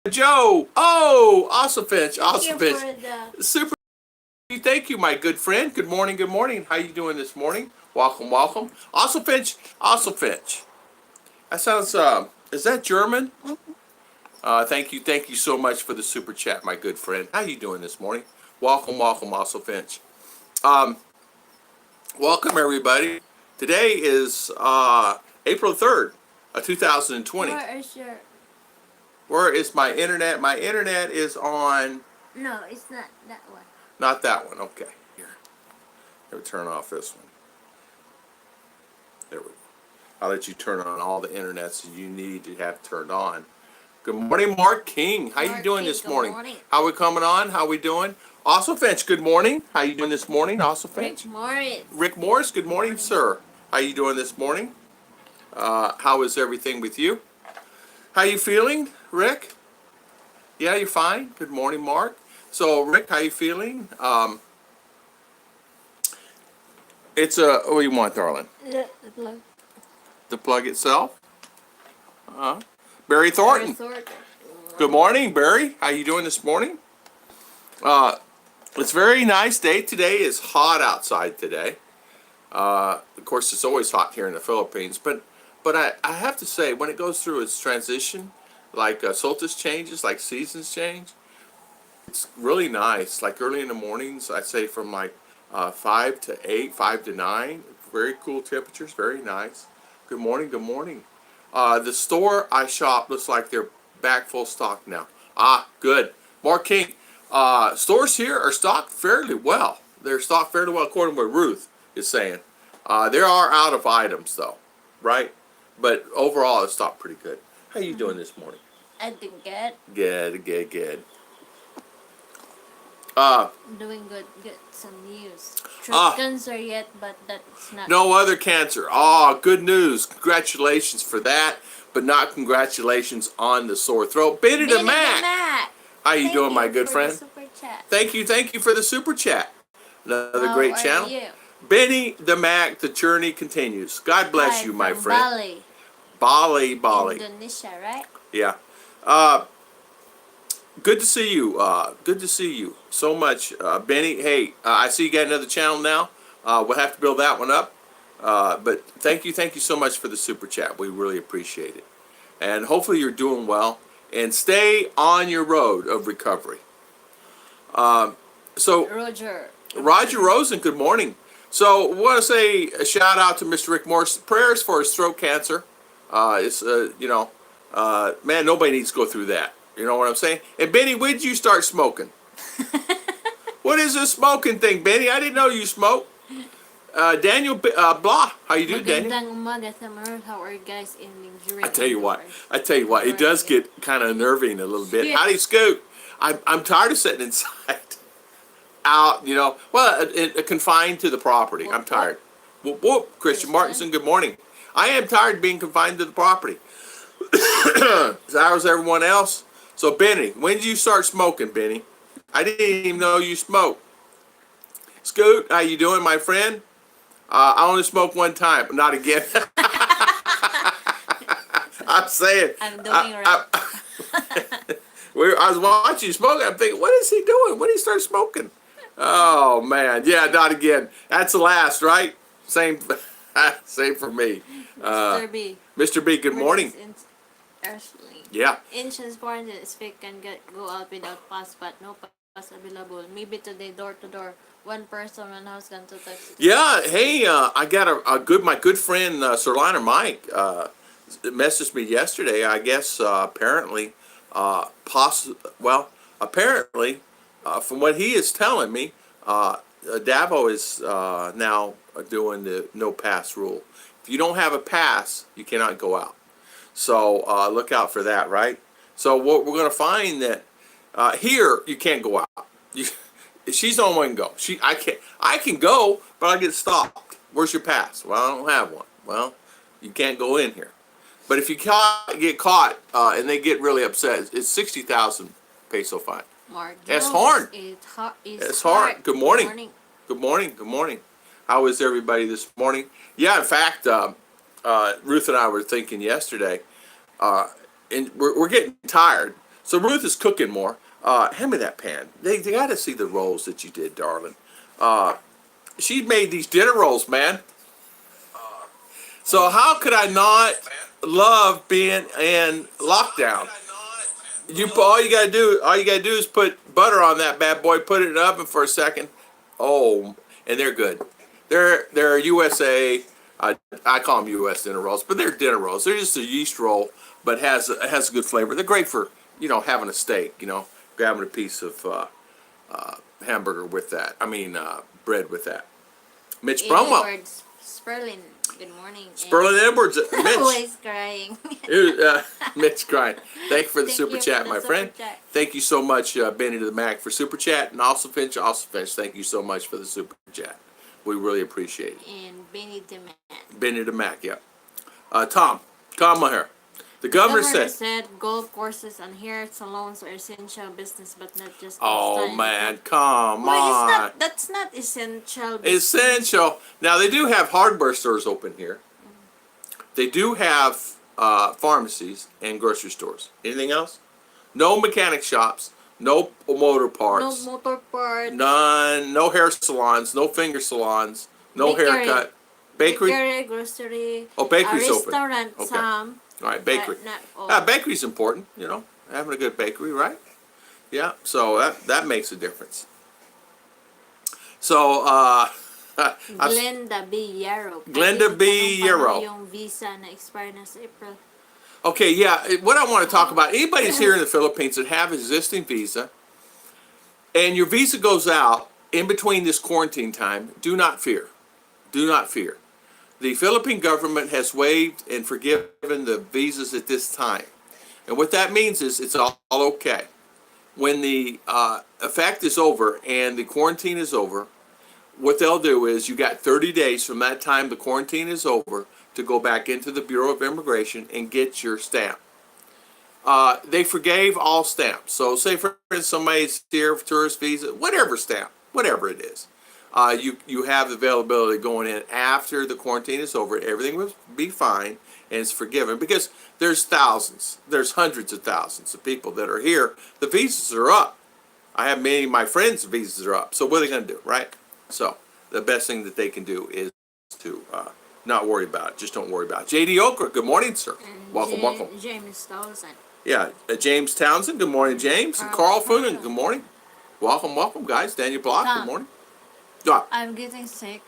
Joe. Oh, awesome Finch. Thank Awesome you Finch. for the Super. Thank you, my good friend. Good morning. Good morning. How you doing this morning? Welcome. Welcome. Awesome Finch. Awesome Finch. That sounds. Is that German? Thank you. Thank you so much for the super chat, my good friend. How you doing this morning? Welcome. Welcome. Awesome Finch. Um, welcome everybody. Today is April 3rd, 2020. where is your Where is my internet? My internet is on. no, it's not that one. Not that one. Okay. Here. Let me turn off this one. There we go. I'll let you turn on all the internets you need to have turned on. Good morning, Mark King. How you Mark doing King, this good morning? morning. How we coming on? How we doing? Also Finch, good morning. How you doing this morning? Also Finch. Rick Morris. Rick Morris, good morning, sir. How you doing this morning? How is everything with you? How you feeling, Rick? Yeah, you're fine. Good morning, Mark. So, Rick, how you feeling? It's a. What do you want, darling? The plug. The plug itself. Barry Thornton. Good morning, Barry. How you doing this morning? It's a very nice day today. It's hot outside today. Of course, it's always hot here in the Philippines. But I have to say, when it goes through its transition, like solstice changes, like seasons change, it's really nice. Like early in the mornings, I'd say from like 5 to 8, 5 to 9. Very cool temperatures, very nice. Good morning, good morning. The store I shop looks like they're back full stock now. Ah, good. Mark King, stores here are stocked fairly well. They're stocked fairly well according to what Ruth is saying. There are out of items though, right? But overall it's stocked pretty good. How you doing this morning? I think good. Good. Doing good. Get some news. Throat cancer yet, but that's not. No other cancer. Oh, good news. Congratulations for that. But not congratulations on the sore throat. Benny the Mac. How you doing, my good friend? Super chat. Thank you for the super chat. Another How great are channel. you? Benny the Mac, the journey continues. God bless Hi, you, my from friend. Bali, Bali. Indonesia, right? Yeah. Good to see you. Good to see you so much, Benny. Hey, I see you got another channel now. We'll have to build that one up. But thank you so much for the super chat. We really appreciate it. And hopefully you're doing well. And stay on your road of recovery. So Roger Rosen, good morning. So we want to say a shout out to Mr. Rick Morris. Prayers for his throat cancer. Man, nobody needs to go through that. You know what I'm saying? And Benny, when did you start smoking? What is this smoking thing, Benny? I didn't know you smoke. Daniel Blah, how you doing, Daniel? Magandang umaga sa mga. How are you guys in during I tell you what, it does get kind of unnerving a little bit. Scoot. Howdy, Scoot. I'm tired of sitting inside, out, confined to the property. I'm tired. Whoop, whoop. Christian Martinson, good morning. I am tired of being confined to the property. How's everyone else? So, Benny, when did you start smoking, Benny? I didn't even know you smoked. Scoot, how you doing, my friend? I only smoked one time, not again. I'm saying. I'm doing right. I was watching you smoking. I'm thinking, what is he doing? When did he start smoking? Oh man, yeah, not again. That's the last, right? Same for me. Mr. B. Mr. B, good morning. Ashley. Yeah. Insurance warranty speak can go out without pass, but no pass available. Maybe today door to door. One person, one house can to touch. Yeah. Hey, I got my good friend Sir Liner Mike messaged me yesterday. I guess apparently, apparently, from what he is telling me, Davo is now doing the no pass rule. If you don't have a pass, you cannot go out. So look out for that, right? So what we're going to find that here you can't go out. She's the only one can go. I can go, but I get stopped. Where's your pass? Well, I don't have one. Well, you can't go in here. But if you get caught and they get really upset, it's 60,000 peso fine. Mark, It's hard. It's hard. Good morning. Good morning. How is everybody this morning? Yeah, in fact, Ruth and I were thinking yesterday, and we're getting tired. So Ruth is cooking more. Hand me that pan. They got to see the rolls that you did, darling. She made these dinner rolls, man. So how could I not love being in lockdown? All you gotta do is put butter on that bad boy, put it in the oven for a second. Oh, and they're good. They're USA. I call them U.S. dinner rolls, but they're dinner rolls. They're just a yeast roll, but has a good flavor. They're great for having a steak. Grabbing a piece of hamburger with that. I mean bread with that. Mitch Bromwell. Edwards, Sperlin, good morning. Sperlin Edwards. Mitch. Always crying. Mitch crying. Thank you for the Thank super you chat, for the my super friend. chat. Thank you so much, Benny to the Mac, for super chat, and also Finch, thank you so much for the super chat. We really appreciate it. And Benny the Man. Benny the Mac, yeah. Tom, come on here. The governor said golf courses and hair salons are essential business, but not just. "Oh time. man, come Well, on, that's not essential business. essential." Now they do have hardware stores open here. They do have pharmacies and grocery stores. Anything else? No mechanic shops. No motor parts. No motor parts. None. No hair salons. No finger salons. No Bakery. haircut. Bakery. Bakery, grocery. Oh, bakery's a open. restaurant, Okay. some. All right, bakery. But not all. Bakery's important. Having a good bakery, right? Yeah. So that makes a difference. So Glenda B. Yarrow. Glenda B. Yarrow. Yung visa na expire na sa April. Okay, yeah. What I want to talk about, anybody's here in the Philippines that have existing visa, and your visa goes out in between this quarantine time, do not fear. Do not fear. The Philippine government has waived and forgiven the visas at this time. And what that means is it's all okay. When the effect is over and the quarantine is over, what they'll do is you got 30 days from that time the quarantine is over to go back into the Bureau of Immigration and get your stamp. They forgave all stamps. So say for instance somebody's here for tourist visa, whatever stamp, whatever it is. You have availability going in after the quarantine is over. Everything will be fine and it's forgiven because there's hundreds of thousands of people that are here. The visas are up. I have many of my friends' visas are up. So what are they going to do, right? So the best thing that they can do is to not worry about it. Just don't worry about it. J.D. Okra, good morning, sir. And Welcome. James Townsend. Yeah, James Townsend, good morning, James. And Carl Funen, good morning. Welcome, guys. Daniel Block, good morning. Yeah. I'm getting sick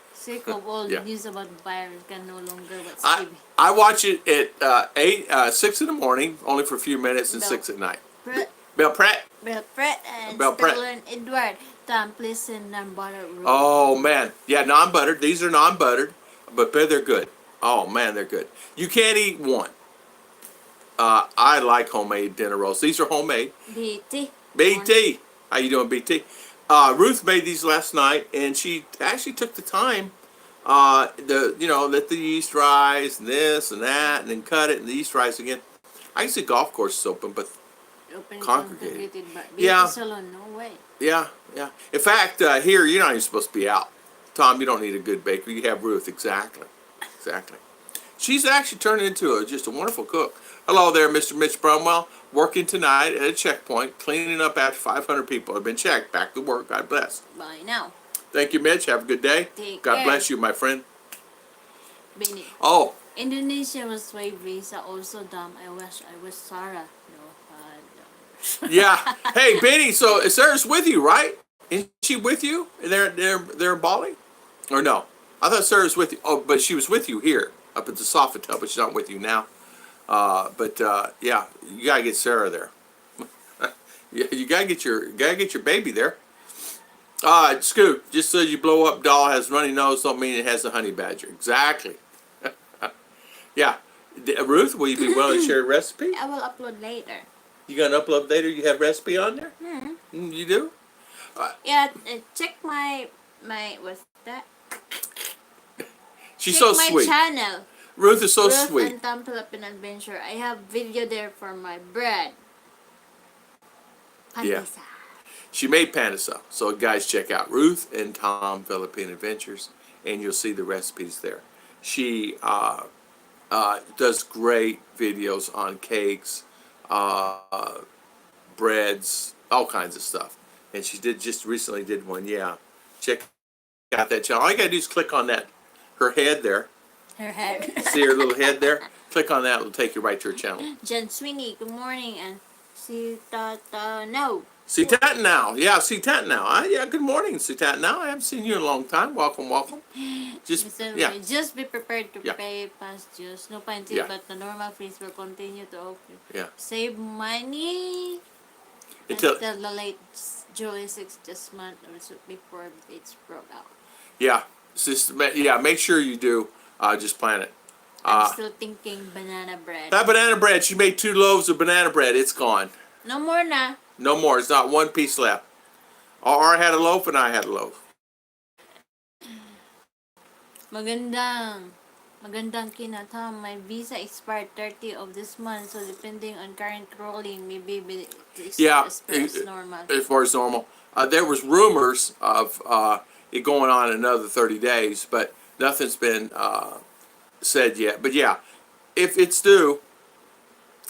of all the Yeah. news about virus. Can no longer watch I, TV. I watch it at 6 in the morning, only for a few minutes, and Bell. 6 at night. Brett, Bill Pratt. Brett, and Bell Pratt. Sterling Edward. Tom, please send non-butter roll. Oh, man. Yeah, non-buttered. These are non-buttered, but they're good. Oh, man, they're good. You can't eat one. I like homemade dinner rolls. These are homemade. BT. BT. How you doing, BT? Ruth made these last night, and she actually took the time, let the yeast rise, and this and that, and then cut it, and the yeast rise again. I can see golf courses open, but Open Congregated. but Yeah. beauty salon, no way. yeah. In fact, here, you're not even supposed to be out. Tom, you don't need a good baker. You have Ruth, exactly. She's actually turned into just a wonderful cook. Hello there, Mr. Mitch Bromwell. Working tonight at a checkpoint, cleaning up after 500 people have been checked. Back to work. God bless. Bye now. Thank you, Mitch. Have a good day. Take God care. bless you, my friend. Benny. Oh, Indonesia was waived visa. Also dumb. I wish I was Sarah. No, yeah. Hey, Benny. So Sarah's with you, right? Is she with you? They're in Bali, or no? I thought Sarah's with you. Oh, but she was with you here up at the Sofitel, but she's not with you now. Yeah, you gotta get Sarah there. you gotta get your baby there. Scoot, just so you blow up doll has runny nose don't mean it has a honey badger. Exactly. Yeah. Ruth, will you be willing to share a recipe? I will upload later. You gonna upload later? You have recipe on there? You do? Yeah, check my what's that? She's Check so my sweet. channel. Ruth is so Ruth sweet. and Tom Philippine Adventure. I have video there for my bread. Yeah. Pandesa. She made panisa. So guys, check out Ruth and Tom Philippine Adventures, and you'll see the recipes there. She does great videos on cakes, breads, all kinds of stuff. And she just recently did one. Yeah, check out that channel. All you gotta do is click on that, her head there. Her head. See her little head there? Click on that, it'll take you right to her channel. Jen Sweeney, good morning, and si Tata no. See Tat now. Yeah, see Tat now. Yeah, good morning, see Tat now. I haven't seen you in a long time. Welcome, welcome. Yeah. Just be prepared to Yeah. pay past dues. No penalty, Yeah. but the normal fees will continue to open. Yeah. Save money Until until the late July 6th this month or so before it's broke out. yeah, make sure you do. Just plan it. I'm still thinking banana bread. That banana bread, she made 2 loaves of banana bread. It's gone. No more na. No more. It's not one piece left. R had a loaf and I had a loaf. Magandang kinatang. My visa expired 30 of this month, so depending on current rolling, maybe it's Yeah, as far as normal. as far as normal. There was rumors of it going on another 30 days, but nothing's been said yet. But yeah, if it's due,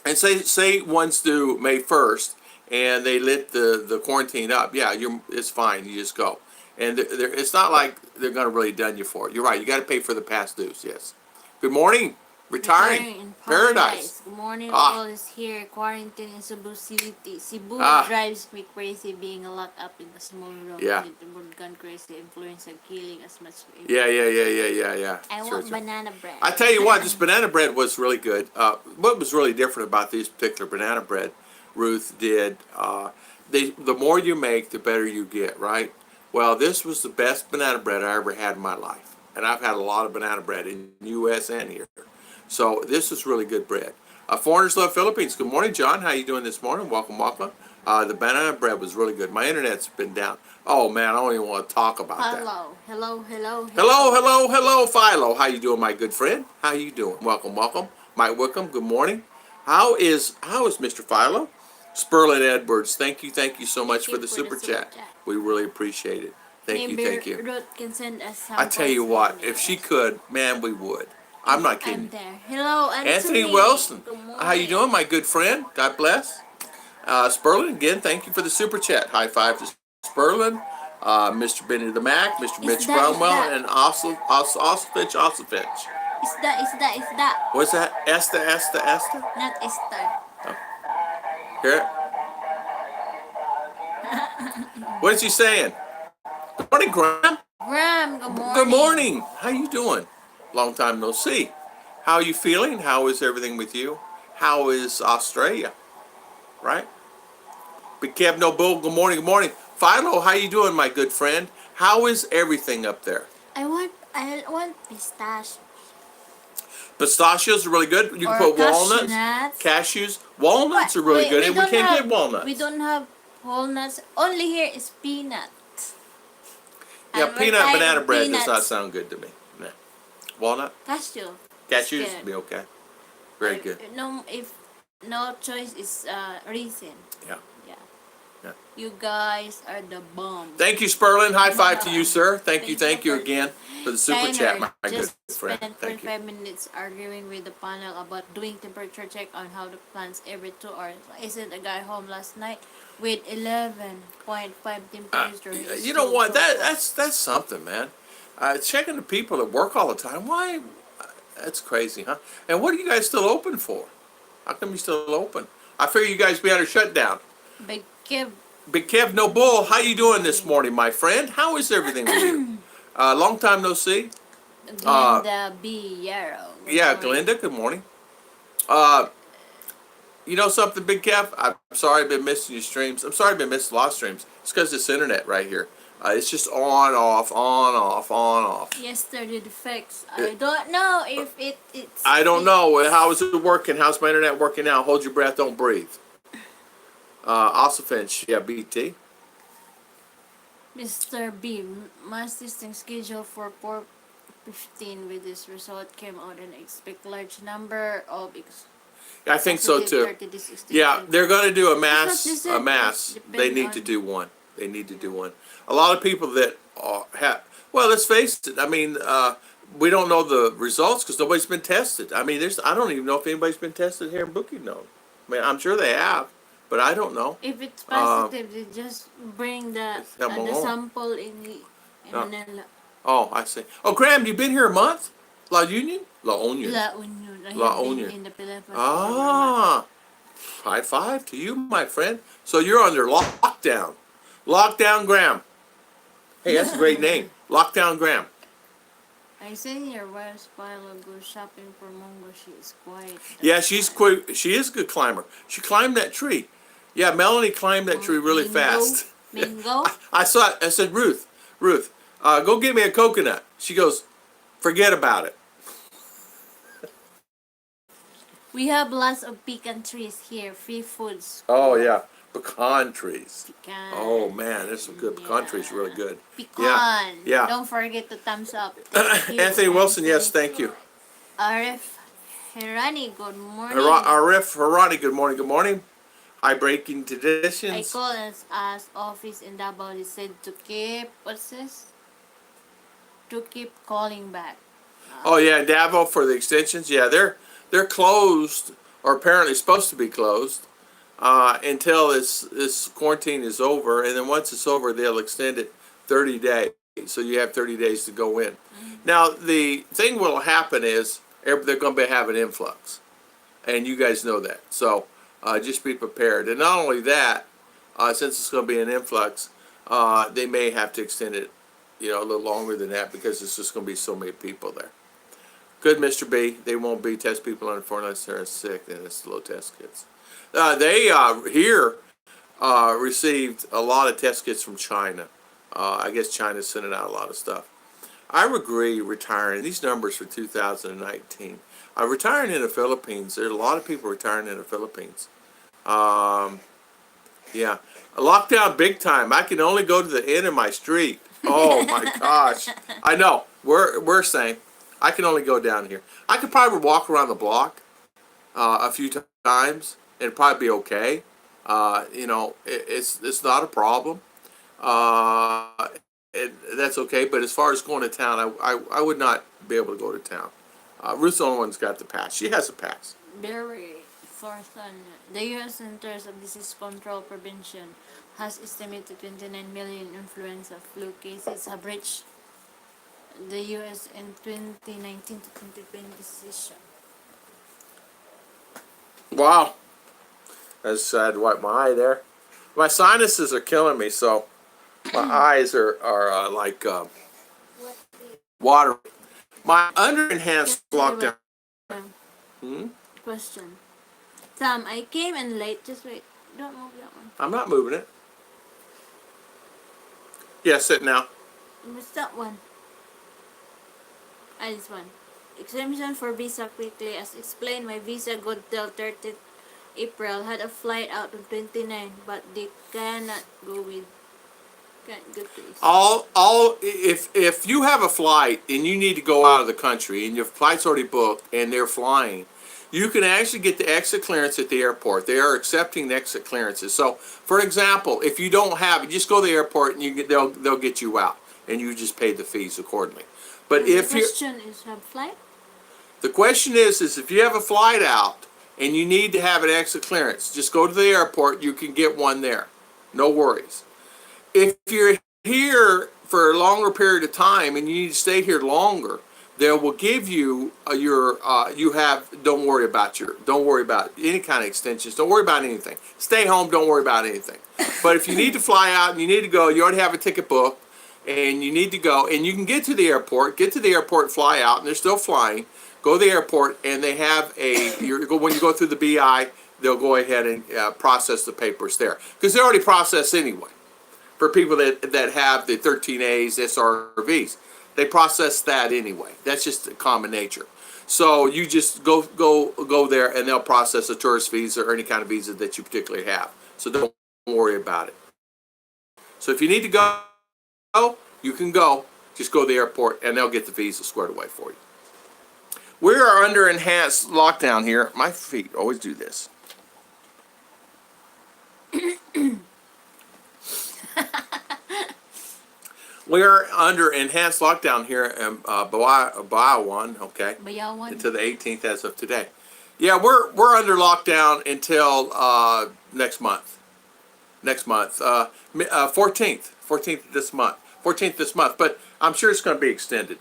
and say one's due May 1st, and they lit the quarantine up, yeah, it's fine. You just go. And it's not like they're going to really done you for it. You're right. You got to pay for the past dues, yes. Good morning. Retiring in paradise. Good morning, Ah. all is here. Quarantine in Cebu City. Cebu Ah. drives me crazy being locked up in a small room. Yeah. With the mood gone crazy, influence of killing as much. Yeah. I Sure, want sure. banana bread. I tell you what, this banana bread was really good. What was really different about these particular banana bread, Ruth did, the more you make, the better you get, right? Well, this was the best banana bread I ever had in my life. And I've had a lot of banana bread in the U.S. and here. So this is really good bread. Foreigners Love Philippines. Good morning, John. How you doing this morning? Welcome, welcome. The banana bread was really good. My internet's been down. Oh, man, I don't even want to talk about that. Hello, Philo. How you doing, my good friend? How you doing? Welcome, welcome. Mike Wickham, good morning. How is Mr. Philo? Sperlin Edwards, thank you so much for the super chat. We really appreciate it. Thank you. Ruth can send us I tell you what, if she could, man, we would. I'm not kidding. I'm there. Hello, Anthony Wilson, how you doing, my good friend? God bless. Sperlin, again, thank you for the super chat. High five to Sperlin, Mr. Benny the Mac, Mr. Mitch Bromwell, and Osifich. Is that? What's that? Esther? Not Esther. Hear it? What is he saying? Good morning, Graham. Graham, good morning. Good morning. How you doing? Long time no see. How are you feeling? How is everything with you? How is Australia? Right? Big Kev No Bull, good morning, good morning. Philo, how you doing, my good friend? How is everything up there? I want pistachio. Pistachios are really good. You can put walnuts, cashews. Walnuts are really good, and we can't get walnuts. We don't have walnuts. Only here is peanuts. Yeah, peanut banana bread does not sound good to me. No. Walnut? Cashews Cashews be okay. Very good. No, if no choice is raisin. Yeah. Yeah. You guys are the bomb. Thank you, Sperlin. High five to you, sir. Thank you again for the super chat, my good friend. Spent Thank you. 45 minutes arguing with the panel about doing temperature check on how the plants every 2 hours. I sent a guy home last night with 11.5 temperature. You know what? That's something, man. Checking the people that work all the time. Why? That's crazy, huh? And what are you guys still open for? How come you're still open? I figure you guys be under shutdown. Big Kev No Bull, how you doing this morning, my friend? How is everything with you? Long time no see. Glenda B. Yarrow. Yeah, Glenda, good morning. You know something, Big Kev? I'm sorry I've been missing your streams. I'm sorry I've been missing a lot of streams. It's because this internet right here. It's just on, off. Yesterday the fix. I don't know if it's... I don't know. How is it working? How's my internet working now? Hold your breath, don't breathe. Osifich, yeah, BT. Mr. B, mass testing scheduled for 4:15 with this result came out and expect large number of I think so too. Yeah, they're going to do a mass. They need to do one. A lot of people that have, well, let's face it. I mean, we don't know the results because nobody's been tested. I mean, I don't even know if anybody's been tested here in Bukidnon. I mean, I'm sure they have, but I don't know. If it's positive, they just bring the Malone. sample in Oh. Manila. Oh, I see. Oh, Graham, you been here a month? La Union? La Union. La Union. I La have been Union. in the Philippines for a month. Ah, high five to you, my friend. So you're under lockdown. Lockdown Graham. Hey, that's a great name. Lockdown Graham. I seen your wife's while ago shopping for mango. She is quite. Yeah, she's quick. She is a good climber. She climbed that tree. Yeah, Melanie climbed that tree really fast. Mango? I saw it. I said, Ruth, go get me a coconut. She goes, forget about it. We have lots of pecan trees here. Free foods. Oh, yeah. Pecan trees. Pecan. Oh, man, there's some good pecan trees. Really good. Pecan. Yeah. Don't forget to thumbs up. Thank you, Anthony Wilson, yes, Anthony. thank you. Arif Hirani, good morning. Arif Harani, good morning, good morning. High breaking I traditions. called and asked office in Davao. They said to keep, what's this? To keep calling back. Oh, yeah, Davao for the extensions. Yeah, they're closed, or apparently supposed to be closed, until this quarantine is over. And then once it's over, they'll extend it 30 days. So you have 30 days to go in. Now, the thing will happen is they're going to have an influx. And you guys know that. So just be prepared. And not only that, since it's going to be an influx, they may have to extend it, a little longer than that because there's just going to be so many people there. Good, Mr. B. They won't be test people on the floor unless they're sick, and it's low test kits. They here received a lot of test kits from China. I guess China's sending out a lot of stuff. I agree retiring. These numbers for 2019. Retiring in the Philippines. There's a lot of people retiring in the Philippines. Yeah. A lockdown big time. I can only go to the end of my street. Oh my gosh. I know. We're saying I can only go down here. I could probably walk around the block a few times and probably be okay. It's not a problem. That's okay. But as far as going to town, I would not be able to go to town. Ruth's the only one's got the pass. She has a pass. Very Thornton. The U.S. Centers of Disease Control Prevention has estimated 29 million influenza flu cases have reached the U.S. in 2019 to 2020 session. Wow. I just had to wipe my eye there. My sinuses are killing me, so my eyes are like water. My under enhanced lockdown. Question. Sam, I came in late. Just wait. Don't move that one. I'm not moving it. Yeah, sit now. What's that one? This one. Exemption for visa quickly. As explained, my visa good till 30th April. Had a flight out on 29, but they cannot go with. Can't go to If you have a flight and you need to go out of the country and your flight's already booked and they're flying, you can actually get the exit clearance at the airport. They are accepting the exit clearances. So, for example, if you don't have it, just go to the airport and they'll get you out, and you just pay the fees accordingly. But the question is, have flight? The question is if you have a flight out and you need to have an exit clearance, just go to the airport. You can get one there. No worries. If you're here for a longer period of time and you need to stay here longer, they will give you don't worry about any kind of extensions. Don't worry about anything. Stay home. Don't worry about anything. But if you need to fly out and you need to go, you already have a ticket booked and you need to go, and you can get to the airport, fly out, and they're still flying. Go to the airport and they have when you go through the BI, they'll go ahead and process the papers there because they're already processed anyway. For people that have the 13As, SRVs, they process that anyway. That's just a common nature. So you just go there and they'll process a tourist visa or any kind of visa that you particularly have. So don't worry about it. So if you need to go, you can go. Just go to the airport and they'll get the visa squared away for you. We are under enhanced lockdown here. My feet always do this. We are under enhanced lockdown here in Bayawan, okay? Bayawan. Until the 18th as of today. Yeah, we're under lockdown until next month. Next month, 14th this month. 14th this month, but I'm sure it's going to be extended.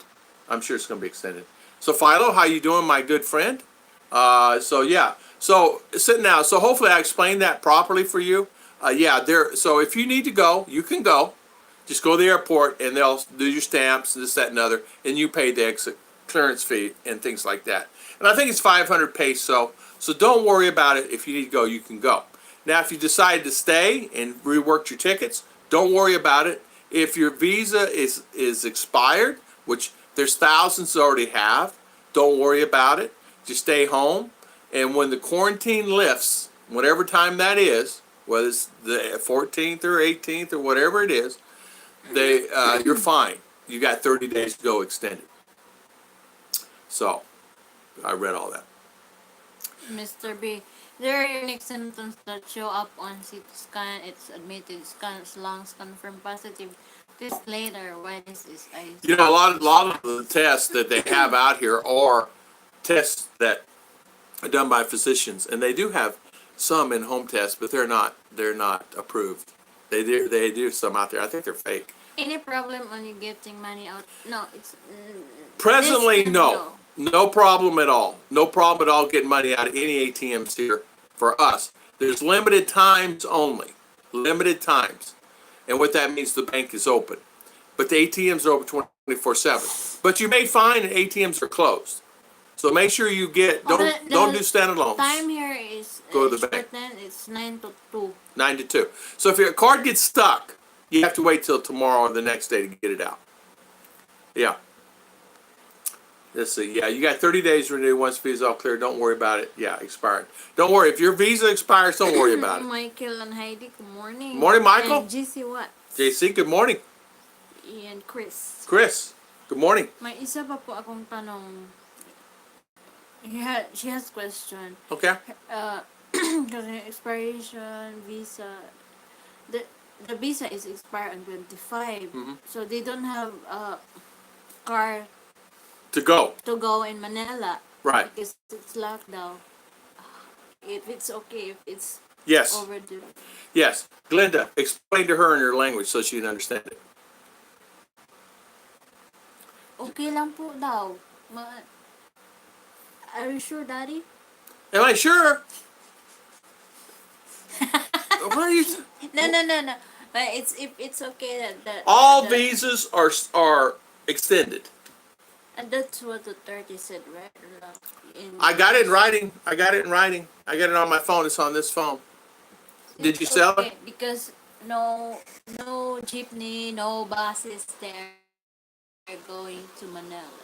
I'm sure it's going to be extended. So Philo, how you doing, my good friend? So yeah, so sitting now. So hopefully I explained that properly for you. Yeah, there. So if you need to go, you can go. Just go to the airport and they'll do your stamps, this, that, and other, and you pay the exit clearance fee and things like that. And I think it's 500 peso. So don't worry about it. If you need to go, you can go. Now, if you decide to stay and rework your tickets, don't worry about it. If your visa is expired, which there's thousands already have, don't worry about it. Just stay home. And when the quarantine lifts, whatever time that is, whether it's the 14th or 18th or whatever it is, you're fine. You got 30 days to go extended. So, I read all that. Mr. B, there are unique symptoms that show up on CT scan. It's admitted scans, lungs confirm positive. This later, why this is I. You know, a lot of the tests that they have out here are tests that are done by physicians, and they do have some in-home tests, but they're not approved. They do some out there. I think they're fake. Any problem on you getting money out? No, it's Presently, this no. No problem at all. No problem at all getting money out of any ATMs here for us. There's limited times only. Limited times. And what that means, the bank is open. But the ATMs are open 24/7. But you may find that ATMs are closed. So make sure you get, don't do standalones. Time here is Go to the bank. It's 9 to 2. 9 to 2. So if your card gets stuck, you have to wait till tomorrow or the next day to get it out. Yeah. Let's see. Yeah, you got 30 days to renew once visa all clear. Don't worry about it. Yeah, expired. Don't worry. If your visa expires, don't worry about it. Michael and Heidi, good morning. Morning, Michael. And GC what? JC, good morning. And Chris. Chris, good morning. May isa pa po akong tanong. She has question. Okay. Kasi expiration, visa. The visa is expired on 25. Mhm. So they don't have a car To go. to go in Manila. Right. Because it's lockdown. If it's okay, if it's Yes. overdue. Yes. Glenda, explain to her in her language so she can understand it. Okay lang po daw. Are you sure, Daddy? Am I sure? What are you? No. But if it's okay that All that, visas are extended. and that's what the 30 said, right? I got it in writing. I got it on my phone. It's on this phone. Did you sell it? Because no jeepney, no buses there are going to Manila.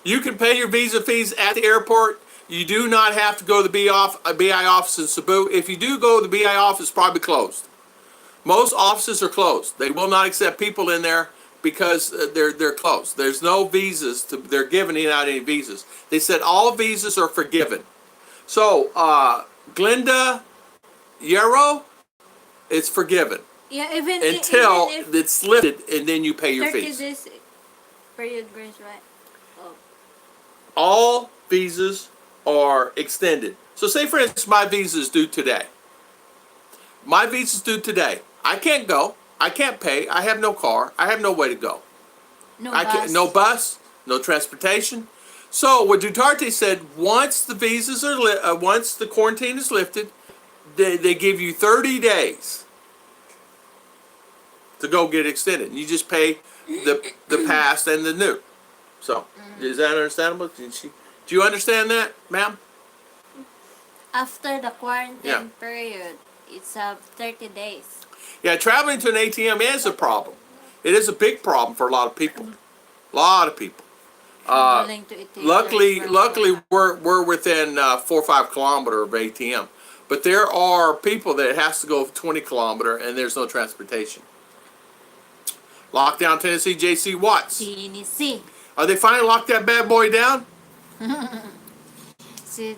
You can pay your visa fees at the airport. You do not have to go to the BI office in Cebu. If you do go to the BI office, it's probably closed. Most offices are closed. They will not accept people in there because they're closed. There's no visas. They're giving out any visas. They said all visas are forgiven. So, Glenda Yarrow, it's forgiven. Yeah, even Until even if it's lifted and then you pay your 30 fees. days period grace, right? Oh. All visas are extended. So say for instance my visa is due today. My visa is due today. I can't go. I can't pay. I have no car. I have no way to go. No bus, no transportation. So what Duterte said, once the visas are once the quarantine is lifted, they give you 30 days to go get extended. You just pay the past and the new. So is that understandable? Do you understand that, ma'am? After the quarantine period, it's 30 days. Yeah, traveling to an ATM is a problem. It is a big problem for a lot of people. A lot of people. Traveling to Italy, Luckily, we're within 4 or 5 kilometers of ATM, but there are people that has to go 20 kilometers and there's no transportation. Lockdown Tennessee, J.C. Watts. Tennessee. Are they finally locked that bad boy down? See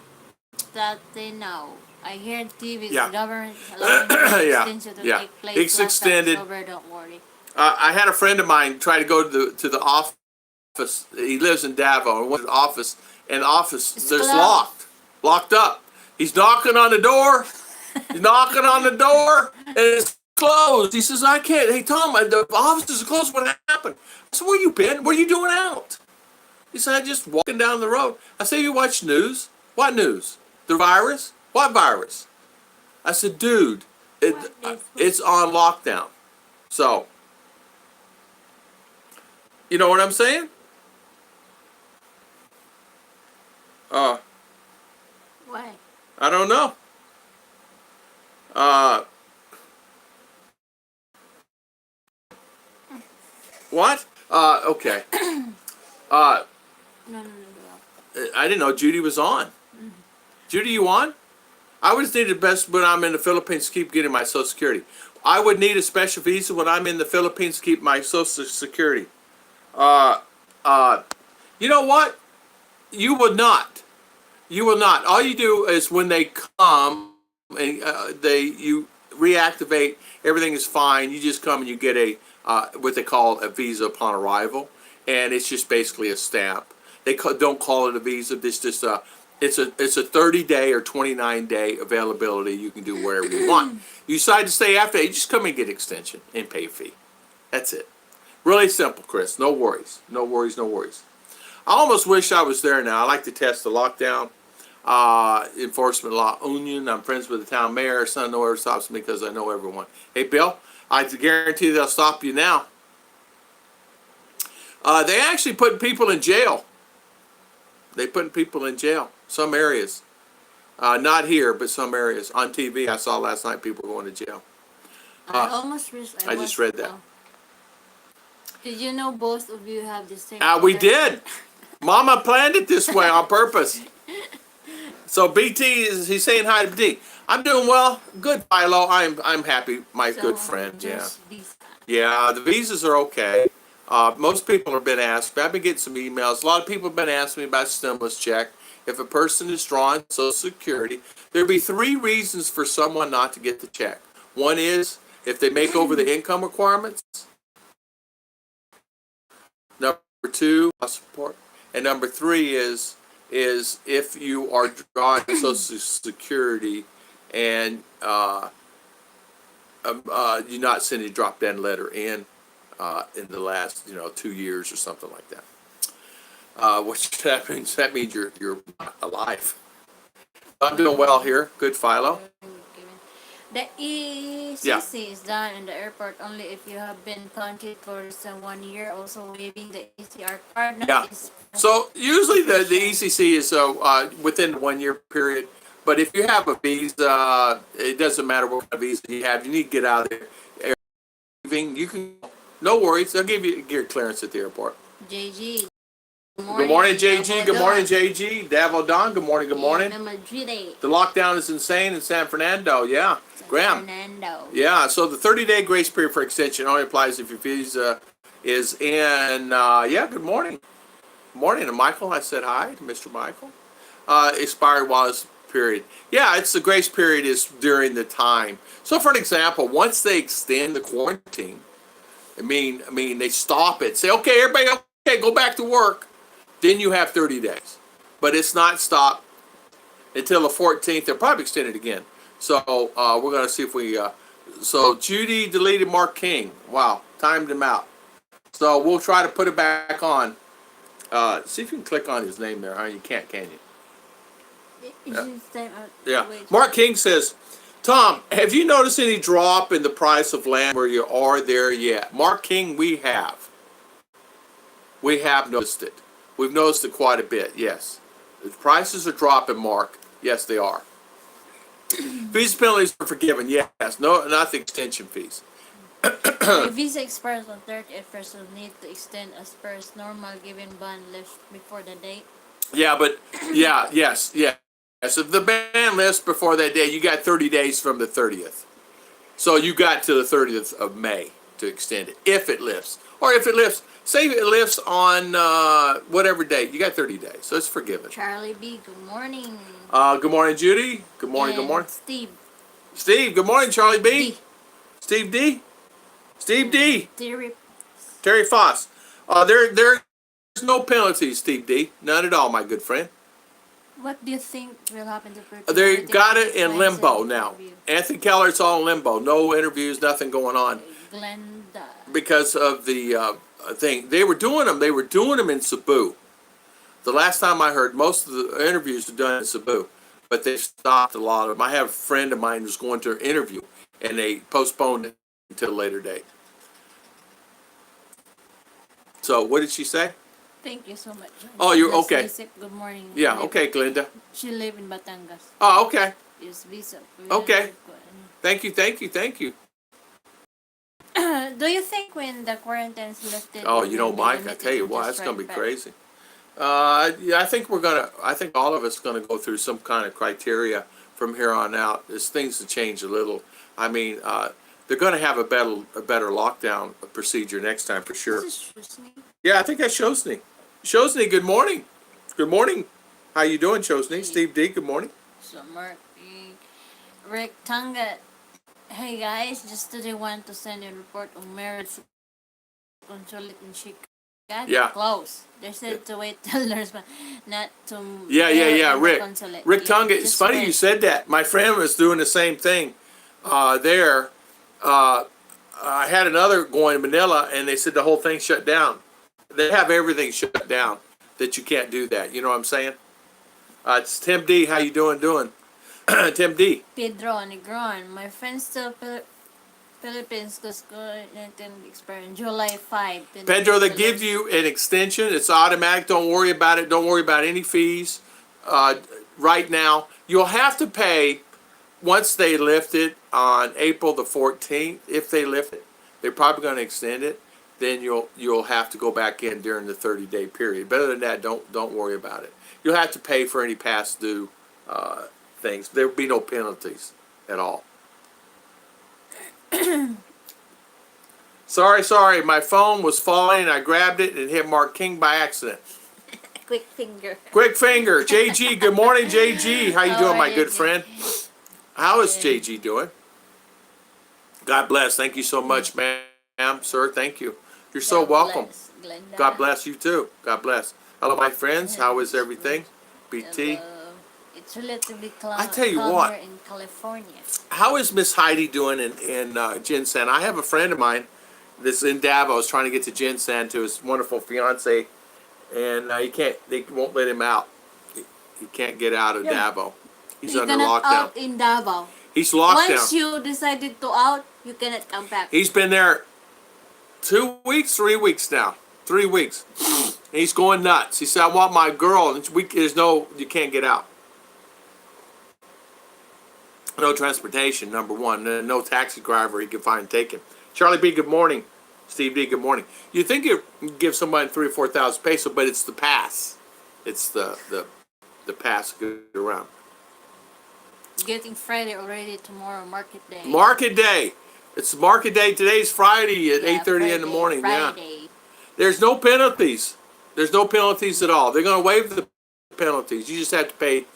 that they know. I hear TV's Yeah. government allowing the extension to take place. It's last extended. October, don't worry. I had a friend of mine try to go to the office. He lives in Davao and went to the office, and the office It's there's closed. locked. locked up. He's knocking on the door. He's knocking on the door, and it's closed. He says, I can't. Hey, Tom, the offices are closed. What happened? I said, where you been? What are you doing out? He said, I just walking down the road. I said, you watch news? What news? The virus? What virus? I said, dude, it's on lockdown. So, you know what I'm saying? Why? I don't know. What? Okay. No, no, no, no. I didn't know Judy was on. Judy, you on? I would need the best when I'm in the Philippines to keep getting my Social Security. I would need a special visa when I'm in the Philippines to keep my Social Security. You know what? You would not. You will not. All you do is when they come and you reactivate, everything is fine. You just come and you get a what they call a visa upon arrival, and it's just basically a stamp. They don't call it a visa. This just it's a 30-day or 29-day availability. You can do wherever you want. You decide to stay after that, you just come and get extension and pay a fee. That's it. Really simple, Chris. No worries. No worries. No worries. I almost wish I was there now. I like to test the lockdown enforcement law union. I'm friends with the town mayor. Son nowhere stops me because I know everyone. Hey, Bill, I guarantee they'll stop you now. They actually put people in jail. They put people in jail. Some areas. Not here, but some areas. On TV, I saw last night people going to jail. I almost wish I just read that. Did you know both of you have the same? We did. Mama planned it this way on purpose. So BT he's saying hi to BT. I'm doing well. Good, Philo. I'm happy. My good friend. Yeah. Yeah. The visas are okay. Most people have been asked. I've been getting some emails. A lot of people have been asking me about stimulus check. If a person is drawing Social Security, there'd be 3 reasons for someone not to get the check. One is if they make over the income requirements. Number 2, support. And number 3 is if you are drawing Social Security and you're not sending a drop-down letter in the last 2 years or something like that. Which that means you're alive. I'm doing well here. Good, Philo. The ECC is done in the airport only if you have been counted for 1 year. Also waiving the ECR card. Yeah. So usually the ECC is within the 1 year period. But if you have a visa, it doesn't matter what kind of visa you have. You need to get out of there. You can. No worries. They'll give you gear clearance at the airport. JG. Good morning, JG. Good morning, JG. Davil Don. Good morning. Good morning. The lockdown is insane in San Fernando. Yeah. Graham. Yeah. So the 30-day grace period for extension only applies if your visa is in. Yeah. Good morning. Morning. And Michael, I said hi to Mr. Michael. Expired while this period. Yeah. It's the grace period is during the time. So for an example, once they extend the quarantine, I mean, they stop it. Say, okay, everybody, okay, go back to work. Then you have 30 days. But it's not stopped until the 14th. They'll probably extend it again. So we're going to see if we... so Judy deleted Mark King. Wow, timed him out. So we'll try to put it back on. See if you can click on his name there. You can't, can you? Yeah. Mark King says, Tom, have you noticed any drop in the price of land where you are there yet? Mark King, we have. We have noticed it. We've noticed it quite a bit, yes. The prices are dropping, Mark. Yes, they are. Visa penalties are forgiven, yes. No, not the extension fees. If visa expires on 30th, first will need to extend as per as normal given ban left before the date. Yeah, but, yes. So if the ban lifts before that day, you got 30 days from the 30th. So you got to the 30th of May to extend it, if it lifts. Or if it lifts, say it lifts on whatever date, you got 30 days. So it's forgiven. Charlie B, good morning. Good morning, Judy. Good morning, and good morning. Steve, good morning, Charlie B. D. Steve D. Steve D. Terry Foss. There's no penalties, Steve D. None at all, my good friend. What do you think will happen to Philippine? They politics got in it this in mindset limbo now. interview? Anthony Keller, it's all in limbo. No interviews, nothing going on Glenda. because of the thing. They were doing them. They were doing them in Cebu. The last time I heard, most of the interviews were done in Cebu, but they stopped a lot of them. I have a friend of mine who's going to an interview, and they postponed it until a later date. So what did she say? Thank you so much. Oh, you're Just okay. Lizette, good morning. Yeah, okay, Glenda. She live in Batangas. Oh, okay. Use visa. Okay. Thank you. Do you think when the quarantine is lifted? Oh, it you know, will be Mike, I limited tell you to what, just it's going to be right crazy. Yeah, I think all of us going to go through some kind of criteria from here on out. As things to change a little. I mean, they're going to have a better lockdown procedure next time for sure. This is Shusni. Yeah, I think that's Shosny. Shosny, good morning. Good morning. How you doing, Shosny? Steve D, good morning. So Mark Rectangle. Hey guys, just today want to send a report on marriage consulate in Chicago. Yeah. Close. They said to wait till there's not to Yeah, in the Rick. consulate. Rick Tonga, it's just funny wait. you said that. My friend was doing the same thing there. I had another going to Manila, and they said the whole thing shut down. They have everything shut down, that you can't do that. You know what I'm saying? It's Tim D. How you doing? Tim D. Pedro Negron. My friends still Philippines because COVID-19 expired on July 5. Pedro, they give you an extension. It's automatic. Don't worry about it. Don't worry about any fees. Right now, you'll have to pay once they lift it on April the 14th. If they lift it, they're probably going to extend it. Then you'll have to go back in during the 30-day period. But other than that, don't worry about it. You'll have to pay for any past due things. There will be no penalties at all. Sorry. My phone was falling, and I grabbed it and hit Mark King by accident. Quick finger. Quick finger. JG, good morning, JG. How you doing, my good friend? How is JG doing? God bless. Thank you so much, ma'am, sir. Thank you. You're so welcome. Glenda. God bless you too. God bless. Hello, my friends. How is everything? BT. It's relatively I tell you calmer what. in California. How is Miss Heidi doing in Jinsan? I have a friend of mine that's in Davos trying to get to Jinsan to his wonderful fiance, and they won't let him out. He can't get out of Davao. He's you under cannot lockdown. out in Davao. He's locked Once down. you decided to out, you cannot come back. He's been there 2 weeks, 3 weeks now. 3 weeks. And he's going nuts. He said, I want my girl. And you can't get out. No transportation, number one. No taxi driver he can find taken. Charlie B, good morning. Steve D, good morning. You think you give somebody 3,000 or 4,000 peso, but it's the pass. It's the pass to get around. Getting Friday already tomorrow, market day. Market day. It's market day. Today's Friday at 8:30 in the morning. Friday. Yeah. There's no penalties. There's no penalties at all. They're going to waive the penalties. You just have to pay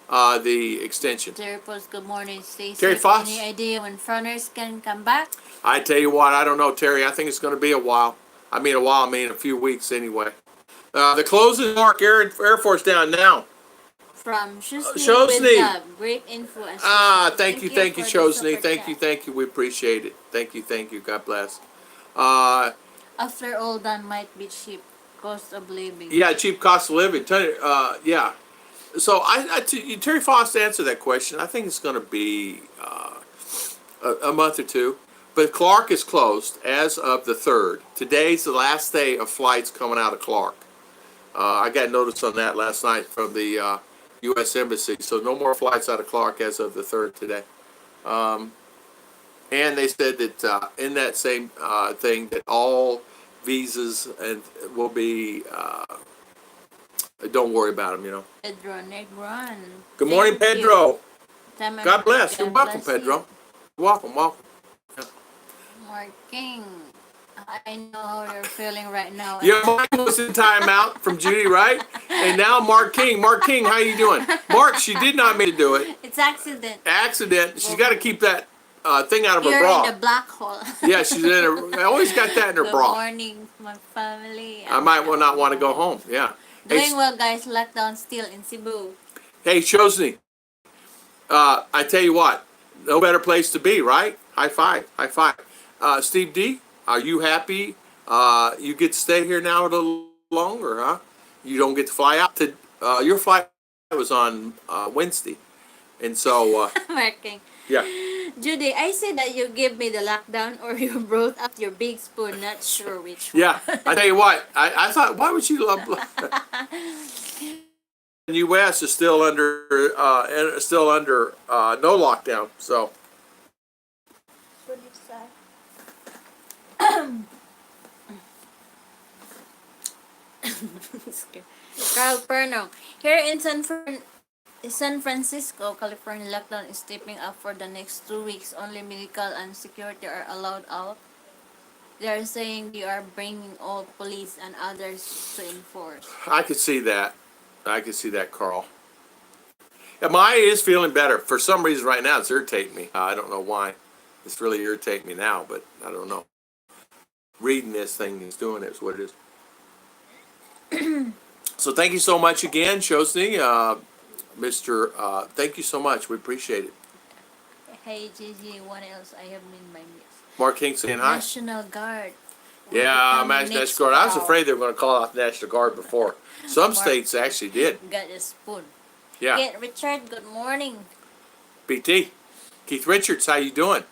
the extension. Terry Post, good morning. Stacey, Terry Foss. any idea when fronters can come back? I tell you what, I don't know, Terry. I think it's going to be a while. I mean a few weeks anyway. The closing Mark Air Force down now. From Shusni Shosni. with love. Great info. Thank you, for the Shosni. super Thank you. We appreciate it. Thank you. God bless. After all done, might be cheap. Cost of living. Yeah, cheap cost of living. Yeah. So Terry Foss answered that question. I think it's going to be a month or two. But Clark is closed as of the 3rd. Today's the last day of flights coming out of Clark. I got notice on that last night from the U.S. Embassy. So no more flights out of Clark as of the 3rd today. And they said that in that same thing that all visas will be, don't worry about them, you know. Pedro Negron. Good morning, Thank you. Pedro. Time God bless. God You're welcome, bless Pedro. Welcome. you. Mark King. I know how you're feeling right now. Yeah, Mike was in timeout from Judy, right? And now Mark King. Mark King, how you doing? Mark, she did not mean to do it. It's accident. She's got to keep that thing out of her You're bra. in the black hole. Yeah, she's in her. I always got that in her Good bra. morning, my family. I might not want to go home. Yeah. Doing well, guys. Lockdown still in Cebu. Hey, Chosny, I tell you what, no better place to be, right? High five, high five. Steve D, are you happy? You get to stay here now a little longer, huh? You don't get to fly out to, your flight was on Wednesday. And so, Working. yeah. Judy, I said that you give me the lockdown or you brought out your big spoon. Not sure which one. Yeah, I tell you what, I thought, why would you love the U.S. is still under no lockdown, so. Carl Perno. Here in San Francisco, California, lockdown is stepping up for the next 2 weeks. Only medical and security are allowed out. They are saying they are bringing all police and others to enforce. I could see that. I could see that, Carl. Yeah, my eye is feeling better. For some reason right now, it's irritating me. I don't know why. It's really irritating me now, but I don't know. Reading this thing is doing it is what it is. So thank you so much again, Shosny. Mr. Thank you so much. We appreciate it. Hey, Gigi, what else? I have in my mix. Mark King saying hi. National Guard. Yeah, National Guard. I was afraid they were going to call out the National Guard before. Some Mark states actually did. got a spoon. Yeah. Get Richard, good morning. BT. Keith Richards, how you doing?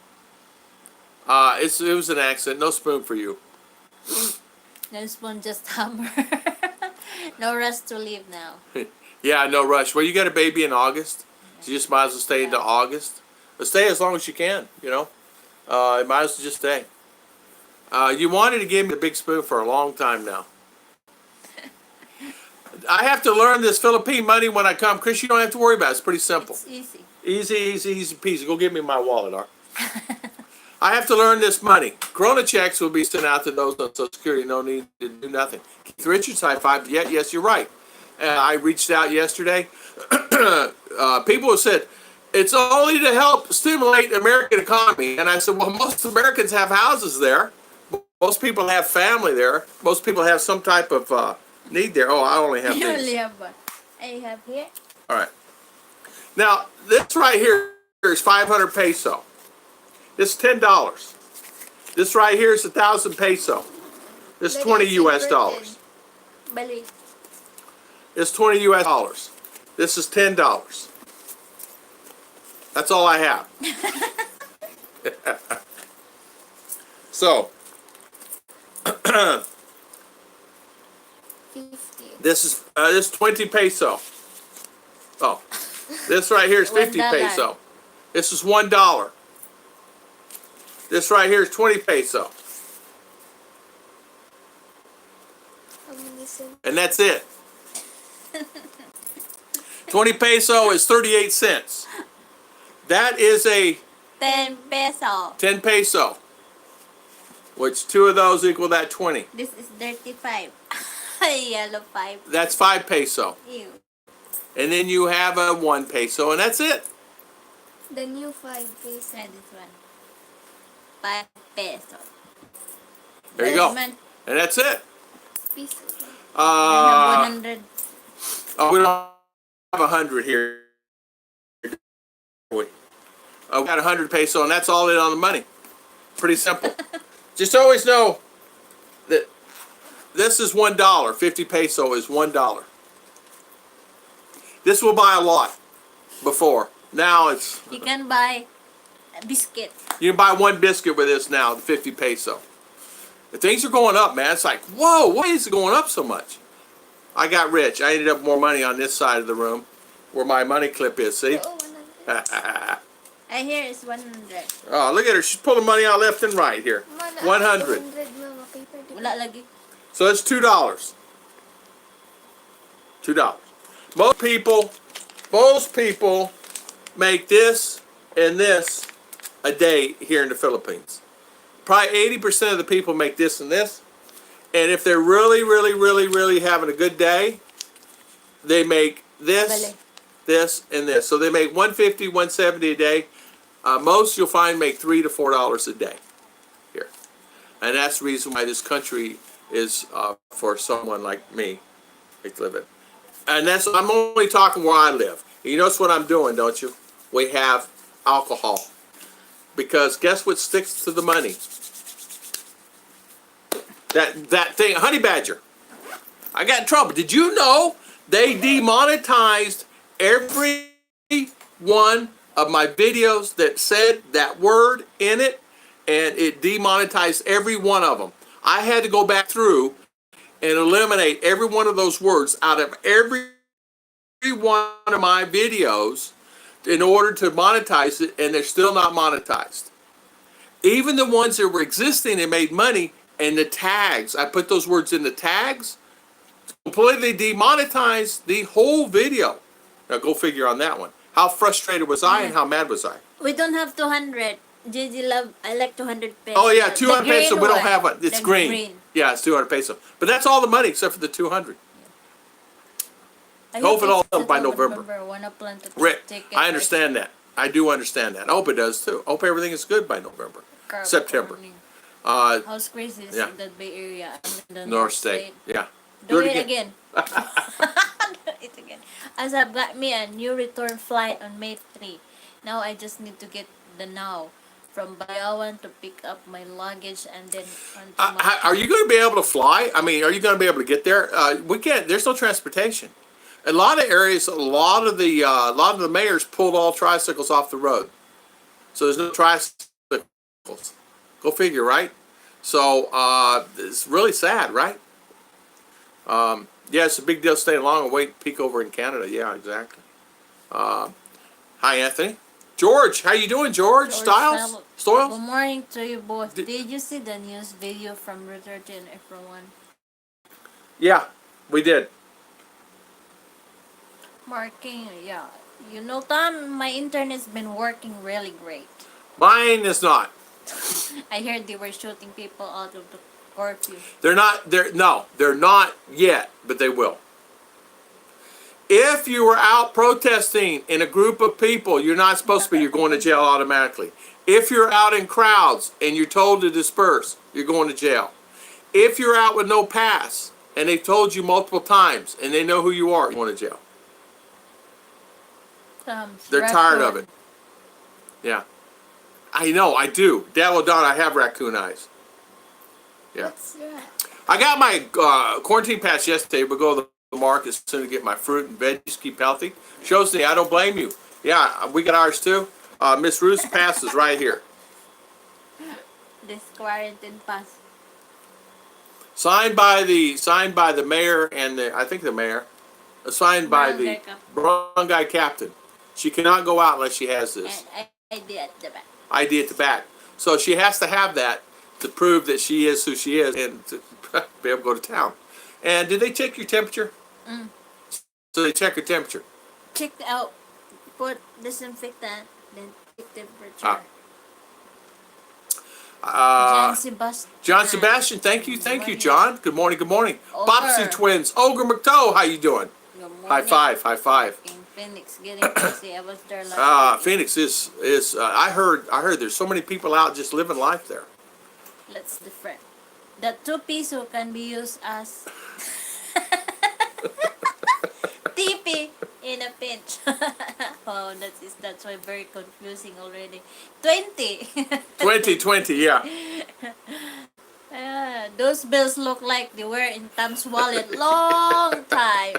It was an accident. No spoon for you. No spoon, just hammer. No rush to leave now. Yeah, no rush. Well, you got a baby in August, so you just might as well stay into August. But stay as long as you can, you know. You might as well just stay. You wanted to give me the big spoon for a long time now. I have to learn this Philippine money when I come. Chris, you don't have to worry about it. It's pretty simple. It's easy. Easy peasy. Go give me my wallet, Ar. I have to learn this money. Corona checks will be sent out to those on Social Security. No need to do nothing. Keith Richards, high five. Yeah, yes, you're right. I reached out yesterday. People have said, it's only to help stimulate the American economy. And I said, well, most Americans have houses there. Most people have family there. Most people have some type of need there. Oh, I only have You these. only have one. I have here. All right. Now, this right here is 500 peso. This is $10. This right here is 1,000 peso. This is 20 US dollars. Bali. It's 20 US dollars. This is $10. That's all I have. So, 50. this is 20 peso. Oh, this right here is 50 $1. peso. This is $1. This right here is 20 peso. And that's it. 20 peso is 38 cents. That is a 10 peso. 10 peso. Which two of those equal that 20. This is 35. Yellow 5. That's 5 peso. Ew. And then you have a 1 peso, and that's it. The new 5 peso. And this one. 5 peso. There you go. Diamond. And that's it. Peso. Uh, 100. oh, we don't have 100 here. We got 100 peso, and that's all in on the money. Pretty simple. Just always know that this is $1. 50 peso is $1. This will buy a lot before. Now it's, You can buy a biscuit. you can buy one biscuit with this now, 50 peso. The things are going up, man. It's like, whoa, why is it going up so much? I got rich. I ended up with more money on this side of the room where my money clip is, see? Oh, 100. I hear it's 100. Oh, look at her. She's pulling money out left and right here. 100. 100 mga paper. Wala lagi. So it's $2. $2. Most people make this and this a day here in the Philippines. Probably 80% of the people make this and this. And if they're really having a good day, they make this, Bale. this, and this. So they make $150, $170 a day. Most you'll find make $3 to $4 a day here. And that's the reason why this country is for someone like me to live in. And I'm only talking where I live. You notice what I'm doing, don't you? We have alcohol. Because guess what sticks to the money? That thing, honey badger. I got in trouble. Did you know they demonetized every one of my videos that said that word in it, and it demonetized every one of them. I had to go back through and eliminate every one of those words out of every one of my videos in order to monetize it, and they're still not monetized. Even the ones that were existing and made money, and the tags, I put those words in the tags, completely demonetized the whole video. Now go figure on that one. How frustrated was I and how mad was I? We don't have 200. JJ love, I like 200 pesos. Oh yeah, The 200 green pesos, we don't one. have it. It's The green. Yeah, it's 200 pesos. But that's all the money except for the 200. I Hope it all it's done by settled November. Wanna plan to Rick, take it I understand that. I do understand that. I hope it does too. I hope everything is good by November. Carb September. morning. Uh, How's crazy is yeah. in that Bay Area and the North State. Yeah. Do it again. Do it again. As I've got me a new return flight on May 3. Now I just need to get the now from Bayawan to pick up my luggage and then onto my Are you going to be able to fly? I mean, are you going to be able to get there? We can't. There's no transportation. A lot of areas, a lot of the mayors pulled all tricycles off the road, so there's no tricycles. Go figure, right? So it's really sad, right? Yeah, it's a big deal staying long and wait peak over in Canada. Yeah, exactly. Hi, Anthony. George, how you doing, George? Styles? Good Stoyles? morning to you both. Did you see the news video from Ruth and April 1? Yeah, we did. Marking, yeah. You know, Tom, my internet's been working really great. Mine is not. I heard they were shooting people out of the curfew. They're not. They're not yet, but they will. If you were out protesting in a group of people, you're not supposed to be. You're going to jail automatically. If you're out in crowds and you're told to disperse, you're going to jail. If you're out with no pass and they've told you multiple times and they know who you are, you're going to jail. They're tired of it. Yeah. I know, I do. Dad, Don, I have raccoon eyes. Yeah. What's that? I got my quarantine pass yesterday. We'll go to the market as soon as I get my fruit and veggies, keep healthy. Shows me, I don't blame you. Yeah, we got ours too. Miss Ruth's pass is right here. This quarantine pass. Signed by the mayor and I think the mayor. Signed by the barangay captain. She cannot go out unless she has this. And ID at the back. ID at the back. So she has to have that to prove that she is who she is and to be able to go to town. And did they check your temperature? So they check your temperature. Check out, put disinfectant, then take temperature. John Sebastian, thank you, John. Good morning, good morning. Ogre. Bopsy twins, Ogre McTow, how you doing? Good morning. High five, high five. In Phoenix, getting crazy. I was there last week. Phoenix is I heard there's so many people out just living life there. That's different. The 2 peso can be used as TP in a pinch. Oh, that's why very confusing already. 20. 2020, yeah. Those bills look like they were in Tom's wallet long time.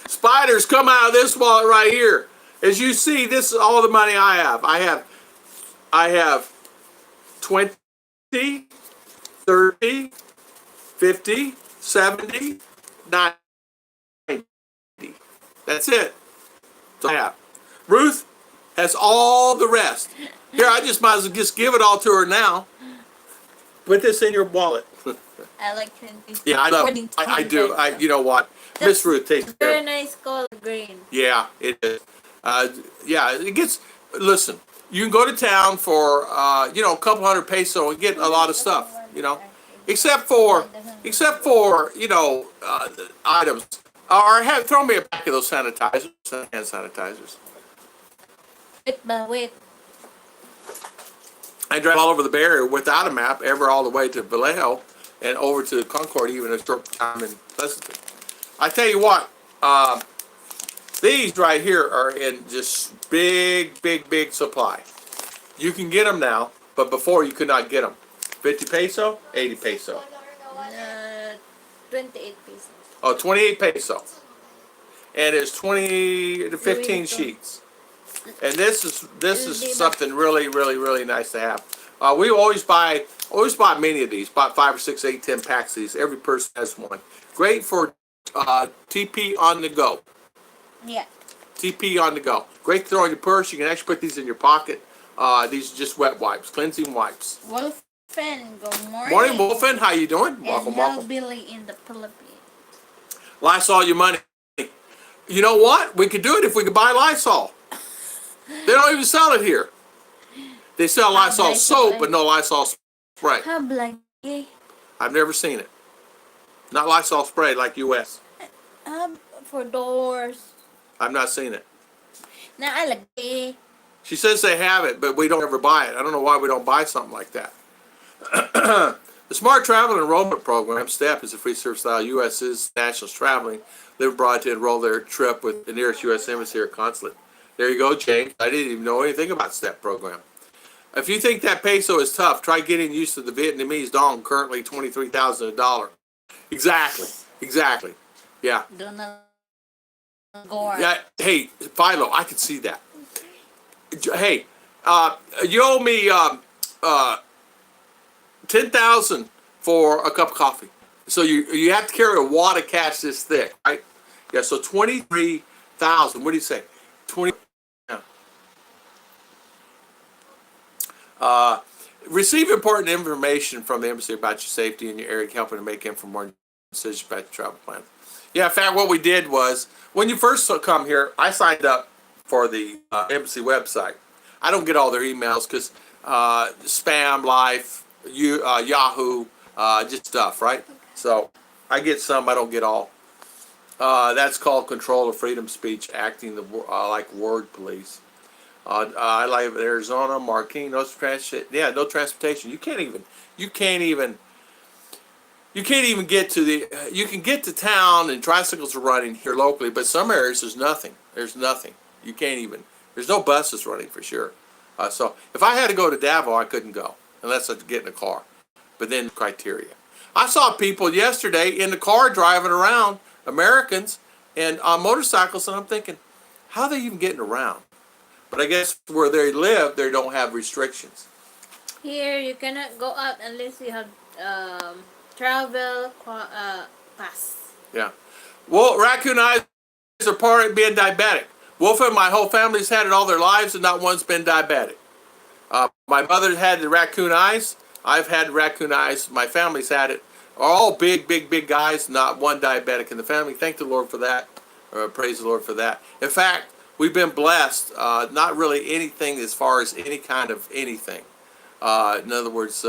Spiders come out of this wallet right here. As you see, this is all the money I have. I have 20, 30, 50, 70, 90. That's it. That's all I have. Ruth has all the rest. Here, I just might as well just give it all to her now. Put this in your wallet. I like 20. Yeah, I know. I do. You know what? Miss Ruth takes care Very of it. nice color green. Yeah, it is. Yeah, it gets. Listen, you can go to town for a couple hundred peso and get a lot of stuff. Except for items. Or throw me a pack of those sanitizers, hand sanitizers. Wait. I drive all over the Bay Area without a map, ever all the way to Vallejo and over to Concord, even a short time in Pleasanton. I tell you what, These right here are in just big supply. You can get them now, but before you could not get them. 50 peso, 80 peso. 28 pesos. Oh, 28 peso. And it's 20 to 15 Louis sheets. And this is Louis something really nice to have. We always bought many of these. Bought 5 or 6, 8, 10 packs of these. Every person has one. Great for TP on the go. Yeah. TP on the go. Great to throw in your purse. You can actually put these in your pocket. These are just wet wipes, cleansing wipes. Wolfen, good morning. Morning, Wolfen. How you doing? And Welcome. Hellbilly in the Philippines. Lysol your money. You know what? We could do it if we could buy Lysol. They don't even sell it here. They sell Lysol soap, but no Lysol spray. Hablagi. I've never seen it. Not Lysol spray like U.S. For doors. I've not seen it. Naalagi. She says they have it, but we don't ever buy it. I don't know why we don't buy something like that. The Smart Travel Enrollment Program, STEP, is a free service style U.S. nationals traveling live abroad to enroll their trip with the nearest U.S. embassy or consulate. There you go, James. I didn't even know anything about STEP program. If you think that peso is tough, try getting used to the Vietnamese dong, currently $23,000 a dollar. Exactly. Yeah. Donald Gore. Yeah. Hey, Philo, I can see that. Hey, you owe me 10,000 for a cup of coffee. So you have to carry a wad of cash this thick, right? Yeah. So 23,000. What do you say? 20. Yeah. Receive important information from the embassy about your safety in your area, helping to make informed decisions about your travel plan. Yeah, in fact, what we did was, when you first come here, I signed up for the embassy website. I don't get all their emails because spam, life, Yahoo, just stuff, right? So I get some, I don't get all. That's called control of freedom speech, acting like word police. I live in Arizona, Marquine, no transportation. Yeah, no transportation. You can't even get to you can get to town and tricycles are running here locally, but some areas there's nothing. You can't even, there's no buses running for sure. So if I had to go to Davao, I couldn't go unless I could get in a car. But then criteria. I saw people yesterday in the car driving around, Americans, and on motorcycles, and I'm thinking, how are they even getting around? But I guess where they live, they don't have restrictions. Here, you cannot go out unless you have travel pass. Yeah. Well, raccoon eyes are part of being diabetic. Wolf and my whole family's had it all their lives, and not one's been diabetic. My mother had the raccoon eyes. I've had raccoon eyes. My family's had it. All big guys, not one diabetic in the family. Thank the Lord for that. Praise the Lord for that. In fact, we've been blessed. Not really anything as far as any kind of anything. In other words,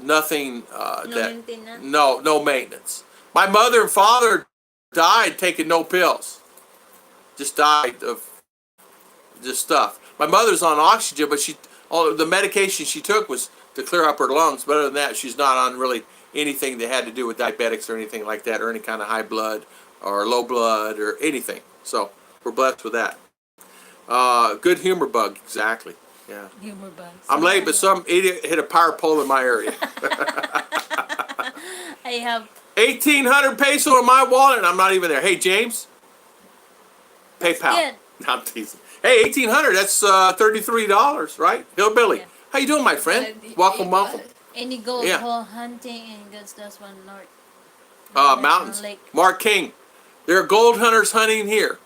nothing. Maintenance? No maintenance. My mother and father died taking no pills. Just died of just stuff. My mother's on oxygen, but all the medication she took was to clear up her lungs. But other than that, she's not on really anything that had to do with diabetics or anything like that, or any kind of high blood or low blood or anything. So we're blessed with that. Good humor bug, exactly. Yeah. Humor bug. I'm late, but some idiot hit a power pole in my area. I have 1,800 peso in my wallet, and I'm not even there. Hey, James. PayPal. good. No, I'm teasing. Hey, 1,800. That's $33, right? Hillbilly. Yeah. How you doing, my friend? Welcome. Any gold Yeah. hole hunting in Gustas One North. Mountains. Lake. Mark King. There are gold hunters hunting here.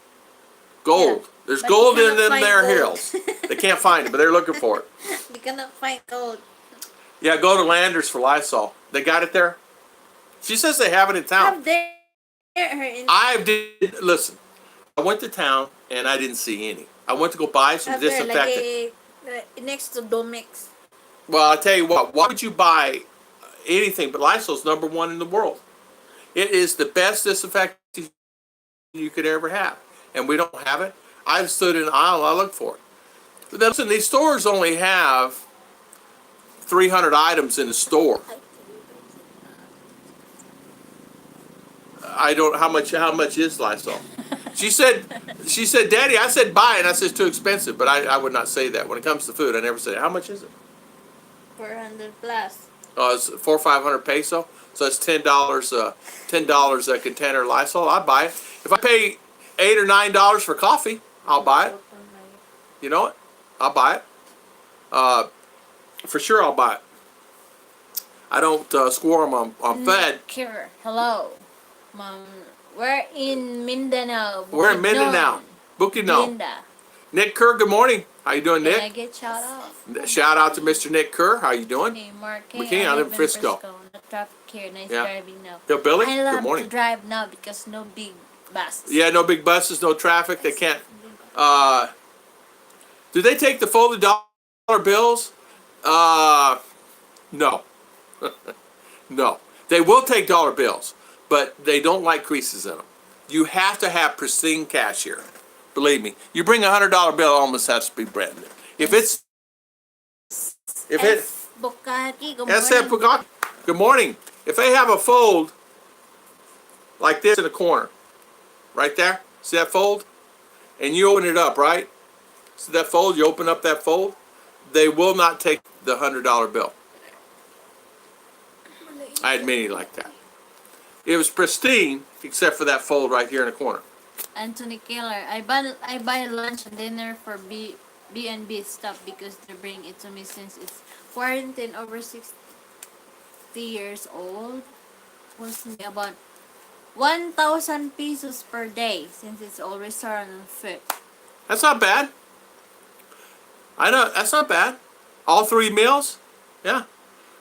Gold. Yeah. There's But gold you in cannot them there find gold. hills. They can't find it, but they're looking for it. You cannot find gold. Yeah, go to Landers for Lysol. They got it there? She says they have it in town. Have there in Listen, I went to town and I didn't see any. I went to go buy some have there disinfectant. next to Domex. Well, I'll tell you what, why would you buy anything but Lysol's #1 in the world? It is the best disinfectant you could ever have. And we don't have it. I've stood in the aisle, I looked for it. But then, listen, these stores only have 300 items in the store. How much is Lysol? She said, Daddy, I said buy it. And I said it's too expensive, but I would not say that. When it comes to food, I never say, how much is it? 400 plus. It's 400 or 500 peso. So that's $10, $10 a container Lysol. I'd buy it. If I pay $8 or $9 for coffee, I'll buy it. You know what? I'll buy it. For sure, I'll buy it. I don't squirm on Fed. Kira, hello. Mom, we're in Mindinao. We're in Mindinao Bukidnon. Linda. Nick Kerr, good morning. How you doing, Can I Nick? get shout out? Shout out to Mr. Nick Kerr. How you doing? Hey, Mark. McKinney, I live in Frisco. The traffic here, nice Yeah. driving now. Yo, Billy, I love good morning. to drive now because no big buses. Yeah, no big buses, no traffic. They can't. Do they take the folded dollar bills? No. No. They will take dollar bills, but they don't like creases in them. You have to have pristine cash here. Believe me. You bring a $100 bill, it almost has to be brand new. If it Bukaki, good SF morning. Pugaki, good morning. If they have a fold like this in the corner, right there, see that fold? And you open it up, right? See that fold? You open up that fold? They will not take the $100 bill. I had many like that. It was pristine, except for that fold right here in the corner. Anthony Keller, I buy lunch and dinner for B&B stuff because they bring it to me since it's quarantine over 60 years old. Was me about 1,000 pesos per day since it's all restaurant and food. That's not bad. I know, that's not bad. All 3 meals? Yeah.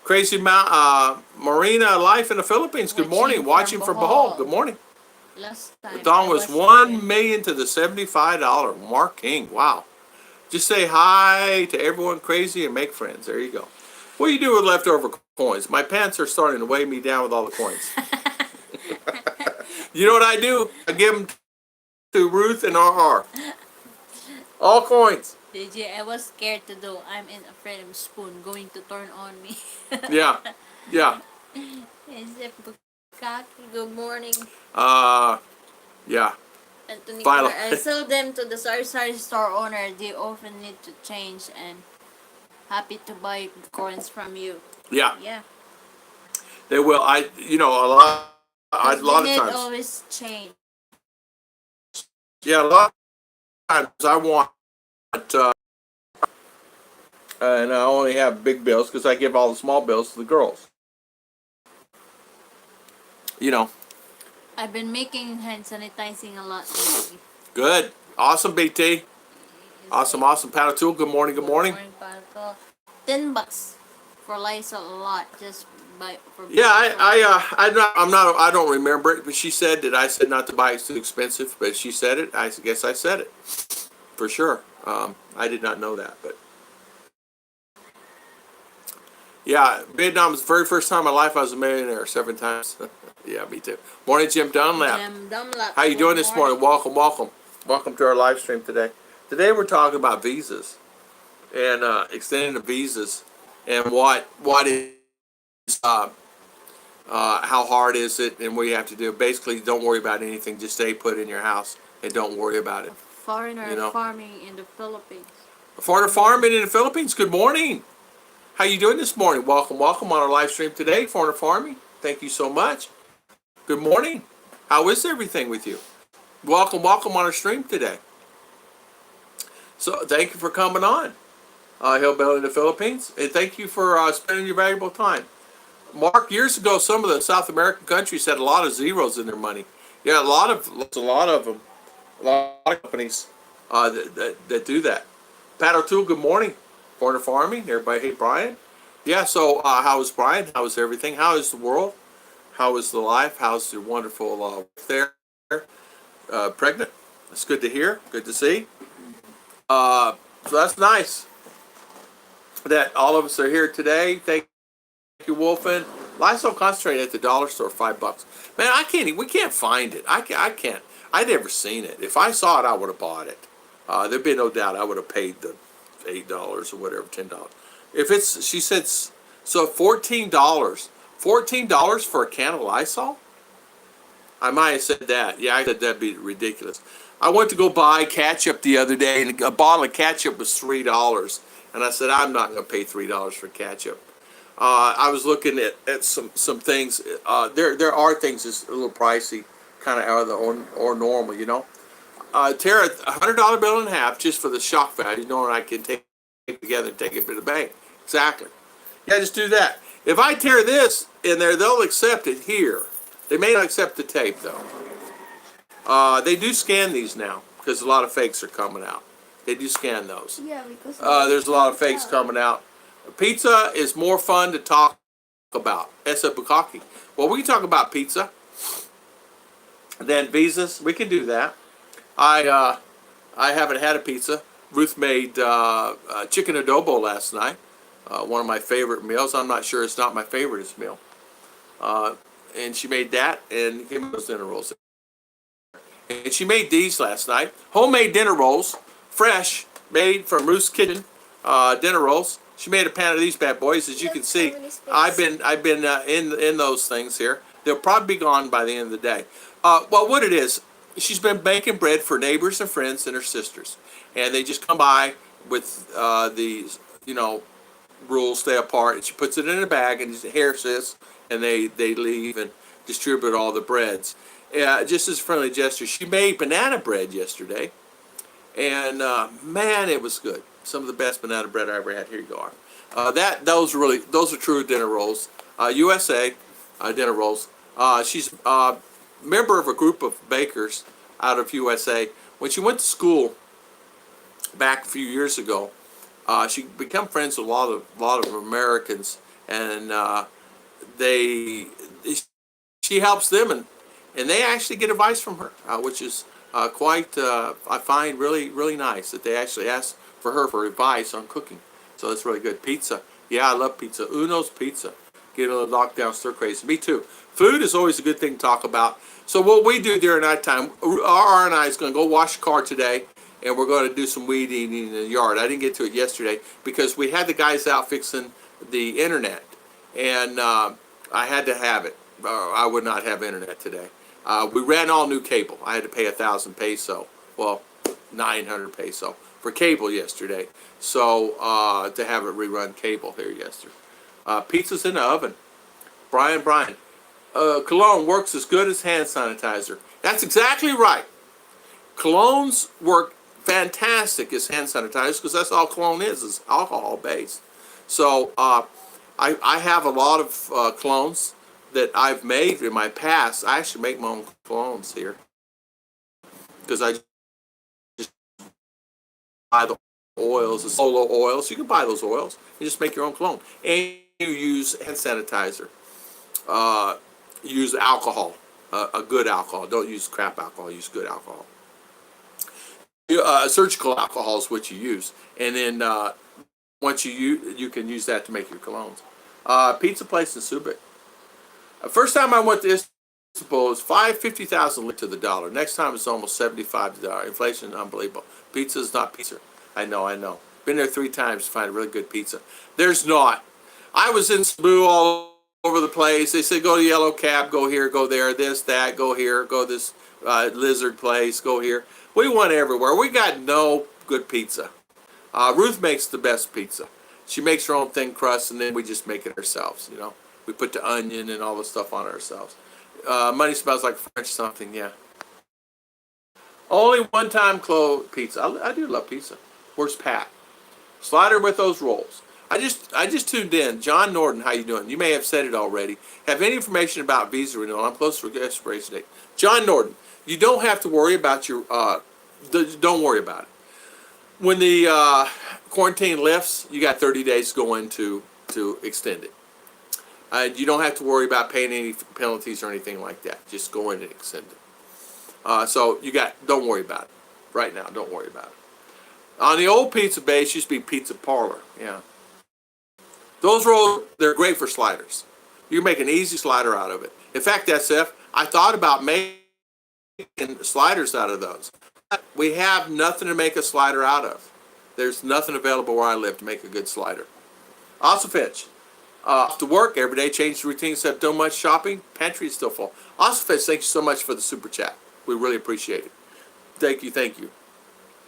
Crazy Marina Life in the Philippines. Good morning. Watching from Bohol. Good morning. Last time. Dawn I was there. 1 million to the $75. Mark King. Wow. Just say hi to everyone crazy and make friends. There you go. What do you do with leftover coins? My pants are starting to weigh me down with all the coins. You know what I do? I give them to Ruth and RR. All coins. DJ, I was scared to do. I'm afraid of spoon going to turn on me. Yeah. Yeah. Is it Bukaki? Good morning. Yeah. Anthony Violet. Keller, I sell them to the sari store owner. They often need to change and happy to buy coins from you. Yeah. Yeah. They will. A lot of They times. always change. Yeah, a lot of times I want, and I only have big bills because I give all the small bills to the girls. You know, I've been making hand sanitizing a lot lately. good. Awesome, BT. Awesome. Paddle Tool, good morning, good morning. Pato. $10 for Lysol a lot just buy for. Yeah, I don't remember it, but she said that I said not to buy it, it's too expensive, but she said it. I guess I said it. For sure. I did not know that, but. Yeah, Vietnam was the very first time in my life I was a millionaire 7 times. Yeah, me too. Morning, Jim Dunlap. Jim Dunlap. How you doing this morning? Welcome. Welcome to our live stream today. Today we're talking about visas and extending the visas and what is how hard is it and what you have to do. Basically, don't worry about anything. Just stay put in your house and don't worry about it. Foreigner farming in the Philippines. Foreigner farming in the Philippines. Good morning. How you doing this morning? Welcome on our live stream today, Foreigner Farming. Thank you so much. Good morning. How is everything with you? Welcome on our stream today. So thank you for coming on, Hillbilly in the Philippines, and thank you for spending your valuable time. Mark, years ago, some of the South American countries had a lot of zeros in their money. Yeah, a lot of them, a lot of companies that do that. Pat O'Toole, good morning. Foreigner Farming, everybody. Hey, Brian. Yeah, so how is Brian? How is everything? How is the world? How is the life? How's your wonderful wife there? Pregnant? That's good to hear. Good to see. So that's nice that all of us are here today. Thank you, Wolfen. Lysol concentrate at the dollar store, $5. Man, we can't find it. I can't. I'd never seen it. If I saw it, I would have bought it. There'd be no doubt I would have paid the $8 or whatever, $10. If it's, she said, so $14 for a can of Lysol? I might have said that. Yeah, I said that'd be ridiculous. I went to go buy ketchup the other day, and a bottle of ketchup was $3. And I said, I'm not going to pay $3 for ketchup. I was looking at some things. There are things that's a little pricey, kind of out of the or normal, you know. Tear a $100 bill in half just for the shock value, knowing I can take it together and take it to the bank. Exactly. Yeah, just do that. If I tear this in there, they'll accept it here. They may not accept the tape though. They do scan these now because a lot of fakes are coming out. They do scan those. Yeah, because There's a lot of fakes coming out. Pizza is more fun to talk about. Esa Bukaki. Well, we can talk about pizza. Then visas, we can do that. I haven't had a pizza. Ruth made chicken adobo last night. One of my favorite meals. I'm not sure it's not my favorite meal. And she made that and gave me those dinner rolls. And she made these last night. Homemade dinner rolls, fresh, made from Ruth's kitchen. Dinner rolls. She made a pan of these bad boys. As you can see, I've been in those things here. They'll probably be gone by the end of the day. Well, what it is, she's been baking bread for neighbors and friends and her sisters, and they just come by with these, you know, rules, stay apart. And she puts it in a bag and here sis, and they leave and distribute all the breads. Just as a friendly gesture, she made banana bread yesterday, and man, it was good. Some of the best banana bread I ever had. Here you go. Those are true dinner rolls. USA dinner rolls. She's a member of a group of bakers out of USA. When she went to school back a few years ago, she became friends with a lot of Americans, and she helps them, and they actually get advice from her, which is quite I find really nice that they actually ask for her for advice on cooking. So that's really good. Pizza, yeah, I love pizza. Uno's Pizza. Get a little knocked down, stir crazy. Me too. Food is always a good thing to talk about. So what we do during nighttime, R and I is going to go wash the car today, and we're going to do some weed eating in the yard. I didn't get to it yesterday because we had the guys out fixing the internet, and I had to have it. I would not have internet today. We ran all new cable. I had to pay 1,000 peso. Well, 900 peso for cable yesterday. So to have it rerun cable here yesterday. Pizza's in the oven. Brian. Cologne works as good as hand sanitizer. That's exactly right. Colognes work fantastic as hand sanitizer because that's all cologne is alcohol based. So I have a lot of colognes that I've made in my past. I actually make my own colognes here because I just buy the oils, the solo oils. You can buy those oils and just make your own cologne. And you use hand sanitizer. Use alcohol, a good alcohol. Don't use crap alcohol. Use good alcohol. Surgical alcohol is what you use, and then once you can use that to make your colognes. Pizza place in Subic. First time I went to Istanbul, it was $50,000 to the dollar. Next time it's almost $75 to the dollar. Inflation is unbelievable. Pizza is not pizza. I know. Been there 3 times to find a really good pizza. There's not. I was in Cebu all over the place. They said go to Yellow Cab, go here, go there, this, that, go here, go this lizard place, go here. We went everywhere. We got no good pizza. Ruth makes the best pizza. She makes her own thin crust, and then we just make it ourselves, you know. We put the onion and all the stuff on it ourselves. Money smells like French something, yeah. Only one-time closed pizza. I do love pizza. Where's Pat? Slider with those rolls. I just tuned in. John Norton, how you doing? You may have said it already. Have any information about visa renewal? I'm close to expiration date. John Norton, you don't have to worry about your. Don't worry about it. When the quarantine lifts, you got 30 days going to extend it. You don't have to worry about paying any penalties or anything like that. Just go in and extend it. So don't worry about it right now. Don't worry about it. On the old pizza base, used to be pizza parlor. Yeah. Those rolls, they're great for sliders. You can make an easy slider out of it. In fact, SF, I thought about making sliders out of those. We have nothing to make a slider out of. There's nothing available where I live to make a good slider. Also, Finch, off to work every day, change the routine, except don't much shopping. Pantry is still full. Also, Finch, thank you so much for the super chat. We really appreciate it. Thank you, thank you.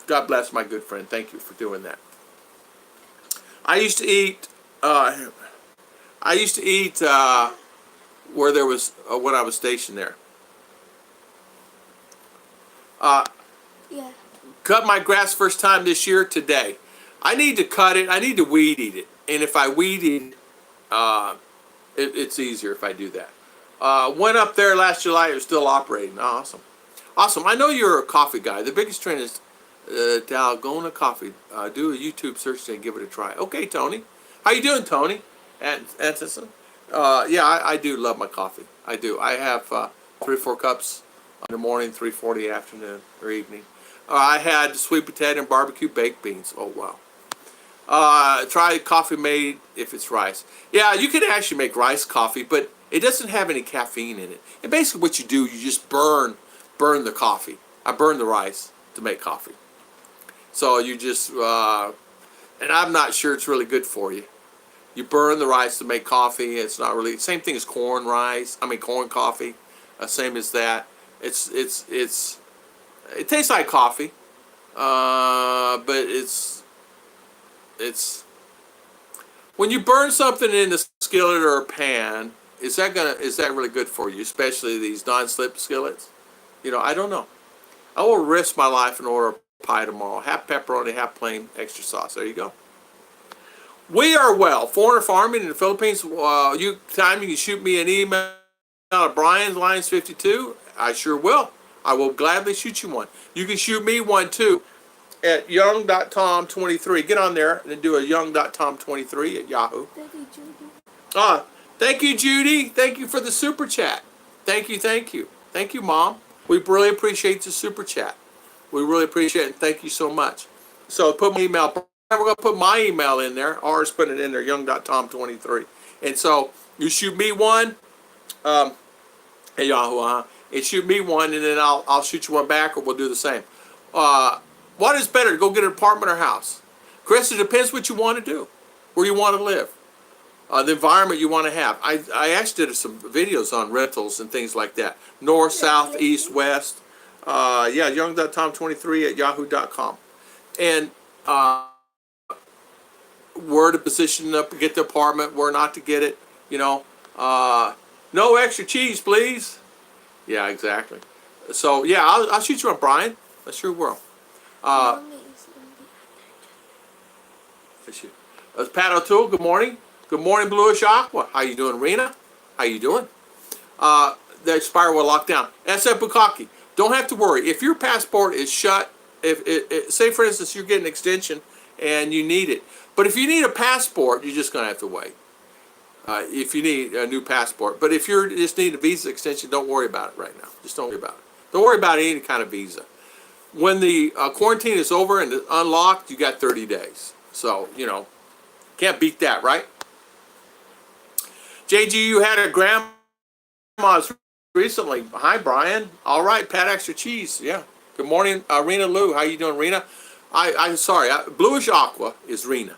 God bless my good friend. Thank you for doing that. I used to eat. Where there was when I was stationed there. Yeah. Cut my grass first time this year today. I need to cut it. I need to weed eat it. And if I weed eat it's easier if I do that. Went up there last July. It was still operating. Awesome. Awesome. I know you're a coffee guy. The biggest trend is Dalgona coffee. Do a YouTube search and give it a try. Okay, Tony. How you doing, Tony? Anderson? Yeah, I do love my coffee. I do. I have 3 or 4 cups in the morning, 3 or 4 in the afternoon or evening. I had sweet potato and barbecue baked beans. Oh, wow. Try coffee made if it's rice. Yeah, you can actually make rice coffee, but it doesn't have any caffeine in it. And basically what you do, you just burn the coffee. I burn the rice to make coffee. So you just, and I'm not sure it's really good for you. You burn the rice to make coffee. It's not really, same thing as corn coffee. Same as that. It tastes like coffee, but it's when you burn something in the skillet or a pan, is that really good for you? Especially these non-slip skillets. I don't know. I will risk my life and order a pie tomorrow. Half pepperoni, half plain, extra sauce. There you go. We are well. Foreigner farming in the Philippines. You can shoot me an email at Brian's Lines 52. I sure will. I will gladly shoot you one. You can shoot me one too at young.tom23. Get on there and do a young.tom23 at Yahoo. Daddy Judy. Thank you, Judy. Thank you for the super chat. Thank you, thank you. Thank you, Mom. We really appreciate the super chat. We really appreciate it. Thank you so much. So put my email. We're going to put my email in there. Ours put it in there, young.tom23. And so you shoot me one at Yahoo, and shoot me one, and then I'll shoot you one back, or we'll do the same. What is better, to go get an apartment or house? Chris, it depends what you want to do, where you want to live, the environment you want to have. I actually did some videos on rentals and things like that. North, south, east, west. Yeah, young.tom23 at yahoo.com. And where to position up, get the apartment, where not to get it, no extra cheese, please. Yeah, exactly. So, yeah, I'll shoot you on Brian. I sure will. Mommy is in the Pat O'Toole, good morning. Good morning, Bluish Aqua. How you doing, Rena? How you doing? The expire will lock down. SF Bukaki, don't have to worry. If your passport is shut, say, for instance, you're getting an extension and you need it. But if you need a passport, you're just going to have to wait. If you need a new passport. But if you just need a visa extension, don't worry about it right now. Just don't worry about it. Don't worry about any kind of visa. When the quarantine is over and it's unlocked, you got 30 days. So, can't beat that, right? JG, you had a grandma's recently. Hi, Brian. All right, Pat Extra Cheese. Yeah. Good morning, Rena Lou. How you doing, Rena? I'm sorry. Bluish Aqua is Rena.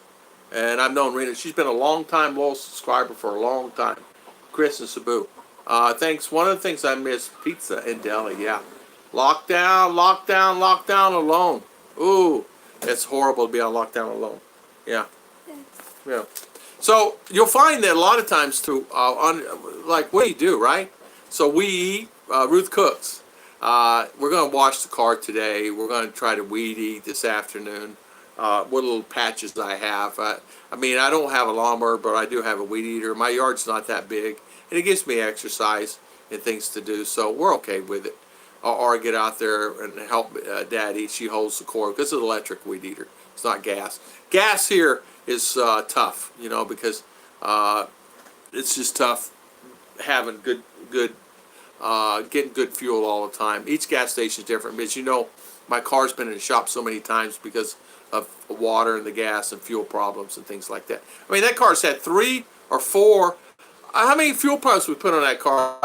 And I've known Rena. She's been a long-time loyal subscriber for a long time. Chris and Sabu. Thanks. One of the things I miss, pizza and deli. Yeah. Lockdown alone. Ooh, it's horrible to be on lockdown alone. Yeah. Yeah. So you'll find that a lot of times too, like what do you do, right? So we eat, Ruth cooks. We're going to wash the car today. We're going to try to weed eat this afternoon. What little patches I have. I don't have a lawnmower, but I do have a weed eater. My yard's not that big, and it gives me exercise and things to do, so we're okay with it. Or I get out there and help Daddy. She holds the cord because it's an electric weed eater. It's not gas. Gas here is tough, because it's just tough having getting good fuel all the time. Each gas station is different, but my car's been in the shop so many times because of water and the gas and fuel problems and things like that. That car's had 3 or 4. How many fuel pumps we put on that car?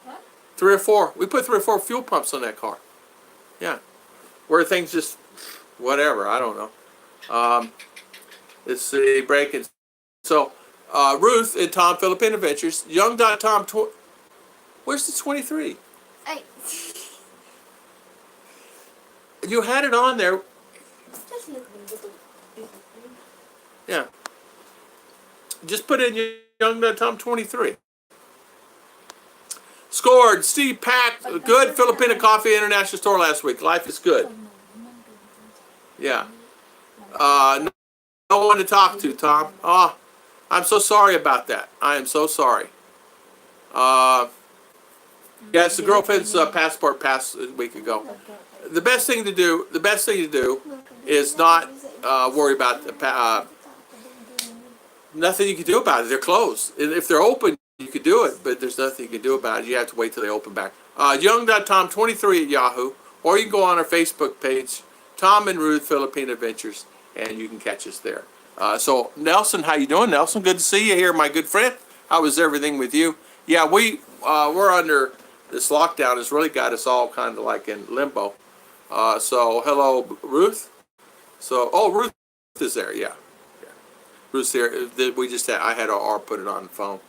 What? 3 or 4. We put 3 or 4 fuel pumps on that car. Yeah. Where things just, whatever, I don't know. It's the break-in. So, Ruth and Tom, Philippine Adventures, young.tom, where's the 23? Ay. You had it on there. Just let me go to. Yeah. Just put in young Tom 23. Scored. Steve packed good Filipina Coffee International Store last week. Life is good. Yeah. No, no one to talk to, Tom. Oh, I'm so sorry about that. I am so sorry. Yes, the girlfriend's passport passed a week ago. The best thing to do is not worry about nothing you can do about it. They're closed. And if they're open, you could do it, but there's nothing you can do about it. You have to wait till they open back. Young.Tom23 at Yahoo, or you can go on our Facebook page, Tom and Ruth Philippine Adventures, and you can catch us there. So Nelson, how you doing, Nelson? Good to see you here, my good friend. How was everything with you? Yeah, we're under this lockdown. Has really got us all kind of like in limbo. So hello, Ruth. Ruth is there. Yeah. Ruth's here. We just had, I had R put it on the phone.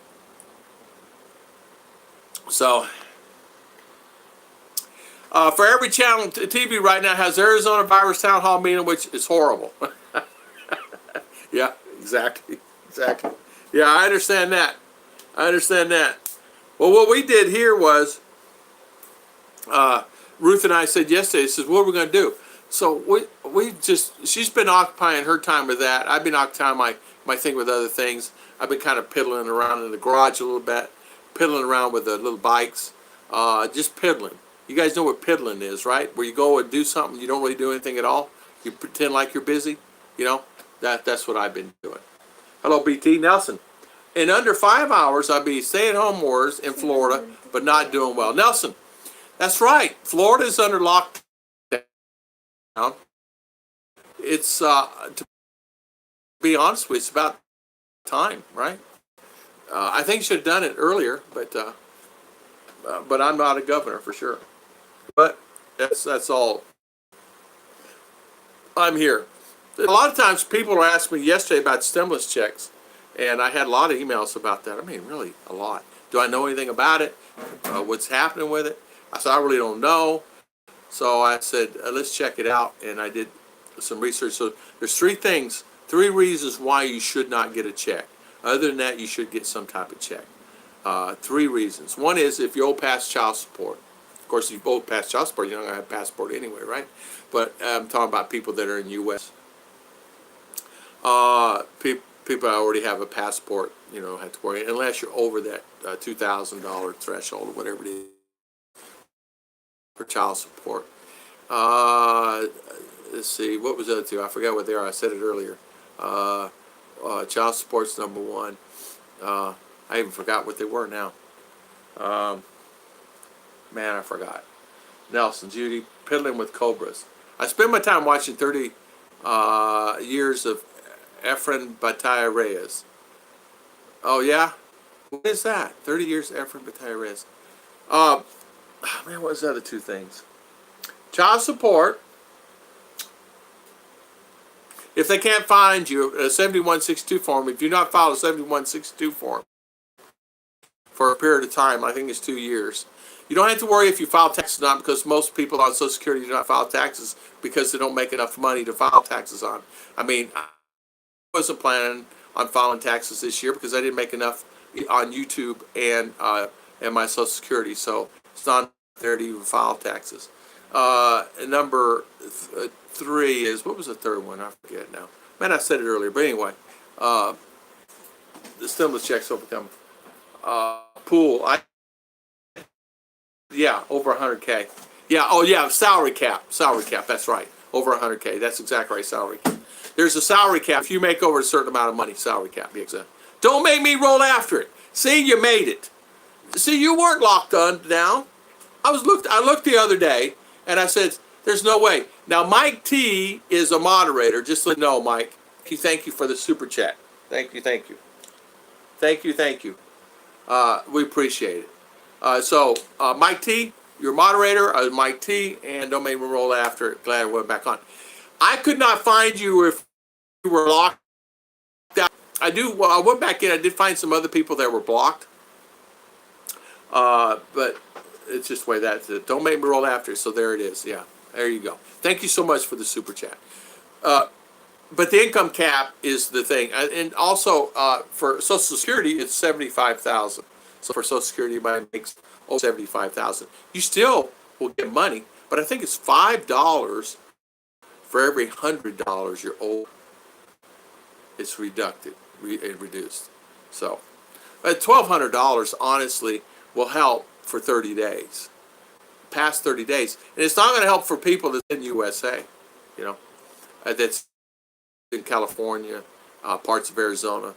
So, for every channel, TV right now has Arizona virus town hall meeting, which is horrible. Yeah, exactly. Yeah, I understand that. Well, what we did here was, Ruth and I said yesterday, says, what are we going to do? So she's been occupying her time with that. I've been occupying my thing with other things. I've been kind of piddling around in the garage a little bit, piddling around with the little bikes, just piddling. You guys know what piddling is, right? Where you go and do something, you don't really do anything at all. You pretend like you're busy, you know? That's what I've been doing. Hello, BT. Nelson. In under 5 hours, I'll be stay-at-home orders in Florida, but not doing well. Nelson, that's right. Florida's under lockdown. It's, to be honest with you, it's about time, right? I think you should have done it earlier, but I'm not a governor for sure. But that's all. I'm here. A lot of times people were asking me yesterday about stimulus checks, and I had a lot of emails about that. I mean, really a lot. Do I know anything about it? What's happening with it? I said, I really don't know. So I said, let's check it out, and I did some research. So there's three reasons why you should not get a check. Other than that, you should get some type of check. 3 reasons. One is if you owe past child support. Of course, if you owe past child support, you're not going to have a passport anyway, right? But I'm talking about people that are in the U.S. People that already have a passport, you know, have to worry, unless you're over that $2,000 threshold or whatever it is for child support. Let's see, what was the other two? I forgot what they are. I said it earlier. Child support's number 1. I even forgot what they were now. Man, I forgot. Nelson, Judy, piddling with cobras. I spend my time watching 30 years of Efren Bataya Reyes. Oh, yeah? What is that? 30 years of Efren Bataya Reyes. Man, what was the other 2 things? Child support. If they can't find you, a 7162 form, if you do not file a 7162 form for a period of time, I think it's 2 years, you don't have to worry if you file taxes or not, because most people on Social Security do not file taxes because they don't make enough money to file taxes on. I mean, I wasn't planning on filing taxes this year because I didn't make enough on YouTube and my Social Security, so it's not there to even file taxes. Number 3 is, what was the third one? I forget now. Man, I said it earlier, but anyway, the stimulus checks will become pool. Yeah, over 100K. Yeah, oh yeah, salary cap, that's right. Over 100K, that's exactly right, salary cap. There's a salary cap. If you make over a certain amount of money, salary cap, be exact. Don't make me roll after it. See, you made it. See, you weren't locked down. I looked the other day, and I said, there's no way. Now, Mike T is a moderator. Just let you know, Mike. Thank you for the super chat. Thank you. We appreciate it. So, Mike T, you're a moderator. Mike T, and don't make me roll after it. Glad I went back on. I could not find you if you were locked out. I went back in. I did find some other people that were blocked. But it's just the way that's it. Don't make me roll after it. So there it is. Yeah. There you go. Thank you so much for the super chat. But the income cap is the thing, and also for Social Security, it's 75,000. So for Social Security, anybody makes over 75,000, you still will get money. But I think it's $5 for every $100 you're owed. It's reduced. So $1,200 honestly will help for 30 days, past 30 days, and it's not going to help for people that's in USA, you know, that's in California, parts of Arizona,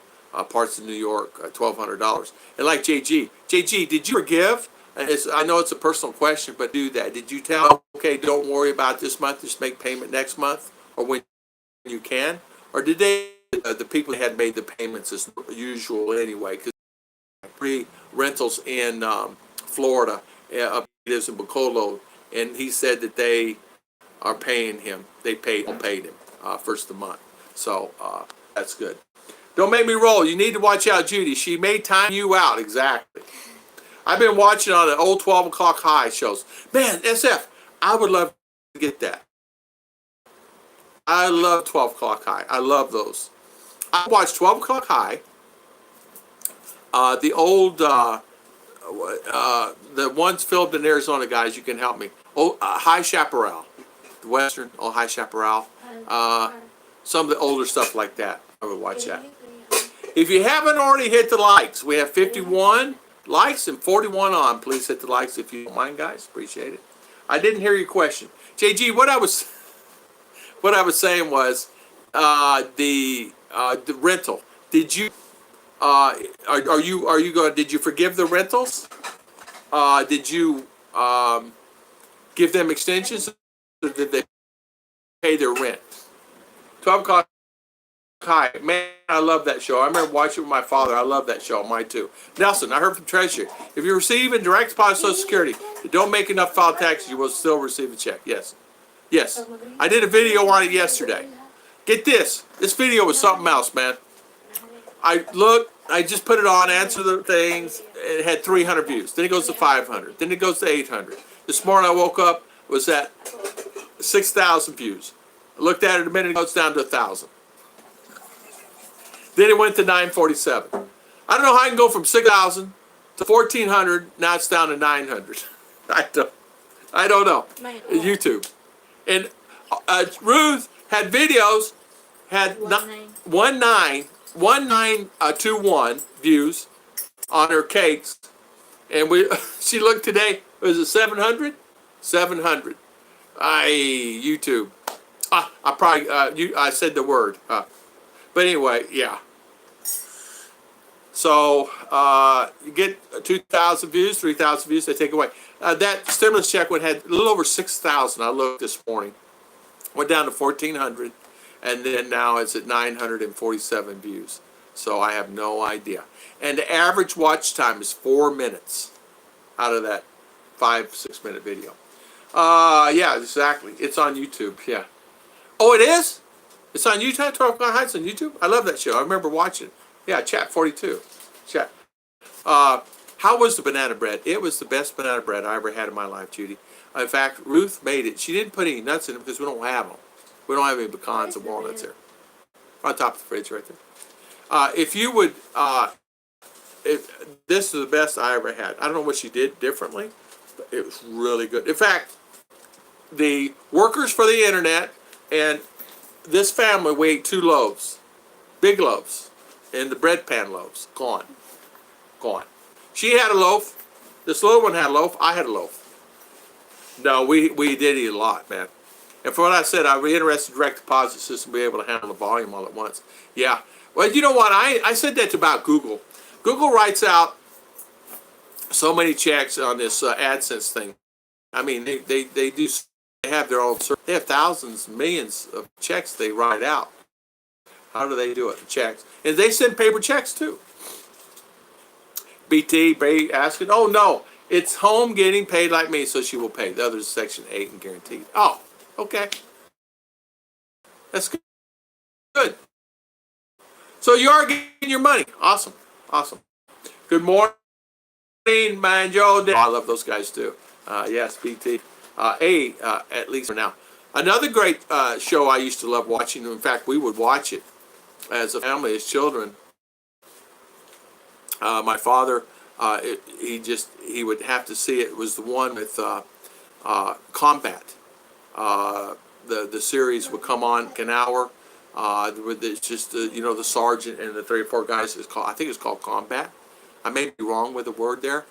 parts of New York, $1,200. And like JG, did you forgive? I know it's a personal question, but do that. Did you tell, okay, don't worry about this month, just make payment next month, or when you can? Or did they, the people that had made the payments as usual anyway? Because free rentals in Florida, he lives in Bacolo, and he said that they are paying him. They paid him first of the month. So that's good. Don't make me roll. You need to watch out, Judy. She may time you out. Exactly. I've been watching on the old 12 o'clock high shows. Man, SF, I would love to get that. I love 12 o'clock high. I love those. I watched 12 o'clock high. The old, the ones filmed in Arizona, guys, you can help me. Oh, High Chaparral. The Western, High Chaparral. Some of the older stuff like that. I would watch that. If you haven't already hit the likes, we have 51 likes and 41 on. Please hit the likes if you don't mind, guys. Appreciate it. I didn't hear your question. JG, what I was saying was the rental. Did you are you going? Did you forgive the rentals? Did you give them extensions, or did they pay their rent? 12 o'clock high. Man, I love that show. I remember watching it with my father. I love that show. Mine too. Nelson, I heard from Treasury. If you receive in direct deposit Social Security, you don't make enough file taxes, you will still receive a check. Yes. Yes. I did a video on it yesterday. Get this. This video was something else, man. I just put it on, answer the things. It had 300 views. Then it goes to 500. Then it goes to 800. This morning I woke up, was at 6,000 views. I looked at it a minute ago, it's down to 1,000. Then it went to 947. I don't know how I can go from 6,000 to 1,400. Now it's down to 900. I don't know. YouTube. And Ruth had videos, had 1921 views on her cakes. And she looked today, was it 700? 700. YouTube. I said the word. But anyway, yeah. So you get 2,000 views, 3,000 views, they take away. That stimulus check had a little over 6,000. I looked this morning. Went down to 1,400, and then now it's at 947 views. So I have no idea. And the average watch time is 4 minutes out of that 5-6 minute video. Yeah, exactly. It's on YouTube. Yeah. Oh, it is? It's on YouTube. 12 O'Clock Heights on YouTube. I love that show. I remember watching it. Yeah, Chat 42. Chat. How was the banana bread? It was the best banana bread I ever had in my life, Judy. In fact, Ruth made it. She didn't put any nuts in it because we don't have them. We don't have any pecans and walnuts here. On top of the fridge right there. If you would, this is the best I ever had. I don't know what she did differently, but it was really good. In fact, the workers for the internet and this family, we ate 2 loaves, big loaves, and the bread pan loaves, gone. She had a loaf, this little one had a loaf, I had a loaf. No, we did eat a lot, man. And for what I said, I'd be interested in direct deposit system, be able to handle the volume all at once. Yeah, well, you know what, I said that about Google. Google writes out so many checks on this AdSense thing. I mean, they do. They have their own. They have thousands, millions of checks they write out. How do they do it? Checks, and they send paper checks too. BT asking, oh no, it's home getting paid like me, so she will pay. The other is Section 8 and guaranteed. Oh, okay, that's good. Good. So you are getting your money. Awesome. Good morning, man, Joe. Oh, I love those guys too. Yes, BT. at least for now. Another great show I used to love watching. In fact, we would watch it as a family, as children. My father, he would have to see it. It was the one with Combat. The series would come on an hour. With just the sergeant and the 3 or 4 guys. I think it's called Combat. I may be wrong with the word there.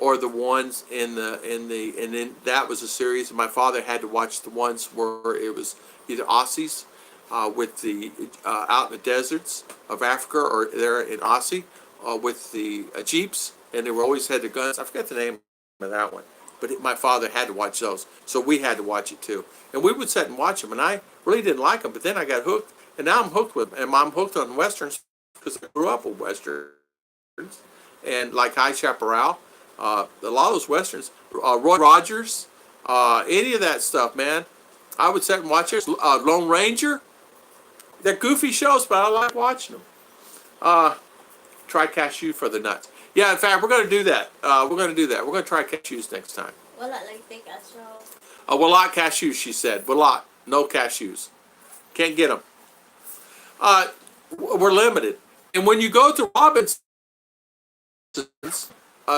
Or the ones and then that was a series. My father had to watch the ones where it was either Aussies with the out in the deserts of Africa, or there in Aussie with the Jeeps, and they were always had their guns. I forget the name of that one, but my father had to watch those, so we had to watch it too. And we would sit and watch them, and I really didn't like them, but then I got hooked, and now I'm hooked with them, and I'm hooked on westerns because I grew up with westerns, and like High Chaparral. A lot of those westerns, Roy Rogers, any of that stuff, man. I would sit and watch it. Lone Ranger, they're goofy shows, but I like watching them. Try cashew for the nuts. Yeah, in fact, we're going to do that. We're going to try cashews next time. Wala like take astro. Walot cashews, she said. Walot, no cashews. Can't get them. We're limited. And when you go to Robinson's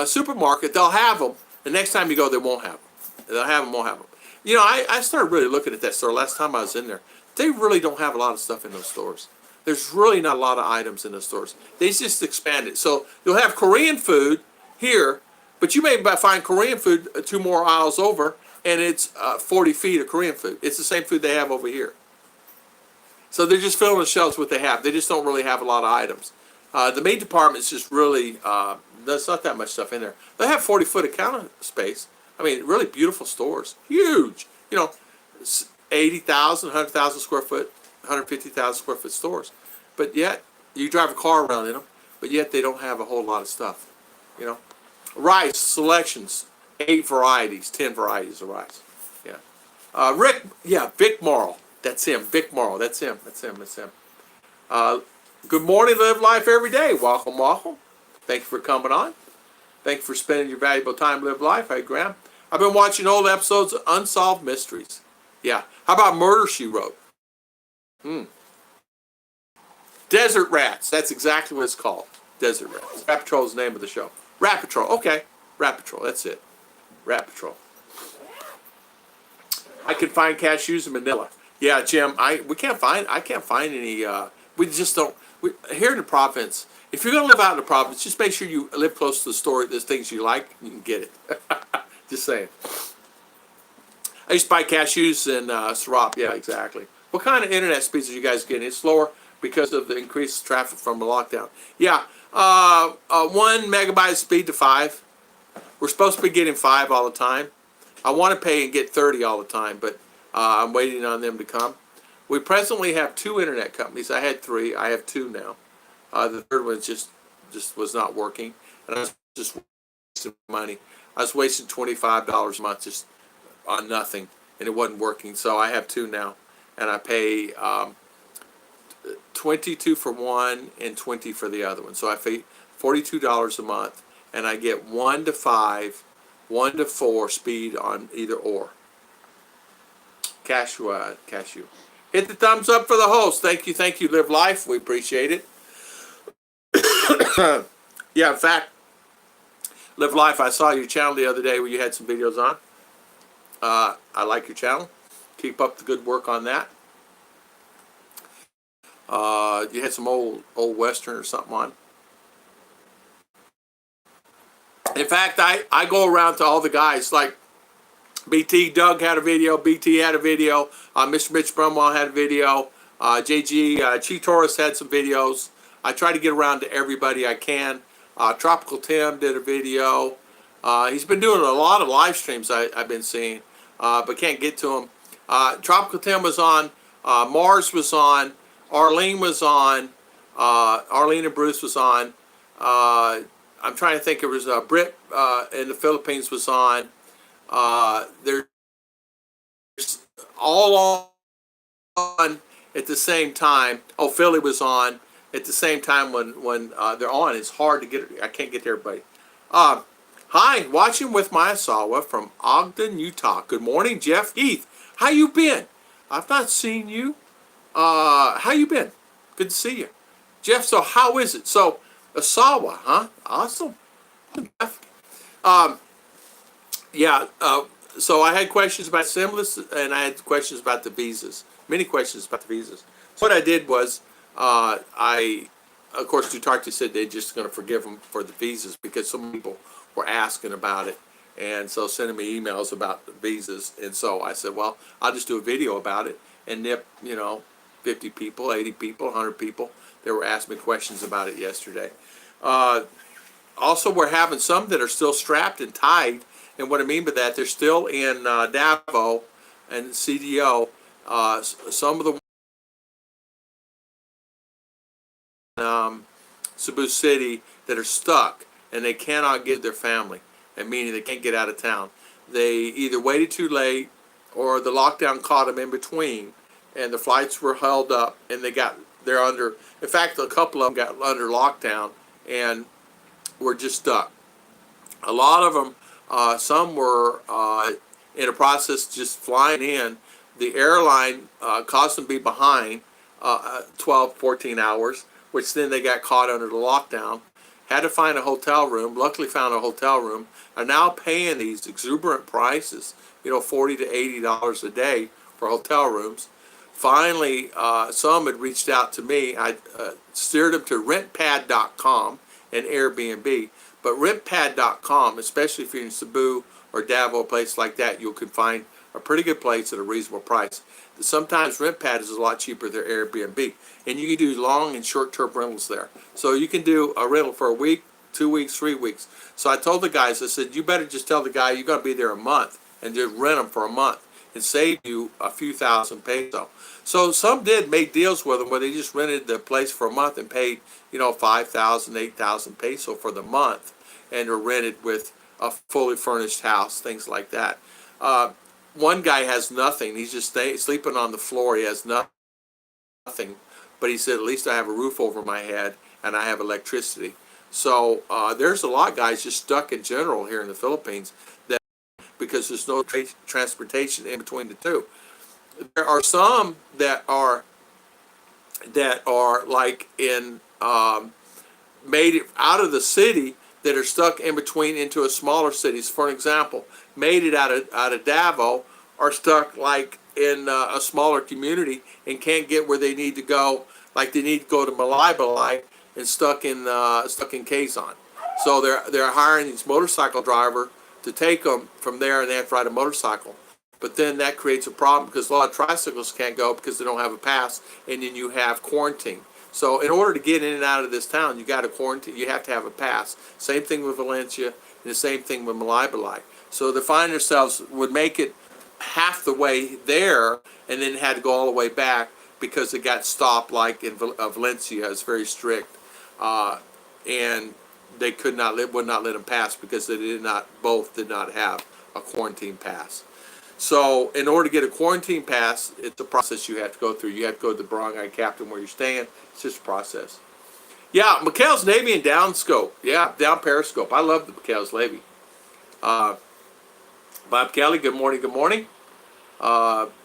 supermarket, they'll have them. The next time you go, they won't have them. They'll have them, won't have them. I started really looking at that store last time I was in there. They really don't have a lot of stuff in those stores. There's really not a lot of items in the stores. They just expanded. So you'll have Korean food here, but you may find Korean food 2 more aisles over, and it's 40 feet of Korean food. It's the same food they have over here. So they're just filling the shelves with what they have. They just don't really have a lot of items. The meat department is just really, there's not that much stuff in there. They have 40-foot of counter space. I mean, really beautiful stores. Huge. 80,000, 100,000 square foot, 150,000 square foot stores. But yet, you drive a car around in them, but yet they don't have a whole lot of stuff. Rice selections, 8 varieties, 10 varieties of rice. Yeah. Vic Morrow. That's him. Vic Morrow. That's him. Good morning, live life every day. Welcome, welcome. Thank you for coming on. Thank you for spending your valuable time, live life. Hey, Graham. I've been watching old episodes of Unsolved Mysteries. Yeah. How about Murder, She Wrote? Desert Rats. That's exactly what it's called. Desert Rats. Rat Patrol is the name of the show. Rat Patrol. Okay. Rat Patrol. That's it. Rat Patrol. I can find cashews in Manila. Yeah, Jim. I can't find any. We just don't. Here in the province, if you're going to live out in the province, just make sure you live close to the store. There's things you like, you can get it. Just saying. I used to buy cashews in Sarop. Yeah, exactly. What kind of internet speeds are you guys getting? It's slower because of the increased traffic from the lockdown. Yeah, 1 megabyte speed to 5. We're supposed to be getting 5 all the time. I want to pay and get 30 all the time, but I'm waiting on them to come. We presently have 2 internet companies. I had 3. I have 2 now. The third one just was not working, and I was just wasting money. I was wasting $25 a month just on nothing, and it wasn't working. So I have 2 now, and I pay $22 for one and $20 for the other one. So I pay $42 a month, and I get 1 to 5, 1 to 4 speed on either or. Cashew. Hit the thumbs up for the host. Thank you, Live Life. We appreciate it. Yeah, in fact, Live Life, I saw your channel the other day where you had some videos on. I like your channel. Keep up the good work on that. You had some old Western or something on. In fact, I go around to all the guys, like BT Doug had a video, BT had a video, Mr. Mitch Brumwell had a video, JG Chi Torres had some videos. I try to get around to everybody I can. Tropical Tim did a video. He's been doing a lot of live streams I've been seeing, but can't get to him. Tropical Tim was on, Mars was on, Arlene was on, Arlene and Bruce was on. I'm trying to think, there was Britt in the Philippines was on. There's all on at the same time. Oh, Philly was on at the same time when they're on. It's hard to get. I can't get to everybody. How Hi, watching with my Asawa from Ogden, Utah. Good morning, Jeff Heath. How you been? I've not seen you. How you been? Good to see you. Jeff, so how is it? So, Asawa, huh? Awesome. Jeff. Um, yeah, so I had questions about stimulus and I had questions about the visas. Many questions about the visas. So what I did was, of course, Duterte said they're just going to forgive them for the visas because some people were asking about it. And so sending me emails about the visas. And so I said, well, I'll just do a video about it and nip, 50 people, 80 people, 100 people. They were asking me questions about it yesterday. Also, we're having some that are still strapped and tied. And what I mean by that, they're still in Davao and CDO. Some of the Cebu City that are stuck and they cannot get their family, and meaning they can't get out of town. They either waited too late or the lockdown caught them in between, and the flights were held up, and they're under. In fact, a couple of them got under lockdown and were just stuck. A lot of them, some were in a process just flying in. The airline caused them to be behind 12, 14 hours, which then they got caught under the lockdown. Had to find a hotel room. Luckily found a hotel room. Are now paying these exuberant prices, $40 to $80 a day for hotel rooms. Finally, some had reached out to me. I steered them to rentpad.com and Airbnb. But rentpad.com, especially if you're in Cebu or Davao, a place like that, you can find a pretty good place at a reasonable price. Sometimes RentPad is a lot cheaper than Airbnb. And you can do long and short-term rentals there. So you can do a rental for a week, 2 weeks, 3 weeks. So I told the guys, I said, you better just tell the guy you're going to be there a month and just rent them for a month and save you a few thousand peso. So some did make deals with them where they just rented the place for a month and paid, 5,000, 8,000 peso for the month, and are rented with a fully furnished house, things like that. One guy has nothing. He's just sleeping on the floor. He has nothing. But he said, at least I have a roof over my head and I have electricity. So there's a lot of guys just stuck in general here in the Philippines that because there's no transportation in between the two. There are some that are like in made it out of the city that are stuck in between into a smaller cities. For an example, made it out of Davao are stuck like in a smaller community and can't get where they need to go. Like they need to go to Balay and stuck in Quezon. So they're hiring these motorcycle driver to take them from there, and they have to ride a motorcycle. But then that creates a problem because a lot of tricyclists can't go because they don't have a pass, and then you have quarantine. So in order to get in and out of this town, you got to quarantine. You have to have a pass. Same thing with Valencia, and the same thing with Balay. So they find themselves would make it half the way there, and then had to go all the way back because it got stopped. Like in Valencia, it's very strict, and they would not let them pass because they did not have a quarantine pass. So in order to get a quarantine pass, it's a process you have to go through. You have to go to the barangay captain where you're staying. It's just a process. Yeah, McHale's Navy and Downscope. Yeah, down Periscope. I love the McHale's Navy. Bob Kelly, good morning, good morning.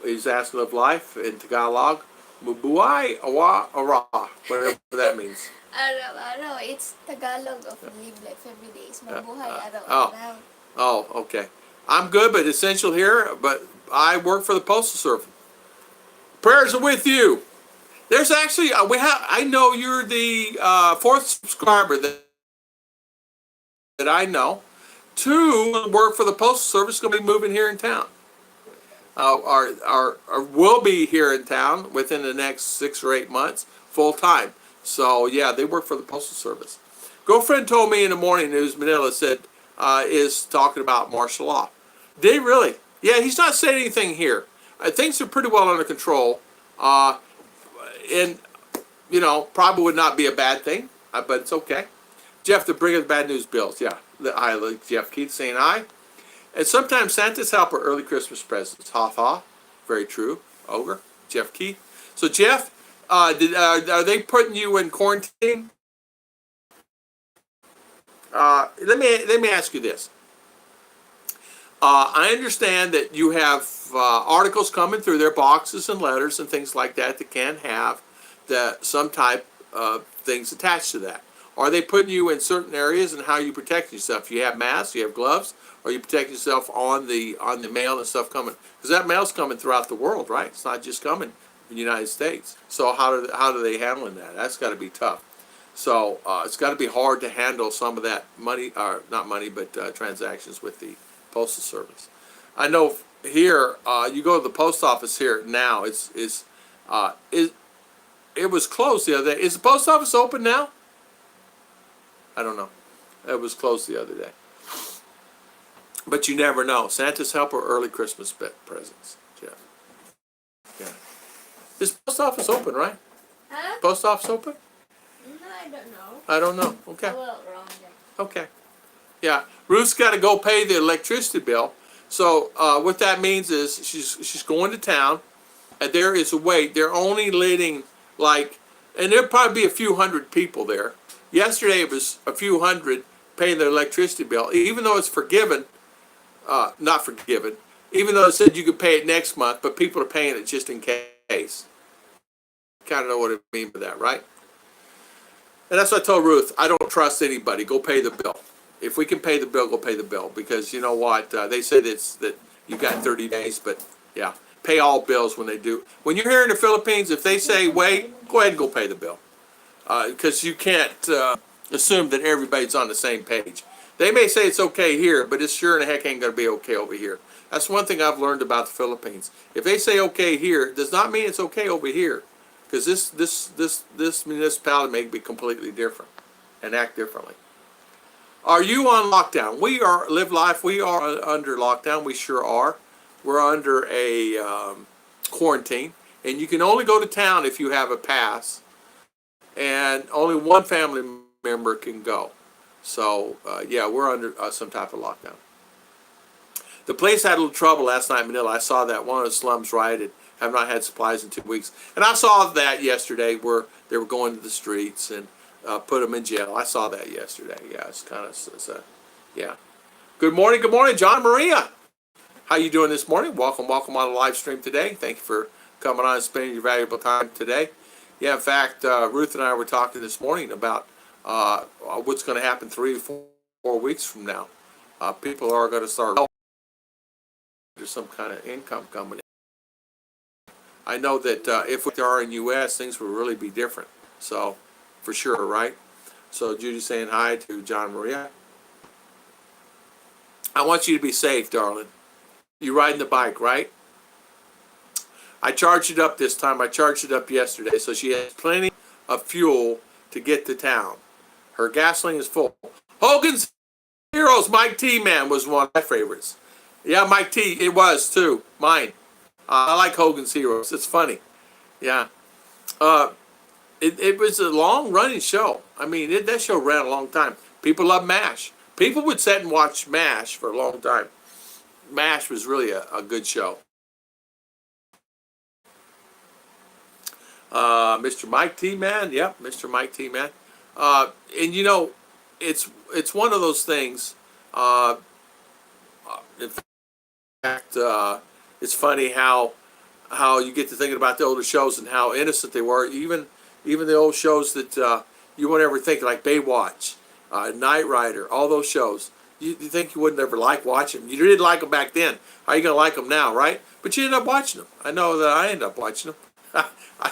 He's asking of life in Tagalog. Mubuhay awa ara, whatever that means. Araw-araw. It's Tagalog of live life every day. It's mabuhay araw-araw. Oh, okay. I'm good, but essential here. But I work for the Postal Service. Prayers are with you. There's actually I know you're the fourth subscriber that I know. 2 work for the Postal Service. Going to be moving here in town. Will be here in town within the next 6 or 8 months, full time. So yeah, they work for the Postal Service. Girlfriend told me in the morning news, Manila said, is talking about martial law. Did he really? Yeah, he's not saying anything here. Things are pretty well under control, and probably would not be a bad thing, but it's okay. Jeff, the bringer of the bad news bills. Yeah, Jeff Keith saying hi. And sometimes Santa's help are early Christmas presents. Ha ha. Very true. Ogre. Jeff Keith. So Jeff, are they putting you in quarantine? Let me ask you this. I understand that you have articles coming through their boxes and letters and things like that that can have some type of things attached to that. Are they putting you in certain areas and how you protect yourself? You have masks, you have gloves, or you protect yourself on the mail and stuff coming? Because that mail's coming throughout the world, right? It's not just coming in the United States. So how do they handle that? That's got to be tough. So it's got to be hard to handle some of that money, or not money, but transactions with the postal service. I know here, you go to the post office here now. It was closed the other day. Is the post office open now? I don't know. It was closed the other day. But you never know. Santa's help or early Christmas presents, Jeff. Yeah. Is the post office open, right? Huh? Post office open? No, I don't know. I don't know. Okay. Well, wrong there. Okay. Yeah. Ruth's got to go pay the electricity bill. So what that means is she's going to town, and there is a wait. They're only letting and there'll probably be a few hundred people there. Yesterday it was a few hundred paying their electricity bill, even though it's forgiven. Not forgiven. Even though it said you could pay it next month, but people are paying it just in case. Kind of know what I mean by that, right? And that's what I told Ruth. I don't trust anybody. Go pay the bill. If we can pay the bill, go pay the bill. Because you know what? They said that you got 30 days, but yeah, pay all bills when they do. When you're here in the Philippines, if they say wait, go ahead and go pay the bill. Because you can't assume that everybody's on the same page. They may say it's okay here, but it's sure in the heck ain't going to be okay over here. That's one thing I've learned about the Philippines. If they say okay here, it does not mean it's okay over here. Because this municipality may be completely different and act differently. Are you on lockdown? We are, Live Life, we are under lockdown. We sure are. We're under a quarantine. And you can only go to town if you have a pass. And only one family member can go. So, yeah, we're under some type of lockdown. The place had a little trouble last night in Manila. I saw that one of the slums rioted, have not had supplies in 2 weeks. And I saw that yesterday where they were going to the streets and put them in jail. I saw that yesterday. Yeah, it's kind of, yeah. Good morning, John Maria. How you doing this morning? Welcome on the live stream today. Thank you for coming on and spending your valuable time today. Yeah, in fact, Ruth and I were talking this morning about what's going to happen 3 or 4 weeks from now. People are going to start. There's some kind of income coming in. I know that if we are in U.S., things will really be different. So, for sure, right? So, Judy saying hi to John Maria. I want you to be safe, darling. You riding the bike, right? I charged it up this time. I charged it up yesterday, so she has plenty of fuel to get to town. Her gasoline is full. Hogan's Heroes, Mike T. Man was one of my favorites. Yeah, Mike T. It was too. Mine. I like Hogan's Heroes. It's funny. Yeah. It was a long running show. I mean, that show ran a long time. People love MASH. People would sit and watch MASH for a long time. MASH was really a good show. Mr. Mike T. Man. Yep, Mr. Mike T. Man. And you know, it's one of those things. In fact, it's funny how you get to thinking about the older shows and how innocent they were. Even the old shows that you wouldn't ever think, like Baywatch, Knight Rider, all those shows. You think you wouldn't ever like watching them. You didn't like them back then. How are you going to like them now, right? But you end up watching them. I know that I end up watching them. I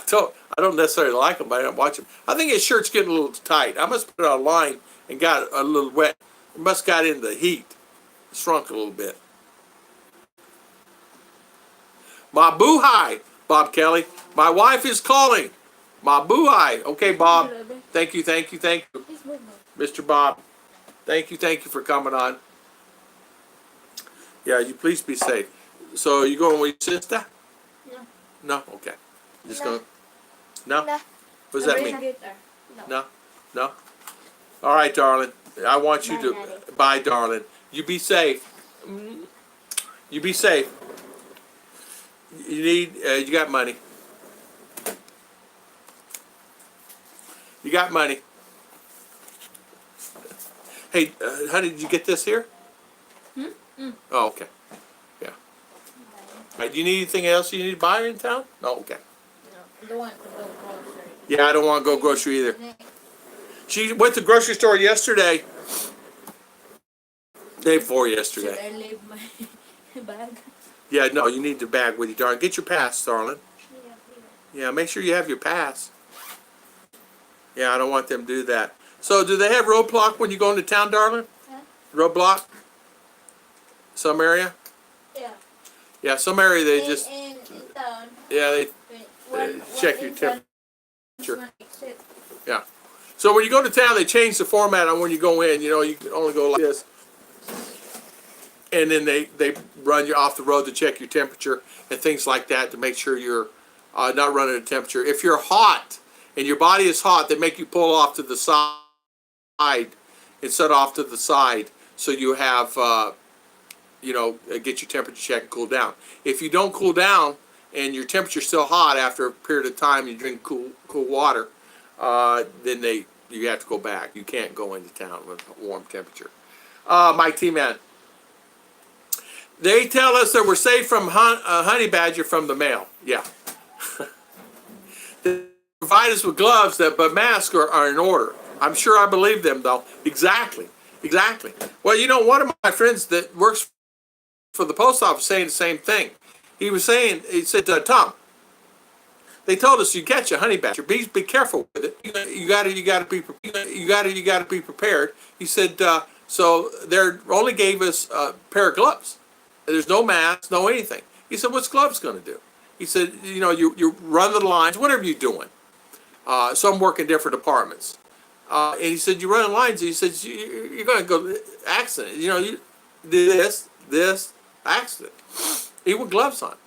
don't necessarily like them, but I end up watching them. I think his shirt's getting a little tight. I must put it online and got a little wet. It must got into the heat. Shrunk a little bit. Mabuhay, Bob Kelly. My wife is calling. Mabuhay. Okay, Bob. Thank you. Mr. Bob. Thank you for coming on. Yeah, you please be safe. So you going with your sister? No. No? Okay. Just No. going? No? No. What does that mean? No. No? All right, darling. I want you Bye, to... Daddy. Bye, darling. You be safe. You be safe. You need... you got money. You got money. Hey, honey, did you get this here? Oh, okay. Yeah. All right, do you need anything else you need to buy in town? No, okay. No, don't want to go grocery. Yeah, I don't want to go grocery either. She went to the grocery store yesterday. Day before Should yesterday. I leave my bag? Yeah, no, you need the bag with you, darling. Get your pass, darling. Yeah, here. Yeah, make sure you have your pass. Yeah, I don't want them to do that. So, do they have roadblock when you go into town, darling? Huh? Roadblock? Some area? Yeah. Yeah, some area they just, in town. yeah, they One, check one your in front, temperature. one exit. Yeah. So when you go to town, they change the format on when you go in. You know, you can only go like this. And then they run you off the road to check your temperature and things like that to make sure you're not running a temperature. If you're hot and your body is hot, they make you pull off to the side instead of off to the side so you have, get your temperature checked and cool down. If you don't cool down and your temperature's still hot after a period of time, you drink cool water, then you have to go back. You can't go into town with a warm temperature. Mike T-Man. They tell us that we're safe from honey badger from the mail. Yeah. They provide us with gloves, but masks are in order. I'm sure I believe them, though. Exactly. Well, one of my friends that works for the post office saying the same thing. He said, Tom, they told us you catch a honey badger. Be careful with it. You got to be prepared. He said, so they only gave us a pair of gloves. There's no mask, no anything. He said, what's gloves going to do? He said, you run the lines, whatever you're doing. Some work in different departments. And he said, you run the lines. And he said, you're going to go accident. You do this, accident. He with gloves on.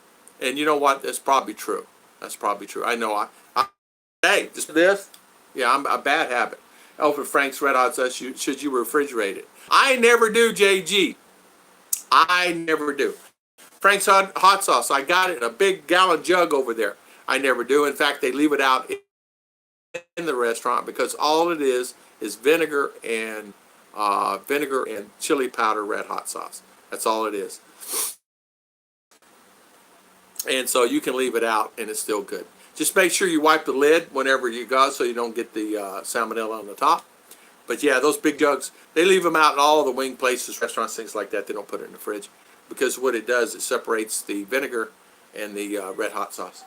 And you know what? That's probably true. I know. Hey, just this. Yeah, I'm a bad habit. Over Frank's Red Hot says, should you refrigerate it? I never do, JG. I never do. Frank's hot sauce, I got it in a big gallon jug over there. I never do. In fact, they leave it out in the restaurant because all it is vinegar and chili powder red hot sauce. That's all it is. And so you can leave it out and it's still good. Just make sure you wipe the lid whenever you go so you don't get the salmonella on the top. But yeah, those big jugs, they leave them out in all the wing places, restaurants, things like that. They don't put it in the fridge because what it does, it separates the vinegar and the red hot sauce.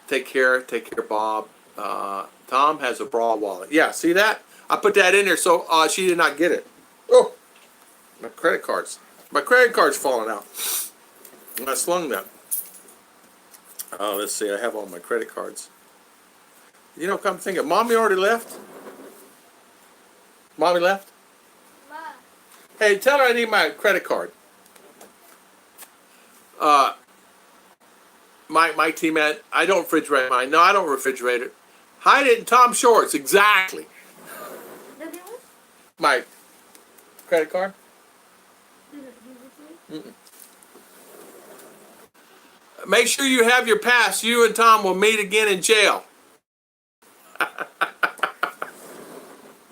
Take care, Bob. Tom has a bra wallet. Yeah, see that? I put that in there so she did not get it. Oh, my credit card's falling out. And I slung them. Let's see, I have all my credit cards. Come think of it. Mommy already left? Mommy left? Ma. Hey, tell her I need my credit card. My team man, I don't refrigerate mine. No, I don't refrigerate it. Hide it in Tom's shorts. Exactly. Daddy, what? My credit card? Mm-mm. Make sure you have your pass. You and Tom will meet again in jail.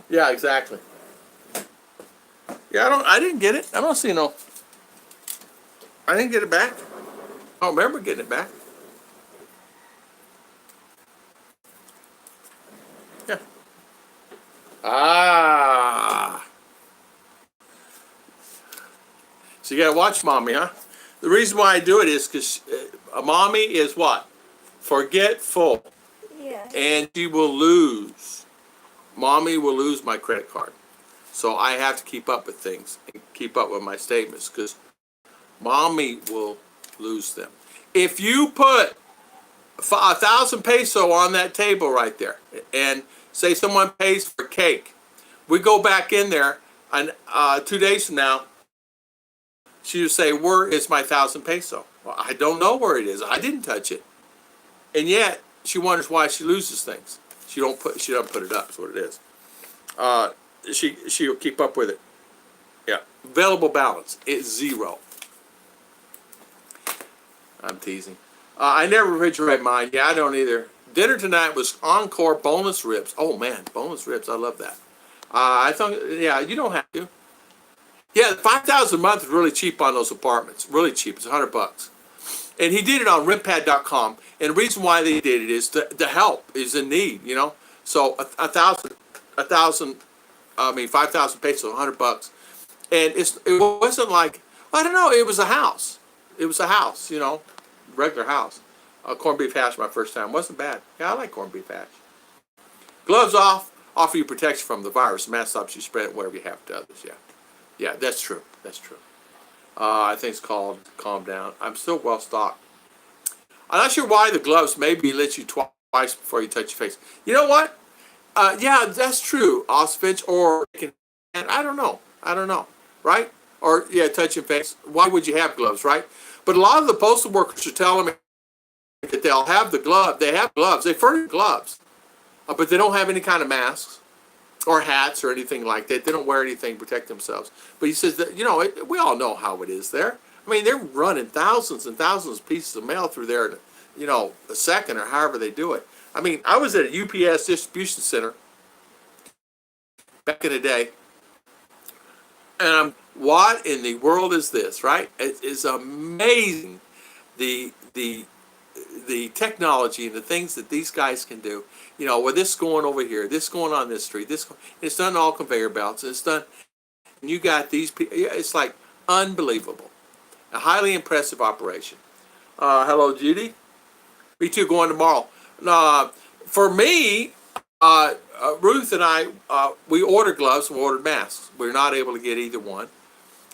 Yeah, exactly. Yeah, I didn't get it. I don't see no. I didn't get it back. I don't remember getting it back. Yeah. So you gotta watch mommy, huh? The reason why I do it is because mommy is what? Forgetful. Yeah. And she will lose. Mommy will lose my credit card. So I have to keep up with things and keep up with my statements because mommy will lose them. If you put 1,000 peso on that table right there and say someone pays for cake, we go back in there and 2 days from now, she would say, where is my 1,000 peso? Well, I don't know where it is. I didn't touch it. And yet, she wonders why she loses things. She doesn't put it up, is what it is. She'll keep up with it. Yeah. Available balance is 0. I'm teasing. I never refrigerate mine. Yeah, I don't either. Dinner tonight was Encore boneless ribs. Oh man, boneless ribs. I love that. I thought, yeah, you don't have to. Yeah, 5,000 a month is really cheap on those apartments. Really cheap. It's $100. And he did it on rentpad.com. And the reason why they did it is the help is in need, you know. So a thousand, 5,000 pesos, $100. And it wasn't like, I don't know, it was a house. It was a house, you know, regular house. Corned beef hash my first time. Wasn't bad. Yeah, I like corned beef hash. Gloves off, offer you protection from the virus. Mask stops you spread it whatever you have to others. Yeah. Yeah, that's true. That's true. I think it's called Calm Down. I'm still well stocked. I'm not sure why the gloves maybe let you twice before you touch your face. You know what? Yeah, that's true. Auschwitz or I don't know. I don't know. Right? Or yeah, touch your face. Why would you have gloves, right? But a lot of the postal workers are telling me that they'll have the glove. They have gloves. They furnish gloves, but they don't have any kind of masks or hats or anything like that. They don't wear anything to protect themselves. But he says that, you know, we all know how it is there. I mean, they're running thousands and thousands of pieces of mail through there in, you know, a second or however they do it. I mean, I was at a UPS distribution center back in the day, and what in the world is this, right? It's amazing the technology and the things that these guys can do. You know, with this going over here, this going on this street, it's done all conveyor belts. It's done, and you got these people. It's like unbelievable. A highly impressive operation. Hello, Judy. Me too. Going tomorrow. For me, Ruth and I, we ordered gloves and we ordered masks. We're not able to get either one.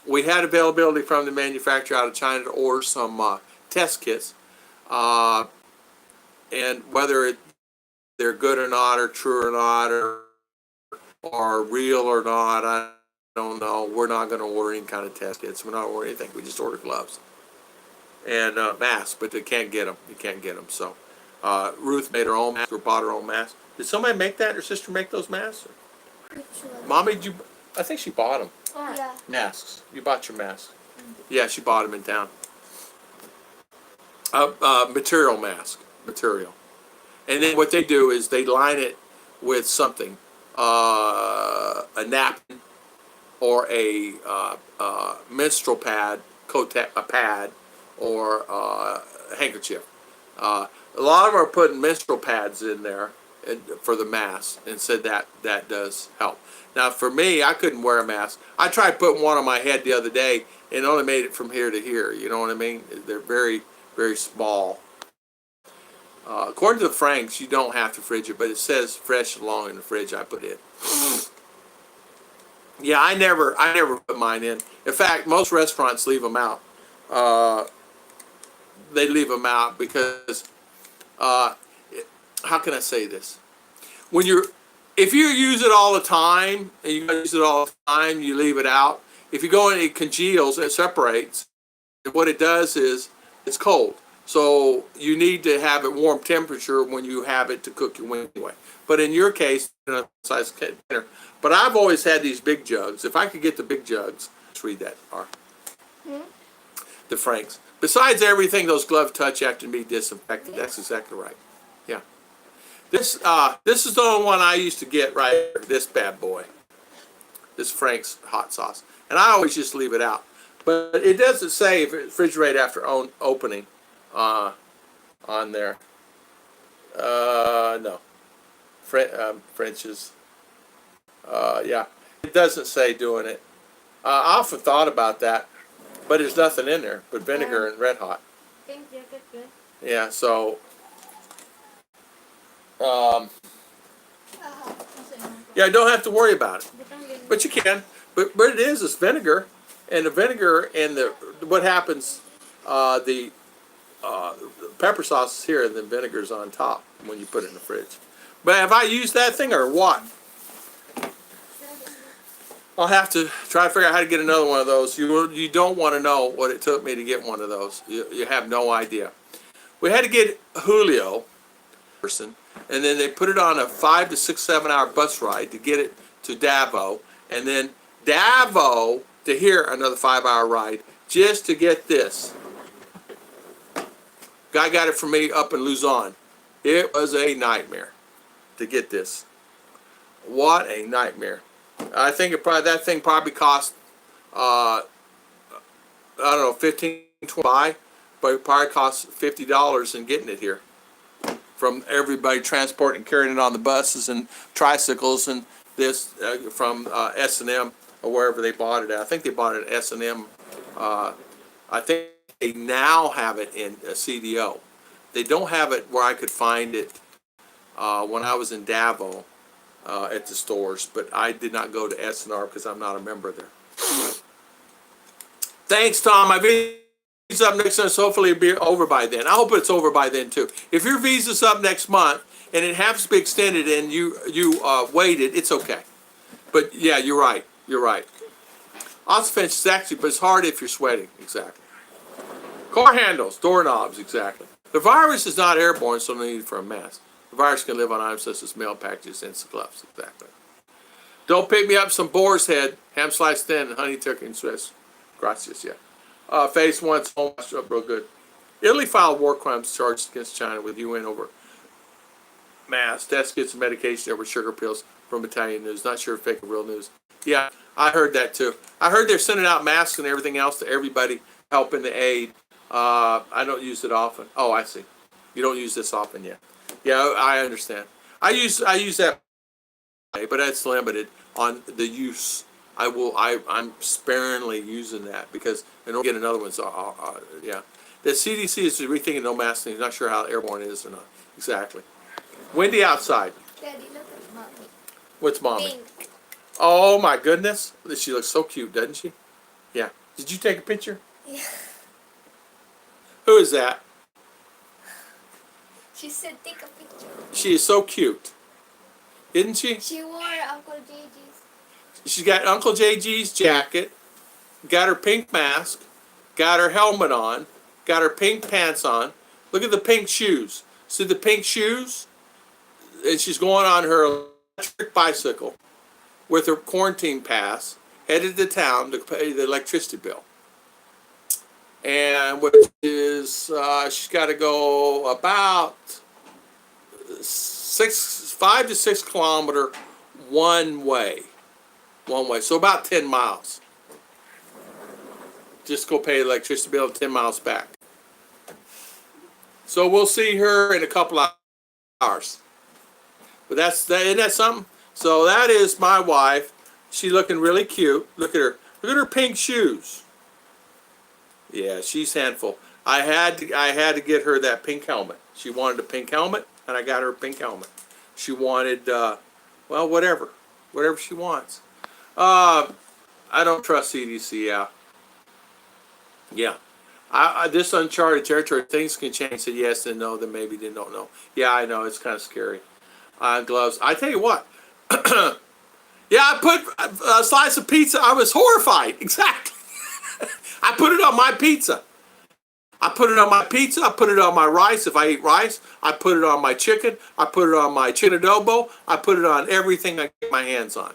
We had availability from the manufacturer out of China to order some test kits. And whether they're good or not, or true or not, or real or not, I don't know. We're not going to order any kind of test kits. We're not ordering anything. We just order gloves and masks, but they can't get them. You can't get them. So Ruth made her own mask or bought her own mask. Did somebody make that? Her sister make those masks? Mommy, did you? I think she bought them. Yeah. Masks. You bought your masks. Yeah, she bought them in town. Material mask. Material. And then what they do is they line it with something. A napkin or a menstrual pad, a pad, or a handkerchief. A lot of them are putting menstrual pads in there for the mask and said that does help. Now for me, I couldn't wear a mask. I tried putting one on my head the other day and only made it from here to here. You know what I mean? They're very, very small. According to the Franks, you don't have to fridge it, but it says fresh and long in the fridge. I put it. Yeah, I never put mine in. In fact, most restaurants leave them out. They leave them out because, how can I say this? If you use it all the time, and you use it all the time, you leave it out. If you go and it congeals, it separates. And what it does is, it's cold. So you need to have it warm temperature when you have it to cook your wing anyway. But in your case, size container. But I've always had these big jugs. If I could get the big jugs, let's read that. The Franks. Besides everything those gloves touch after be disinfected. That's exactly right. Yeah. This is the only one I used to get right here. This bad boy. This Frank's hot sauce. And I always just leave it out. But it doesn't say if it's refrigerated after opening on there. No. French's. Yeah. It doesn't say doing it. I often thought about that, but there's nothing in there but vinegar and red hot. Yeah, so yeah, I don't have to worry about it. But you can. But it is vinegar, and the vinegar and what happens, the pepper sauce is here and the vinegar's on top when you put it in the fridge. But have I used that thing or what? I'll have to try to figure out how to get another one of those. You don't want to know what it took me to get one of those. You have no idea. We had to get Julio person, and then they put it on a 5 to 6, 7 hour bus ride to get it to Davao, and then Davao to here another 5 hour ride just to get this. Guy got it for me up in Luzon. It was a nightmare to get this. What a nightmare. I think that thing probably cost I don't know, 15, 20, but it probably costs $50 in getting it here from everybody transporting, carrying it on the buses and tricycles and this from S&M or wherever they bought it at. I think they bought it at S&M. I think they now have it in a CDO. They don't have it where I could find it when I was in Davao at the stores, but I did not go to S&R because I'm not a member there. Thanks, Tom. My visa's up next month, so hopefully it'll be over by then. I hope it's over by then, too. If your visa's up next month and it happens to be extended and you waited, it's okay. But, yeah, you're right. You're right. Oscillation is actually, but it's hard if you're sweating. Exactly. Car handles, doorknobs, exactly. The virus is not airborne, so no need for a mask. The virus can live on items such as mail packages and gloves. Exactly. Don't pick me up some boar's head, ham sliced thin, and honey turkey and Swiss. Gracias, yeah. Phase 1's home washed up real good. Italy filed war crimes charged against China with UN over mass. Test kits and medication over sugar pills from Italian news. Not sure if fake or real news. Yeah, I heard that too. I heard they're sending out masks and everything else to everybody helping the aid. I don't use it often. Oh, I see. You don't use this often yet. Yeah, I understand. I use that, but that's limited on the use. I'm sparingly using that because I don't get another one. So yeah, the CDC is rethinking no masking. Not sure how airborne it is or not. Exactly. Windy outside. Daddy, look at mommy. What's mommy? Pink. Oh my goodness, she looks so cute, doesn't she? Yeah. Did you take a picture? Yeah. Who is that? She said take a picture. She is so cute, isn't she? She wore Uncle JJ's. She's got Uncle JG's jacket, got her pink mask, got her helmet on, got her pink pants on. Look at the pink shoes. See the pink shoes? And she's going on her electric bicycle with her quarantine pass, headed to town to pay the electricity bill. And which is, she's got to go about 5 to 6 kilometer one way. So about 10 miles. Just go pay the electricity bill 10 miles back. So we'll see her in a couple of hours. But isn't that something? So that is my wife. She's looking really cute. Look at her. Look at her pink shoes. Yeah, she's handful. I had to get her that pink helmet. She wanted a pink helmet, and I got her a pink helmet. She wanted, well, whatever she wants. I don't trust CDC. Yeah. This uncharted territory, things can change. Said yes and no, then maybe they don't know. Yeah, I know, it's kind of scary. Gloves. I tell you what. Yeah, I put a slice of pizza. I was horrified. Exactly. I put it on my pizza. I put it on my pizza. I put it on my rice. If I eat rice, I put it on my chicken. I put it on my chicken adobo. I put it on everything I get my hands on.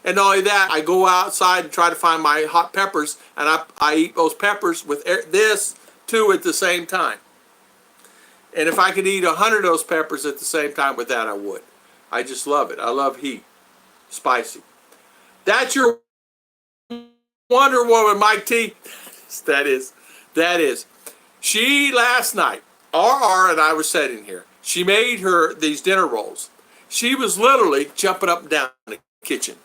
And not only that, I go outside and try to find my hot peppers, and I eat those peppers with this too at the same time. And if I could eat 100 of those peppers at the same time with that, I would. I just love it. I love heat. Spicy. That's your Wonder Woman, Mike T. That is. She last night, RR and I were sitting here. She made her these dinner rolls. She was literally jumping up and down in the kitchen.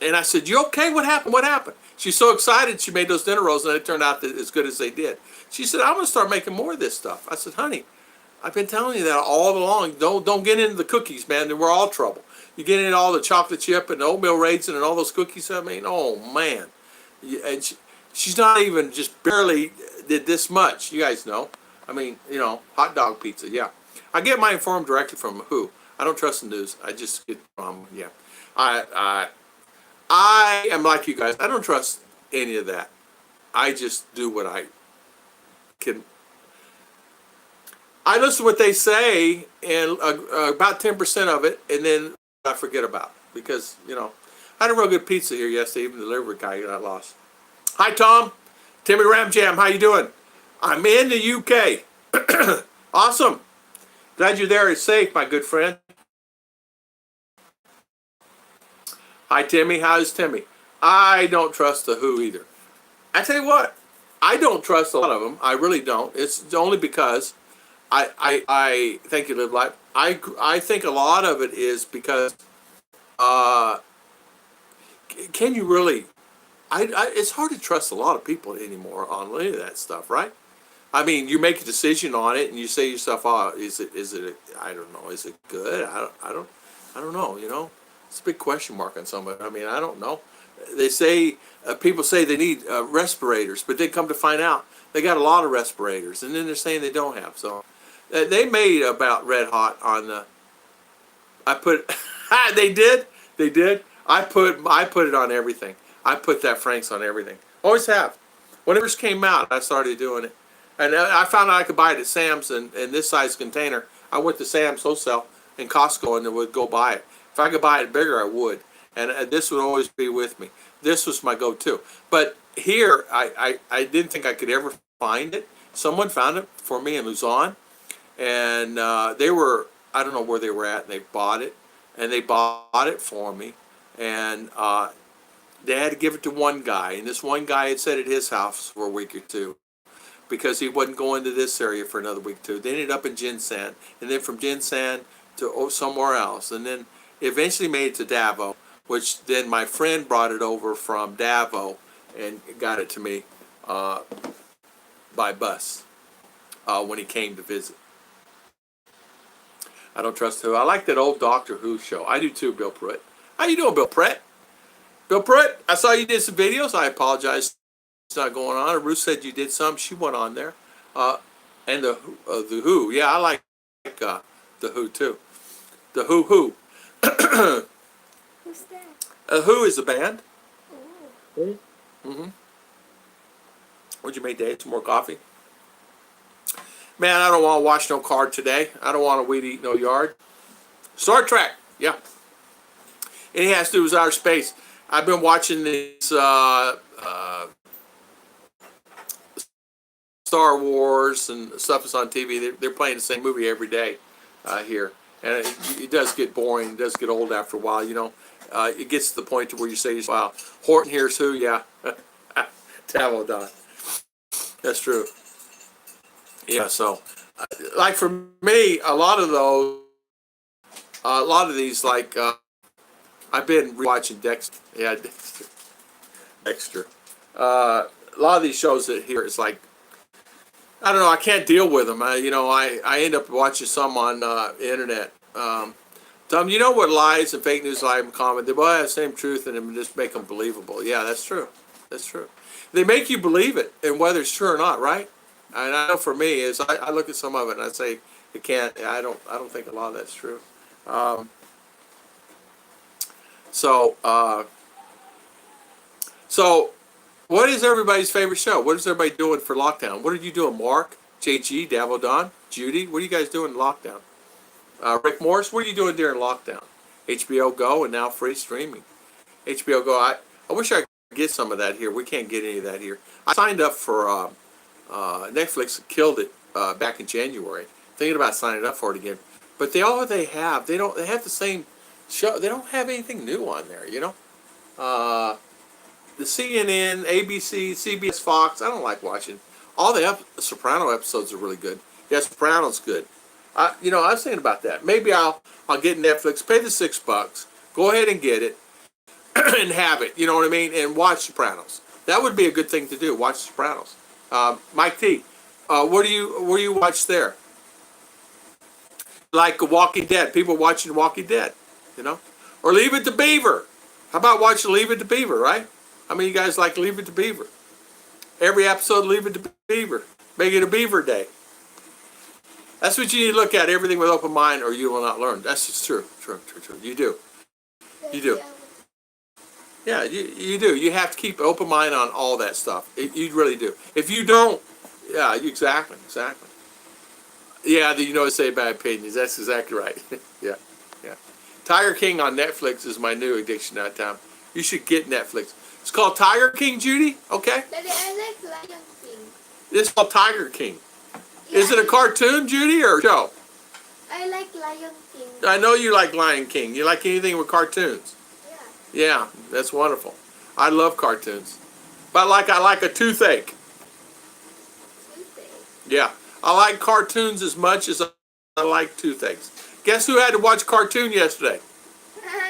And I said, "You okay? What happened? What happened?" She's so excited she made those dinner rolls, and it turned out as good as they did. She said, "I'm going to start making more of this stuff." I said, "Honey, I've been telling you that all along. Don't get into the cookies, man. We're all trouble. You get into all the chocolate chip and the oatmeal raisin and all those cookies. I mean, oh man." And she's not even just barely did this much. You guys know. I mean, hot dog pizza. Yeah, I get my informed directly from who? I don't trust the news. I just get yeah. I am like you guys. I don't trust any of that. I just do what I can. I listen to what they say, and about 10% of it, and then I forget about it. Because, I had a real good pizza here yesterday. Even the delivery guy got lost. Hi, Tom. Timmy Ramjam, how you doing? I'm in the UK. Awesome. Glad you're there. It's safe, my good friend. Hi, Timmy. How's Timmy? I don't trust the Who either. I tell you what, I don't trust a lot of them. I really don't. It's only because I think you live life. I think a lot of it is because uh, can you really? It's hard to trust a lot of people anymore on any of that stuff, right? I mean, you make a decision on it and you say to yourself, "Oh, is it? I don't know. Is it good? I don't know. You know, it's a big question mark on some of it. I mean, I don't know. They say people say they need respirators, but they come to find out they got a lot of respirators, and then they're saying they don't have. So they made about red hot on the. I put, they did. I put it on everything. I put that Frank's on everything. Always have. When it first came out, I started doing it. And I found out I could buy it at Sam's in this size container. I went to Sam's wholesale in Costco and would go buy it. If I could buy it bigger, I would. And this would always be with me. This was my go-to. But here, I didn't think I could ever find it. Someone found it for me in Luzon. And they were, I don't know where they were at, and they bought it. And they bought it for me. And they had to give it to one guy. And this one guy had sat at his house for a week or two, because he wasn't going to this area for another week or two. They ended up in Jinsan, and then from Jinsan to somewhere else, and then eventually made it to Davao, which then my friend brought it over from Davao and got it to me by bus when he came to visit. I don't trust Who. I like that old Doctor Who show. I do too, Bill Pruitt. How you doing, Bill Pruitt? Bill Pruitt, I saw you did some videos. I apologize. It's not going on. Ruth said you did some. She went on there. And the Who. Yeah, I like the Who too. The Who. Who's that? Who is a band. Oh. Mm-hmm. What'd you make, Dave? Some more coffee? Man, I don't want to watch no card today. I don't want to weed eat no yard. Star Trek. Yeah. And it has to do with outer space. I've been watching these Star Wars and stuff that's on TV. They're playing the same movie every day here, and it does get boring. It does get old after a while. You know, it gets to the point to where you say, "Wow, Horton here's who." Yeah, Tavodon. That's true. Yeah. So, like for me, a lot of these, like I've been rewatching Dexter. Yeah, Dexter. A lot of these shows that here, it's like, I don't know, I can't deal with them. I end up watching some on the internet. Tom, you know what lies and fake news lie in common? They both have the same truth and them just make them believable. Yeah, that's true. That's true. They make you believe it, and whether it's true or not, right? And I know for me is I look at some of it and I say it can't. I don't think a lot of that's true. So what is everybody's favorite show? What is everybody doing for lockdown? What are you doing, Mark, JG, Davo Don, Judy? What are you guys doing in lockdown? Rick Morris, what are you doing during lockdown? HBO Go and now free streaming. HBO Go, I wish I could get some of that here. We can't get any of that here. I signed up for Netflix, killed it back in January. Thinking about signing up for it again. But they have the same show. They don't have anything new on there, you know. The CNN, ABC, CBS, Fox. I don't like watching. All the Soprano episodes are really good. Yeah, Soprano's good. I was thinking about that. Maybe I'll get Netflix, pay the $6, go ahead and get it, and have it. You know what I mean? And watch Sopranos. That would be a good thing to do. Watch Sopranos. Mike T, what do you watch there? Like Walking Dead. People watching Walking Dead, you know, or Leave It to Beaver. How about watching Leave It to Beaver? Right? How many of you guys like Leave It to Beaver? Every episode, Leave It to Beaver. Make it a Beaver Day. That's what you need to look at. Everything with open mind, or you will not learn. That's just true. True. You do. You do. Yeah, you do. You have to keep an open mind on all that stuff. You really do. If you don't, yeah, exactly. Yeah, you know what to say about opinions. That's exactly right. Yeah. Tiger King on Netflix is my new addiction that time. You should get Netflix. It's called Tiger King, Judy. Okay. Daddy, I like Lion King. It's called Tiger King. Yeah, Is it a cartoon, Judy, or a show? I like Lion King. I know you like Lion King. You like anything with cartoons. Yeah. Yeah, that's wonderful. I love cartoons. But I like a toothache. Tuesday. Yeah. I like cartoons as much as I like toothaches. Guess who had to watch cartoon yesterday?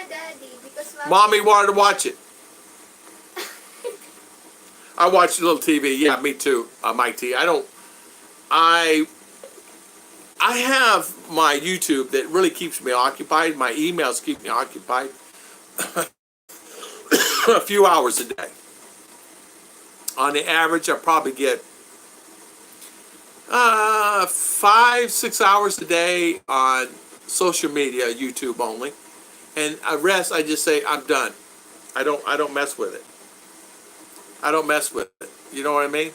Daddy, because Mommy wanted to watch it. I watched a little TV. Yeah, me too, Mike T. I have my YouTube that really keeps me occupied. My emails keep me occupied a few hours a day. On the average, I probably get 5-6 hours a day on social media, YouTube only, and the rest I just say I'm done. I don't mess with it. I don't mess with it. You know what I mean?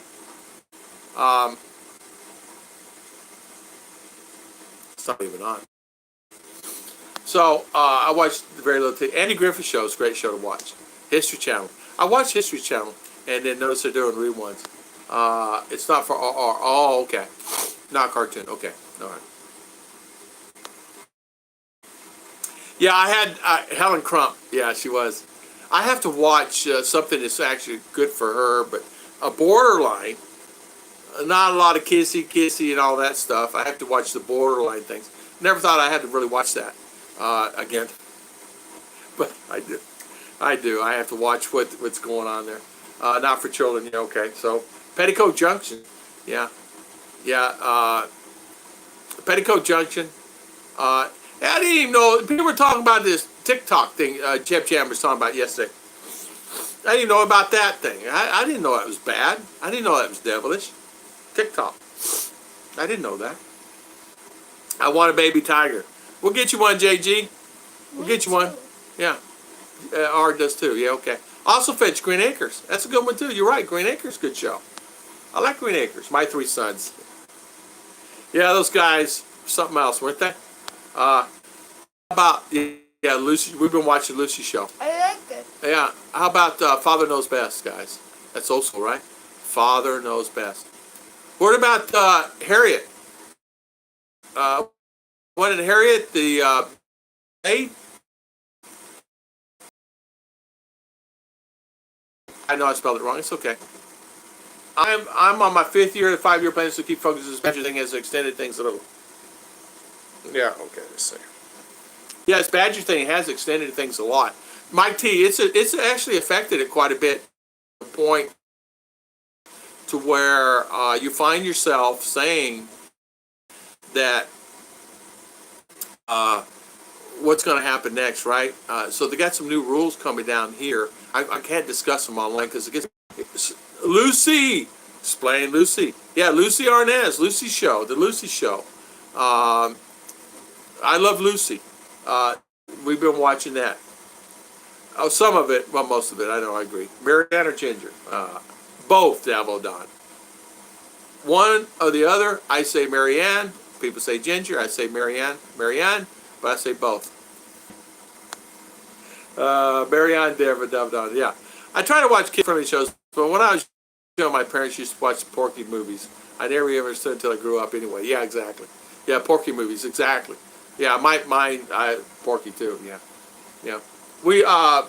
It's not even on. So I watched very little. Andy Griffith Show is a great show to watch. History Channel. I watch History Channel and then notice they're doing reruns. It's not for RR. Oh, okay. Not cartoon. Okay. All right. Yeah, I had Helen Crump. Yeah, she was. I have to watch something that's actually good for her, but a Borderline. Not a lot of kissy and all that stuff. I have to watch the Borderline things. Never thought I had to really watch that again, but I do. I have to watch what's going on there. Not for children. Yeah, okay. So Petticoat Junction. Yeah. Petticoat Junction. I didn't even know people were talking about this TikTok thing. Jeb Jam was talking about yesterday. I didn't know about that thing. I didn't know that was bad. I didn't know that was devilish. TikTok. I didn't know that. I want a baby tiger. We'll get you one, JG. We'll get you one. Yeah. R does too. Yeah, okay. Also fetch Green Acres. That's a good one too. You're right. Green Acres, good show. I like Green Acres. My Three Sons. Yeah, those guys, something else, weren't they? How about, yeah, Lucy. We've been watching Lucy show. I like it. Yeah. How about Father Knows Best, guys? That's old school, right? Father Knows Best. What about Harriet? What did Harriet, the maid? I know I spelled it wrong. It's okay. I'm on my 5th year of the 5-year plan to keep focusing as Badger thing as extended things a little. Yeah, okay, let's see. Yeah, this Badger thing has extended things a lot. Mike T, it's actually affected it quite a bit to the point to where you find yourself saying that what's going to happen next, right? So they got some new rules coming down here. I can't discuss them online because it gets... Lucy! Explain Lucy. Yeah, Lucy Arnaz, Lucy Show, the Lucy Show. I love Lucy. We've been watching that. Oh, some of it, well, most of it, I know, I agree. Marianne or Ginger? Both, Davo Don. One or the other, I say Marianne. People say Ginger, I say Marianne, but I say both. Marianne, Davo Don, yeah. I try to watch kid-friendly shows, but when I was young, my parents used to watch the Porky movies. I never even understood until I grew up anyway. Yeah, exactly. Yeah, Porky movies, exactly. Yeah, mine, Porky too, yeah. We, R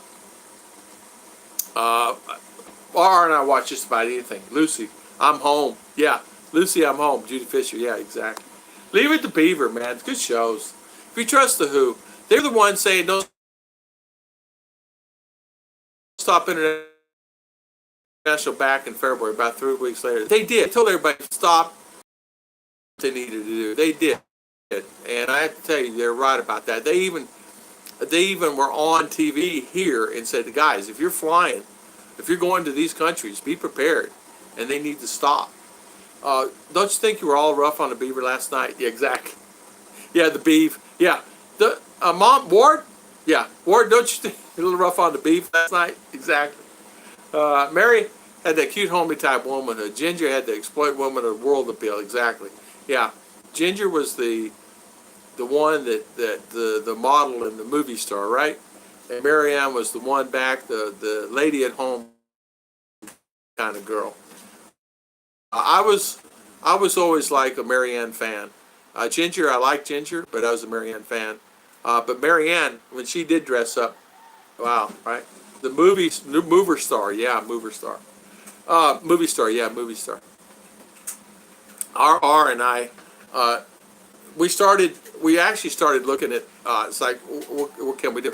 and I watch just about anything. Lucy, I'm home. Yeah, Lucy, I'm home. Judy Fisher, yeah, exactly. Leave It to Beaver, man. It's good shows. If you trust the Who, they're the ones saying don't stop international back in February, about 3 weeks later. They did. They told everybody to stop what they needed to do. They did. And I have to tell you, they're right about that. They even were on TV here and said, guys, if you're flying, if you're going to these countries, be prepared. And they need to stop. Don't you think you were all rough on the beaver last night? Yeah, exactly. Yeah, the beef. Yeah. The Mom, Ward? Yeah. Ward, don't you think you're a little rough on the beef last night? Exactly. Mary had that cute homely type womanhood. Ginger had the exploit woman of world appeal. Exactly. Yeah. Ginger was the one that the model in the movie star, right? And Marianne was the one back, the lady at home kind of girl. I was always like a Marianne fan. Ginger, I like Ginger, but I was a Marianne fan. But Marianne, when she did dress up, wow, right? The mover star, yeah, mover star. Movie star, yeah, movie star. R and I, we actually started looking at, it's like, what can we do?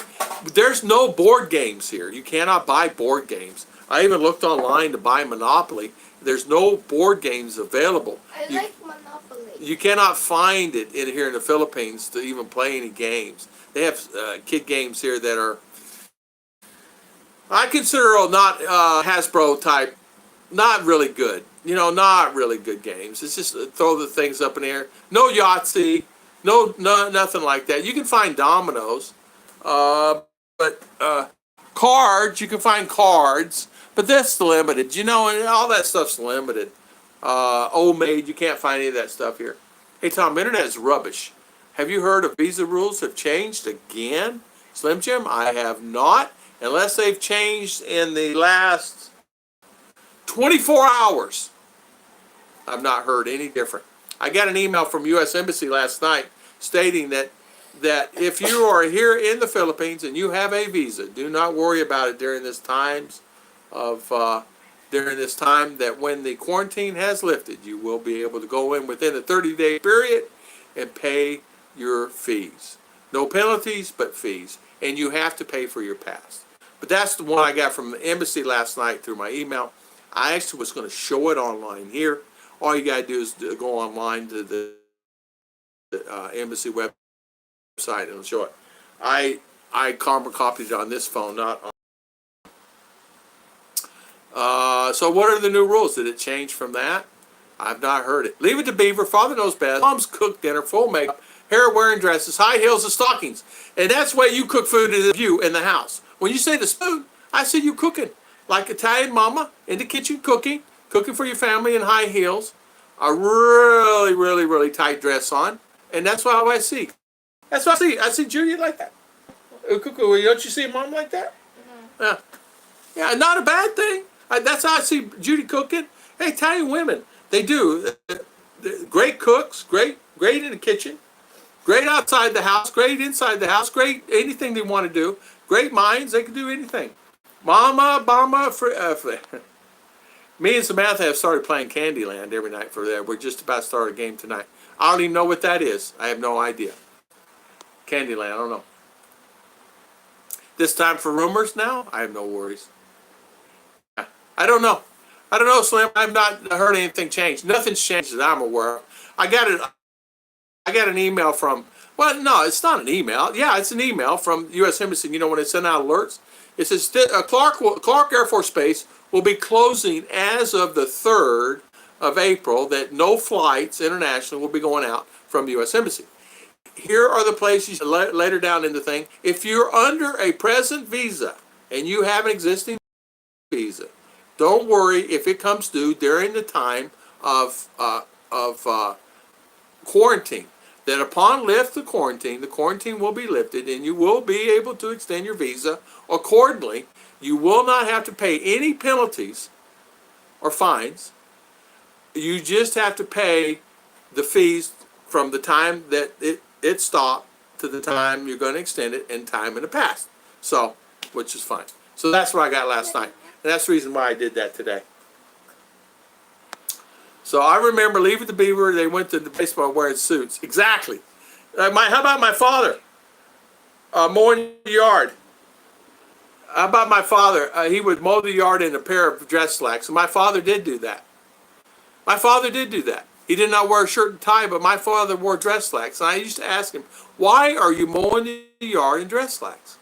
There's no board games here. You cannot buy board games. I even looked online to buy Monopoly. There's no board games available. I like Monopoly. You cannot find it here in the Philippines to even play any games. They have kid games here that are, I consider not Hasbro type, not really good. You know, not really good games. It's just throw the things up in the air. No Yahtzee, no nothing like that. You can find dominoes, but cards, you can find cards, but that's limited. You know, and all that stuff's limited. Old maid, you can't find any of that stuff here. Hey Tom, internet is rubbish. Have you heard of visa rules have changed again? Slim Jim, I have not, unless they've changed in the last 24 hours. I've not heard any different. I got an email from U.S. Embassy last night stating that if you are here in the Philippines and you have a visa, do not worry about it during this time that when the quarantine has lifted, you will be able to go in within a 30-day period and pay your fees. No penalties, but fees. And you have to pay for your pass. But that's the one I got from the embassy last night through my email. I actually was going to show it online here. All you got to do is go online to the embassy website and it'll show it. I carbon copied it on this phone, not on. So what are the new rules? Did it change from that? I've not heard it. Leave it to Beaver. Father knows best. Mom's cooked dinner, full makeup, hair wearing dresses, high heels and stockings. And that's the way you cook food in the house. When you say the spoon, I see you cooking. Like Italian mama in the kitchen cooking for your family in high heels, a really, really, really tight dress on, and that's what I see. That's what I see. I see Judy like that. Don't you see mom like that? Mm-hmm. Yeah, not a bad thing. That's how I see Judy cooking. Hey, Italian women, they do. Great cooks, great in the kitchen, great outside the house, great inside the house, great anything they want to do. Great minds, they can do anything. Mama, me and Samantha have started playing Candyland every night for that. We're just about to start a game tonight. I don't even know what that is. I have no idea. Candyland, I don't know. This time for rumors now? I have no worries. I don't know. I don't know, Slim. I've not heard anything change. Nothing's changed that I'm aware of. I got an email from, well, no, it's not an email. Yeah, it's an email from U.S. Embassy. You know, when they send out alerts, it says Clark Air Force Base will be closing as of the 3rd of April, that no flights international will be going out from the U.S. Embassy. Here are the places later down in the thing. If you're under a present visa and you have an existing visa, don't worry if it comes due during the time of quarantine. That upon lift the quarantine will be lifted and you will be able to extend your visa accordingly. You will not have to pay any penalties or fines. You just have to pay the fees from the time that it stopped to the time you're going to extend it and time in the past. So, which is fine. So that's what I got last night. And that's the reason why I did that today. So I remember leaving the Beaver, they went to the baseball wearing suits. Exactly. How about my father? Mowing the yard. How about my father? He would mow the yard in a pair of dress slacks. And my father did do that. My father did do that. He did not wear a shirt and tie, but my father wore dress slacks. And I used to ask him, why are you mowing the yard in dress slacks?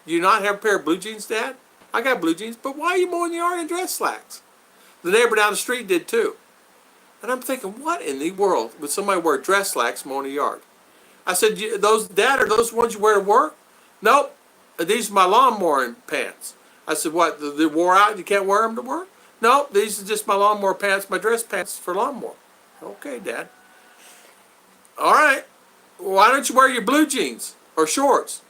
Do you not have a pair of blue jeans, Dad? I got blue jeans, but why are you mowing the yard in dress slacks? The neighbor down the street did too. And I'm thinking, what in the world would somebody wear dress slacks mowing the yard? I said, Dad, are those ones you wear to work? Nope. These are my lawn mowing pants. I said, what, they wore out and you can't wear them to work? No, these are just my lawnmower pants, my dress pants for lawnmower. Okay, Dad. All right. Why don't you wear your blue jeans or shorts?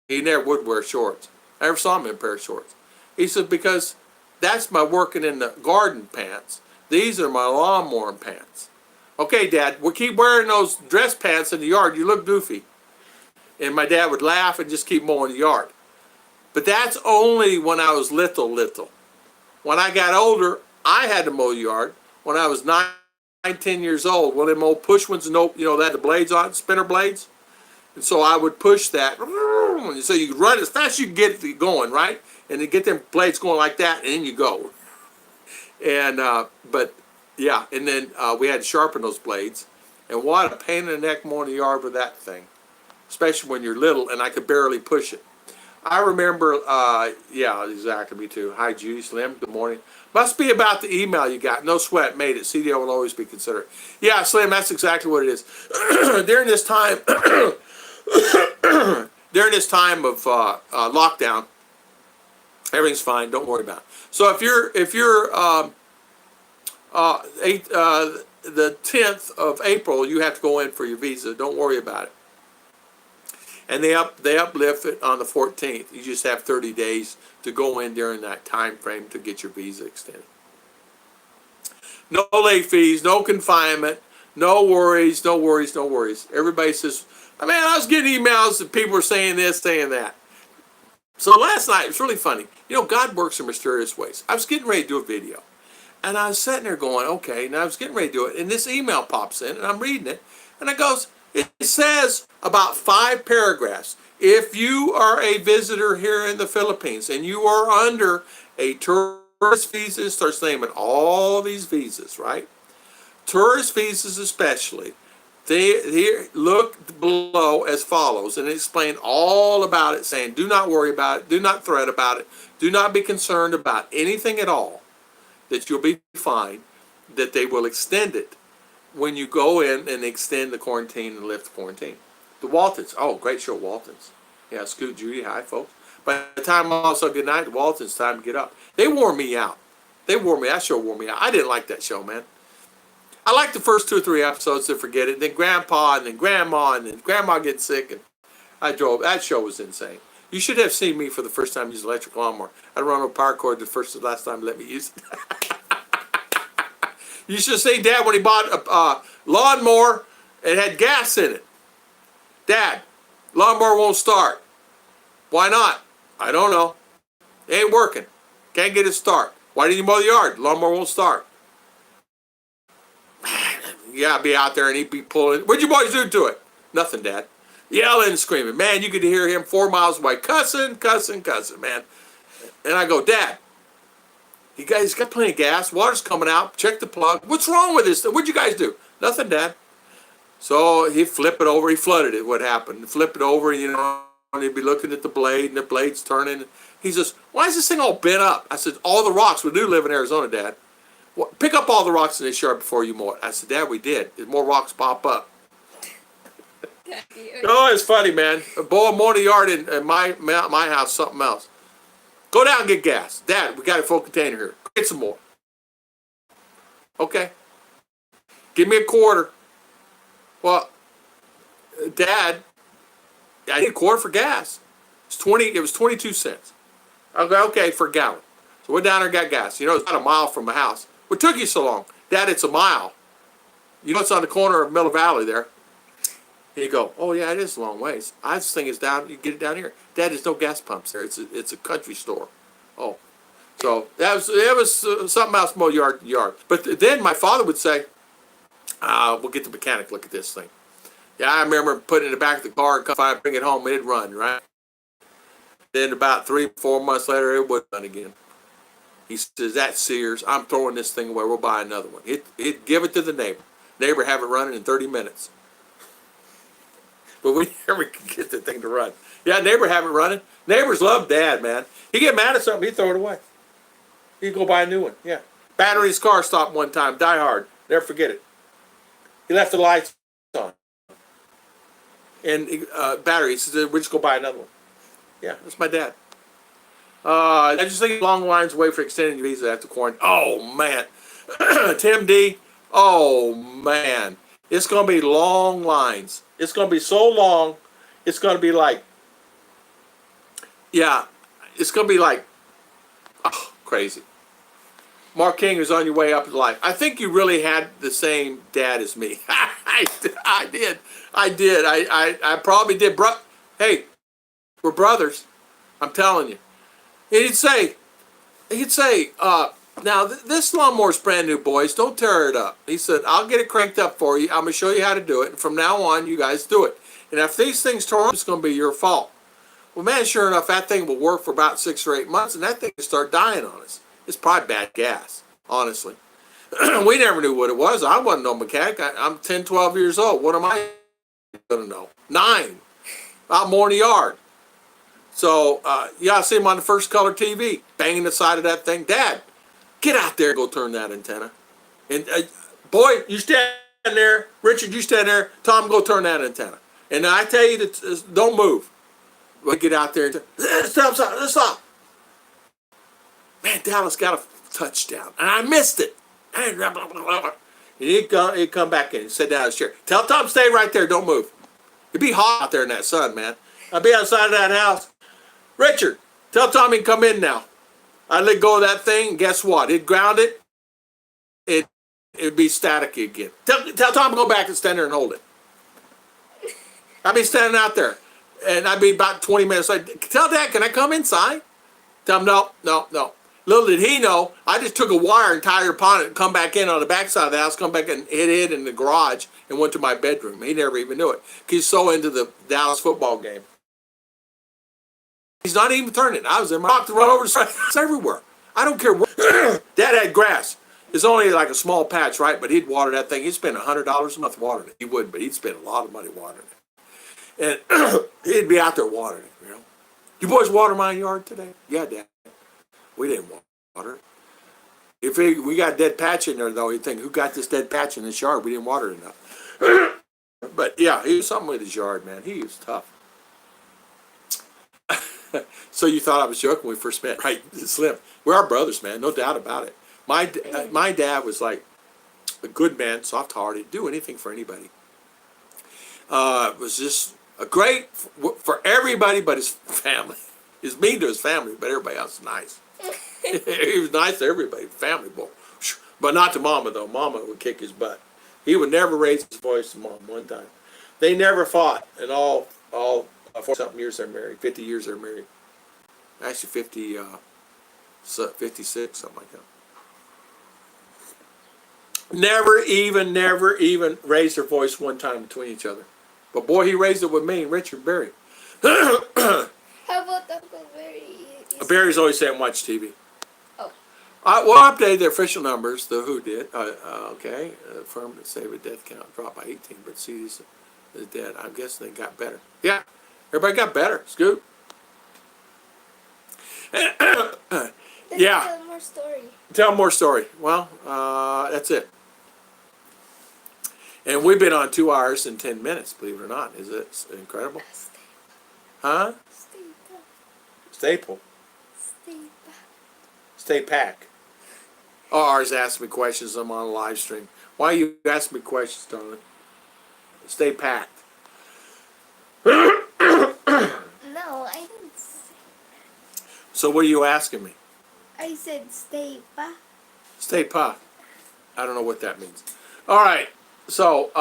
He never would wear shorts. I never saw him in a pair of shorts. He said, because that's my working in the garden pants. These are my lawnmower pants. Okay, Dad, we'll keep wearing those dress pants in the yard. You look goofy. And my dad would laugh and just keep mowing the yard. But that's only when I was little. When I got older, I had to mow the yard. When I was 9, 10 years old, one of them old push ones, that had the blades on it, spinner blades. And so I would push that. So you run as fast as you can get it going, right? And then get them blades going like that, and then you go. And, but, yeah, and then we had to sharpen those blades. And what a pain in the neck mowing the yard with that thing, especially when you're little, and I could barely push it. I remember, yeah, exactly, me too. Hi, Judy, Slim, good morning. Must be about the email you got. No sweat, made it. CDO will always be considered. Yeah, Slim, that's exactly what it is. During this time, of lockdown, everything's fine. Don't worry about it. So if you're the 10th of April, you have to go in for your visa. Don't worry about it. And they uplift it on the 14th. You just have 30 days to go in during that time frame to get your visa extended. No late fees, no confinement, no worries. Everybody says, I mean, I was getting emails and people were saying this, saying that. So last night, it's really funny. God works in mysterious ways. I was getting ready to do a video. And I was sitting there going, okay, and I was getting ready to do it. And this email pops in, and I'm reading it. And it goes, it says about 5 paragraphs. If you are a visitor here in the Philippines and you are under a tourist visa, it starts naming all these visas, right? Tourist visas especially. They look below as follows, and explain all about it, saying do not worry about it, do not fret about it, do not be concerned about anything at all, that you'll be fine, that they will extend it when you go in and extend the quarantine and lift the quarantine. The Waltons, oh, great show, Waltons. Yeah, Scoot, Judy, hi, folks. By the time also good night, the Waltons, time to get up. They wore me out. That show wore me out. I didn't like that show, man. I liked the first 2 or 3 episodes to forget it. Then Grandpa, and then Grandma, and then Grandma gets sick, and that show was insane. You should have seen me for the first time use an electric lawnmower. I run a power cord the last time they let me use it. You should have seen Dad when he bought a lawnmower. It had gas in it. Dad, lawnmower won't start. Why not? I don't know. It ain't working. Can't get it to start. Why didn't you mow the yard? Lawnmower won't start. You gotta be out there and he'd be pulling. What'd you boys do to it? Nothing, Dad. Yelling and screaming. Man, you could hear him 4 miles away. Cussing, man. And I go, Dad, you guys got plenty of gas. Water's coming out. Check the plug. What's wrong with this? What'd you guys do? Nothing, Dad. So he'd flip it over. He flooded it. What happened? He'd flip it over, and he'd be looking at the blade, and the blade's turning. He says, why is this thing all bent up? I said, all the rocks. We do live in Arizona, Dad. Well, pick up all the rocks in this yard before you mow it. I said, Dad, we did. There's more rocks pop up. Oh, it's funny, man. Boy, mowing the yard in my house, something else. Go down and get gas. Dad, we got a full container here. Get some more. Okay. Give me a quarter. Well, Dad, I need a quarter for gas. It was 22 cents. I go, okay, for a gallon. So we're down there and got gas. It's about a mile from the house. What took you so long? Dad, it's a mile. It's on the corner of Miller Valley there. And you go, oh yeah, it is a long ways. I just think it's down, you get it down here. Dad, there's no gas pumps there. It's a country store. Oh. So that was something else, mow yard. But then my father would say, we'll get the mechanic, look at this thing. Yeah, I remember putting it in the back of the car and come by, bring it home, and it'd run, right? Then about 3-4 months later, it would run again. He says, that's Sears. I'm throwing this thing away. We'll buy another one. He'd give it to the neighbor. Neighbor have it running in 30 minutes. But we never could get the thing to run. Yeah, neighbor have it running. Neighbors love Dad, man. He'd get mad at something, he'd throw it away. He'd go buy a new one, yeah. Battery in his car stopped one time, die hard. Never forget it. He left the lights on. And battery, he said, we'll just go buy another one. Yeah, that's my dad. I just think long lines away for extending your visa after quarantine. Oh, man. Tim D, oh, man. It's going to be long lines. It's going to be so long, it's going to be like, yeah, it's going to be like, oh, crazy. Mark King is on your way up in life. I think you really had the same dad as me. I did. I probably did. Hey, we're brothers. I'm telling you. And he'd say, now this lawnmower's brand new, boys. Don't tear it up. He said, I'll get it cranked up for you. I'm going to show you how to do it. And from now on, you guys do it. And if these things tore up, it's going to be your fault. Well, man, sure enough, that thing will work for about 6 or 8 months, and that thing will start dying on us. It's probably bad gas, honestly. We never knew what it was. I wasn't no mechanic. I'm 10, 12 years old. What am I going to know? 9. Out more in the yard. So, yeah, I see him on the First Color TV, banging the side of that thing. Dad, get out there and go turn that antenna. And, boy, you stand there. Richard, you stand there. Tom, go turn that antenna. And I tell you, don't move. We get out there and stop. Man, Dallas got a touchdown. And I missed it. And he'd come back in and sit down in his chair. Tell Tom, stay right there. Don't move. It'd be hot out there in that sun, man. I'd be outside of that house. Richard, tell Tommy to come in now. I'd let go of that thing, and guess what? It'd ground it. It'd be static again. Tell Tom to go back and stand there and hold it. I'd be standing out there, and I'd be about 20 minutes. I'd tell Dad, can I come inside? Tell him, no. Little did he know, I just took a wire and tied it upon it and come back in on the backside of the house, come back and hit it in the garage and went to my bedroom. He never even knew it because he's so into the Dallas football game. He's not even turning. I was in my box to run over the side. It's everywhere. I don't care where. Dad had grass. It's only like a small patch, right? But he'd water that thing. He'd spend $100 a month watering it. He wouldn't, but he'd spend a lot of money watering it. And he'd be out there watering it, you know. You boys water my yard today? Yeah, Dad. We didn't water it. If we got a dead patch in there, though, you'd think, who got this dead patch in this yard? We didn't water it enough. But, yeah, he was something with his yard, man. He was tough. So you thought I was joking when we first met, right? Slim. We're our brothers, man. No doubt about it. My dad was like a good man, soft-hearted, do anything for anybody. Was just a great for everybody but his family. He was mean to his family, but everybody else was nice. He was nice to everybody, family boy. But not to Mama, though. Mama would kick his butt. He would never raise his voice to Mom one time. They never fought in all 40-something years they're married, 50 years they're married. Actually, 56, something like that. Never even raised their voice one time between each other. But boy, he raised it with me and Richard Berry. How about Uncle Barry? Barry's always saying watch TV. Oh. We'll update their official numbers, the WHO did. Okay, firm that saved a death count dropped by 18, but CDC is dead. I'm guessing they got better. Yeah, everybody got better. Scoop. Yeah. Tell more story. Tell more story. Well, that's it. And we've been on 2 hours and 10 minutes, believe it or not. Is it incredible? Huh? Staple. Stay pack. Oh, ours ask me questions. I'm on a live stream. Why you ask me questions, darling? Stay packed. No, I didn't say. So what are you asking me? I said stay pa. Stay pa. I don't know what that means. All right. So,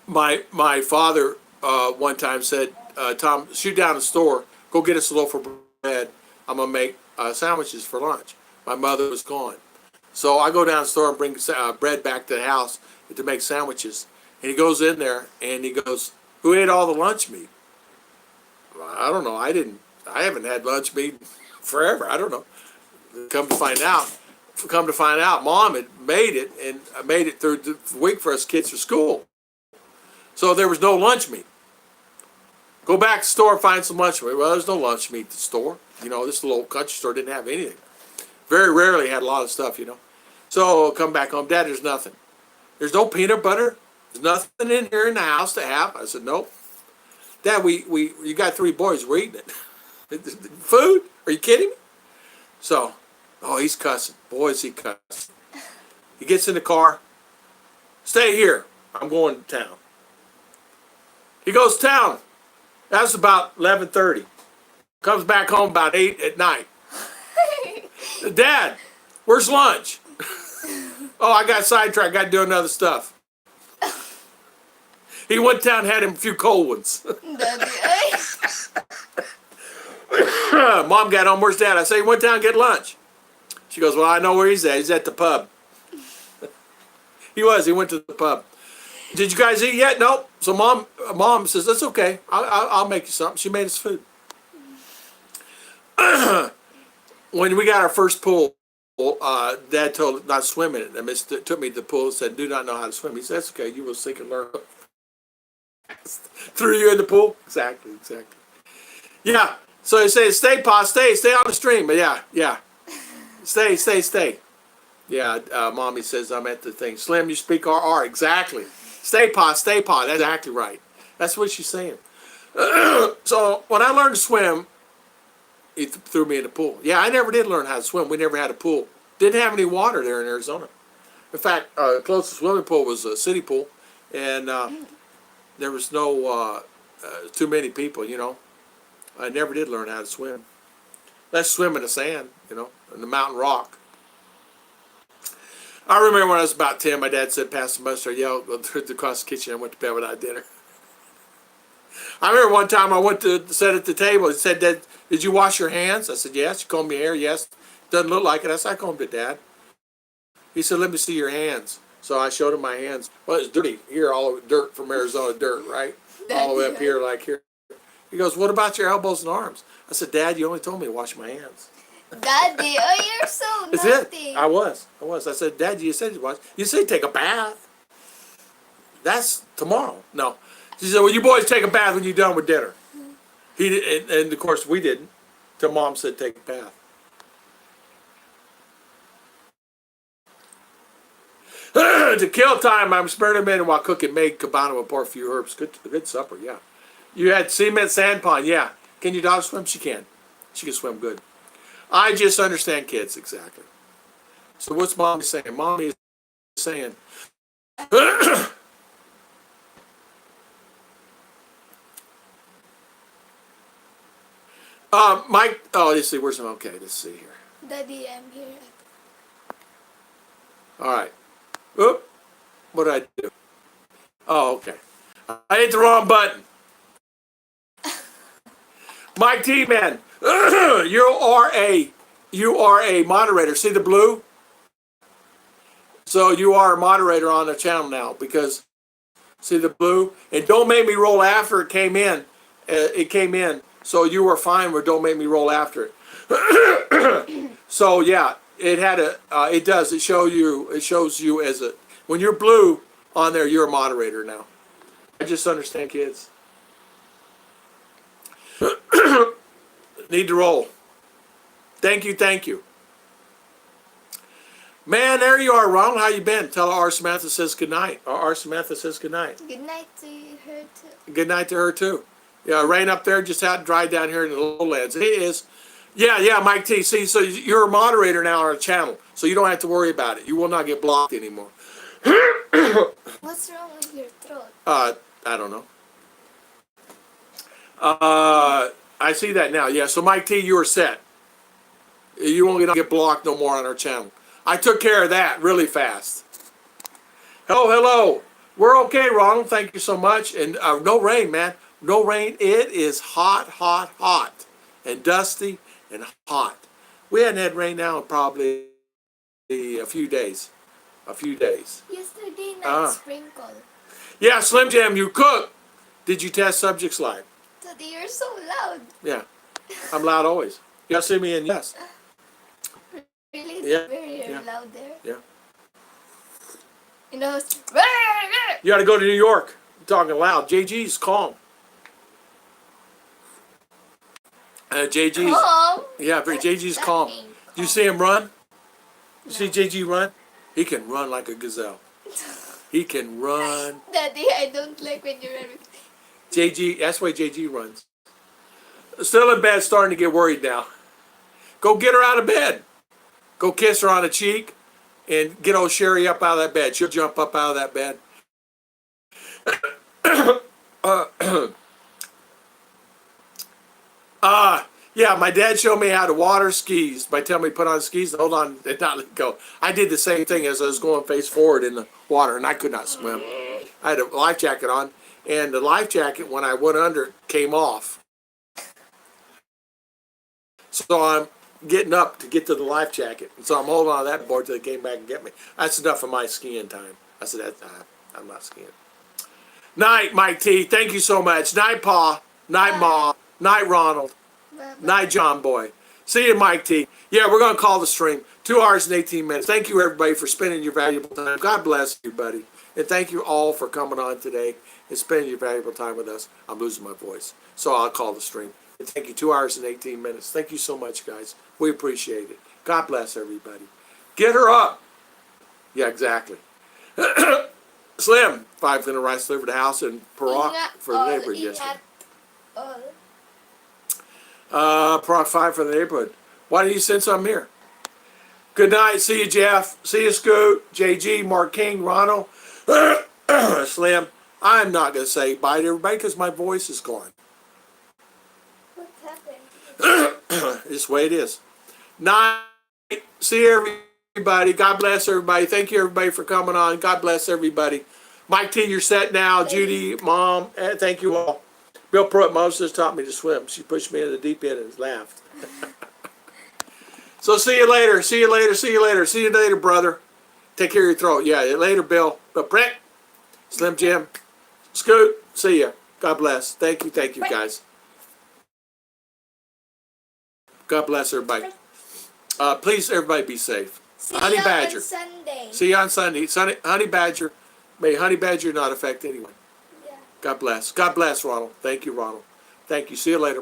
my father one time said, Tom, shoot down the store, go get us a loaf of bread. I'm going to make sandwiches for lunch. My mother was gone. So I go down the store and bring bread back to the house to make sandwiches. And he goes in there and he goes, who ate all the lunch meat? Well, I don't know. I haven't had lunch meat forever. I don't know. Come to find out, Mom had made it and made it through the week for us kids for school. So there was no lunch meat. Go back to the store and find some lunch meat. Well, there's no lunch meat at the store. You know, this little country store didn't have anything. Very rarely had a lot of stuff, you know. So come back home. Dad, there's nothing. There's no peanut butter. There's nothing in here in the house to have. I said, nope. Dad, you got 3 boys. We're eating it. Food? Are you kidding me? So, oh, he's cussing. Boy, is he cussing. He gets in the car. Stay here. I'm going to town. He goes to town. That's about 11:30. Comes back home about 8 at night. Dad, where's lunch? Oh, I got sidetracked. Got to do another stuff. He went down and had him a few cold ones. Daddy, Mom got home, where's Dad? I say, he went down to get lunch. She goes, well, I know where he's at. He's at the pub. He went to the pub. Did you guys eat yet? Nope. So mom says, that's okay. I'll make you something. She made us food. When we got our first pool, Dad told not swim in it. I took me to the pool and said, do not know how to swim. He said, that's okay. You will sink and learn. Threw you in the pool? Exactly. Yeah. So he says, stay, Pa, stay on the stream. But yeah. Stay. Yeah, Mommy says I'm at the thing. Slim, you speak RR. Exactly. Stay, Pa. That's exactly right. That's what she's saying. So when I learned to swim, he threw me in the pool. Yeah, I never did learn how to swim. We never had a pool. Didn't have any water there in Arizona. In fact, closest swimming pool was a city pool, and there was no too many people. I never did learn how to swim. Let's swim in the sand, in the mountain rock. I remember when I was about 10, my dad said, pass the mustard, yelled across the kitchen. I went to bed without dinner. I remember one time I went to sit at the table. He said, did you wash your hands? I said, yes. You combed your hair? Yes. Doesn't look like it. I said, I combed it, Dad. He said, let me see your hands. So I showed him my hands. Well, it's dirty. Here, all of dirt from Arizona dirt, right? All the way up here, like here. He goes, what about your elbows and arms? I said, Dad, you only told me to wash my hands. Daddy, oh, you're so That's naughty. it. I was. I said, Dad, you said you wash. You said take a bath. That's tomorrow. No. She said, well, you boys take a bath when you're done with dinner. He did, and of course we didn't. Till Mom said take a bath. To kill time, I'm experimenting while cooking. Made cabana with pour a few herbs. Good supper, yeah. You had cement sand pond, yeah. Can your dog swim? She can. She can swim good. I just understand kids, exactly. So what's Mommy saying? Mommy is saying, Mike, let's see, where's him? Okay, let's see here. Daddy, I'm here. All right. Oop. What did I do? Oh, okay. I hit the wrong button. Mike T, man, you are a moderator. See the blue? So you are a moderator on the channel now because see the blue? And don't make me roll after it came in. It came in. So you were fine with don't make me roll after it. So yeah, it had it does. It shows you as a, when you're blue on there, you're a moderator now. I just understand kids. Need to roll. Thank you. Man, there you are, Ronald. How you been? Tell R. Samantha says good night. R. Samantha says good night. Good night to her too. Good night to her too. Yeah, rain up there, just had dry down here in the lowlands. It is. Yeah, Mike T. See, so you're a moderator now on our channel, so you don't have to worry about it. You will not get blocked anymore. What's wrong with your throat? I don't know. I see that now. Yeah, so Mike T, you are set. You won't get blocked no more on our channel. I took care of that really fast. Hello. We're okay, Ronald. Thank you so much. And no rain, man. No rain. It is hot, and dusty and hot. We hadn't had rain now in probably a few days. Yesterday night sprinkle. Yeah, Slim Jim, you cook. Did you test subjects live? Daddy, you're so loud. Yeah, I'm loud always. You gotta see me in yes. Really? It's Yeah, very yeah. loud there. Yeah. You know, it's... You gotta go to New York. I'm talking loud. JG's calm. JG's Calm? yeah, very JG's calm. Do you see him run? You see JG run? He can run like a gazelle. He can run. Daddy, I don't like when you're running. JG, that's why JG runs. Still in bed, starting to get worried now. Go get her out of bed. Go kiss her on the cheek and get old Sherry up out of that bed. She'll jump up out of that bed. Yeah, my dad showed me how to water skis by telling me to put on skis and hold on and not let go. I did the same thing as I was going face forward in the water, and I could not swim. I had a life jacket on, and the life jacket, when I went under, came off. So I'm getting up to get to the life jacket. And so I'm holding on to that board till they came back and get me. That's enough of my skiing time. I said, I'm not skiing. Night, Mike T. Thank you so much. Night, Pa. Night, Ma. Night, Ronald. Bye-bye. Night, John Boy. See you, Mike T. Yeah, we're going to call the stream. 2 hours and 18 minutes. Thank you, everybody, for spending your valuable time. God bless you, buddy. And thank you all for coming on today and spending your valuable time with us. I'm losing my voice, so I'll call the stream. And thank you, 2 hours and 18 minutes. Thank you so much, guys. We appreciate it. God bless everybody. Get her up. Yeah, exactly. Slim, 5 dinner rice delivered to the house in Perak Ingat for the all, neighborhood ingat yesterday. all. Perak 5 for the neighborhood. Why don't you send some here? Good night. See you, Jeff. See you, Scoot, JG, Mark King, Ronald, Slim. I'm not going to say bye to everybody because my voice is gone. What happened? It's the way it is. Night. See everybody. God bless everybody. Thank you, everybody, for coming on. God bless everybody. Mike T, you're set now. Judy, Mom, thank you all. Bill Pruitt, Moses taught me to swim. She pushed me in the deep end and laughed. So see you later. See you later. See you later. See you later, brother. Take care of your throat. Yeah, later, Bill. Bill Prick, Slim Jim, Scoot. See ya. God bless. Thank you, guys. God bless everybody. Please, everybody, be safe. See Honey you Badger. on Sunday. See you on Sunday. Honey Badger. May Honey Badger not affect anyone. Yeah. God bless. God bless, Ronald. Thank you, Ronald. Thank you. See you later.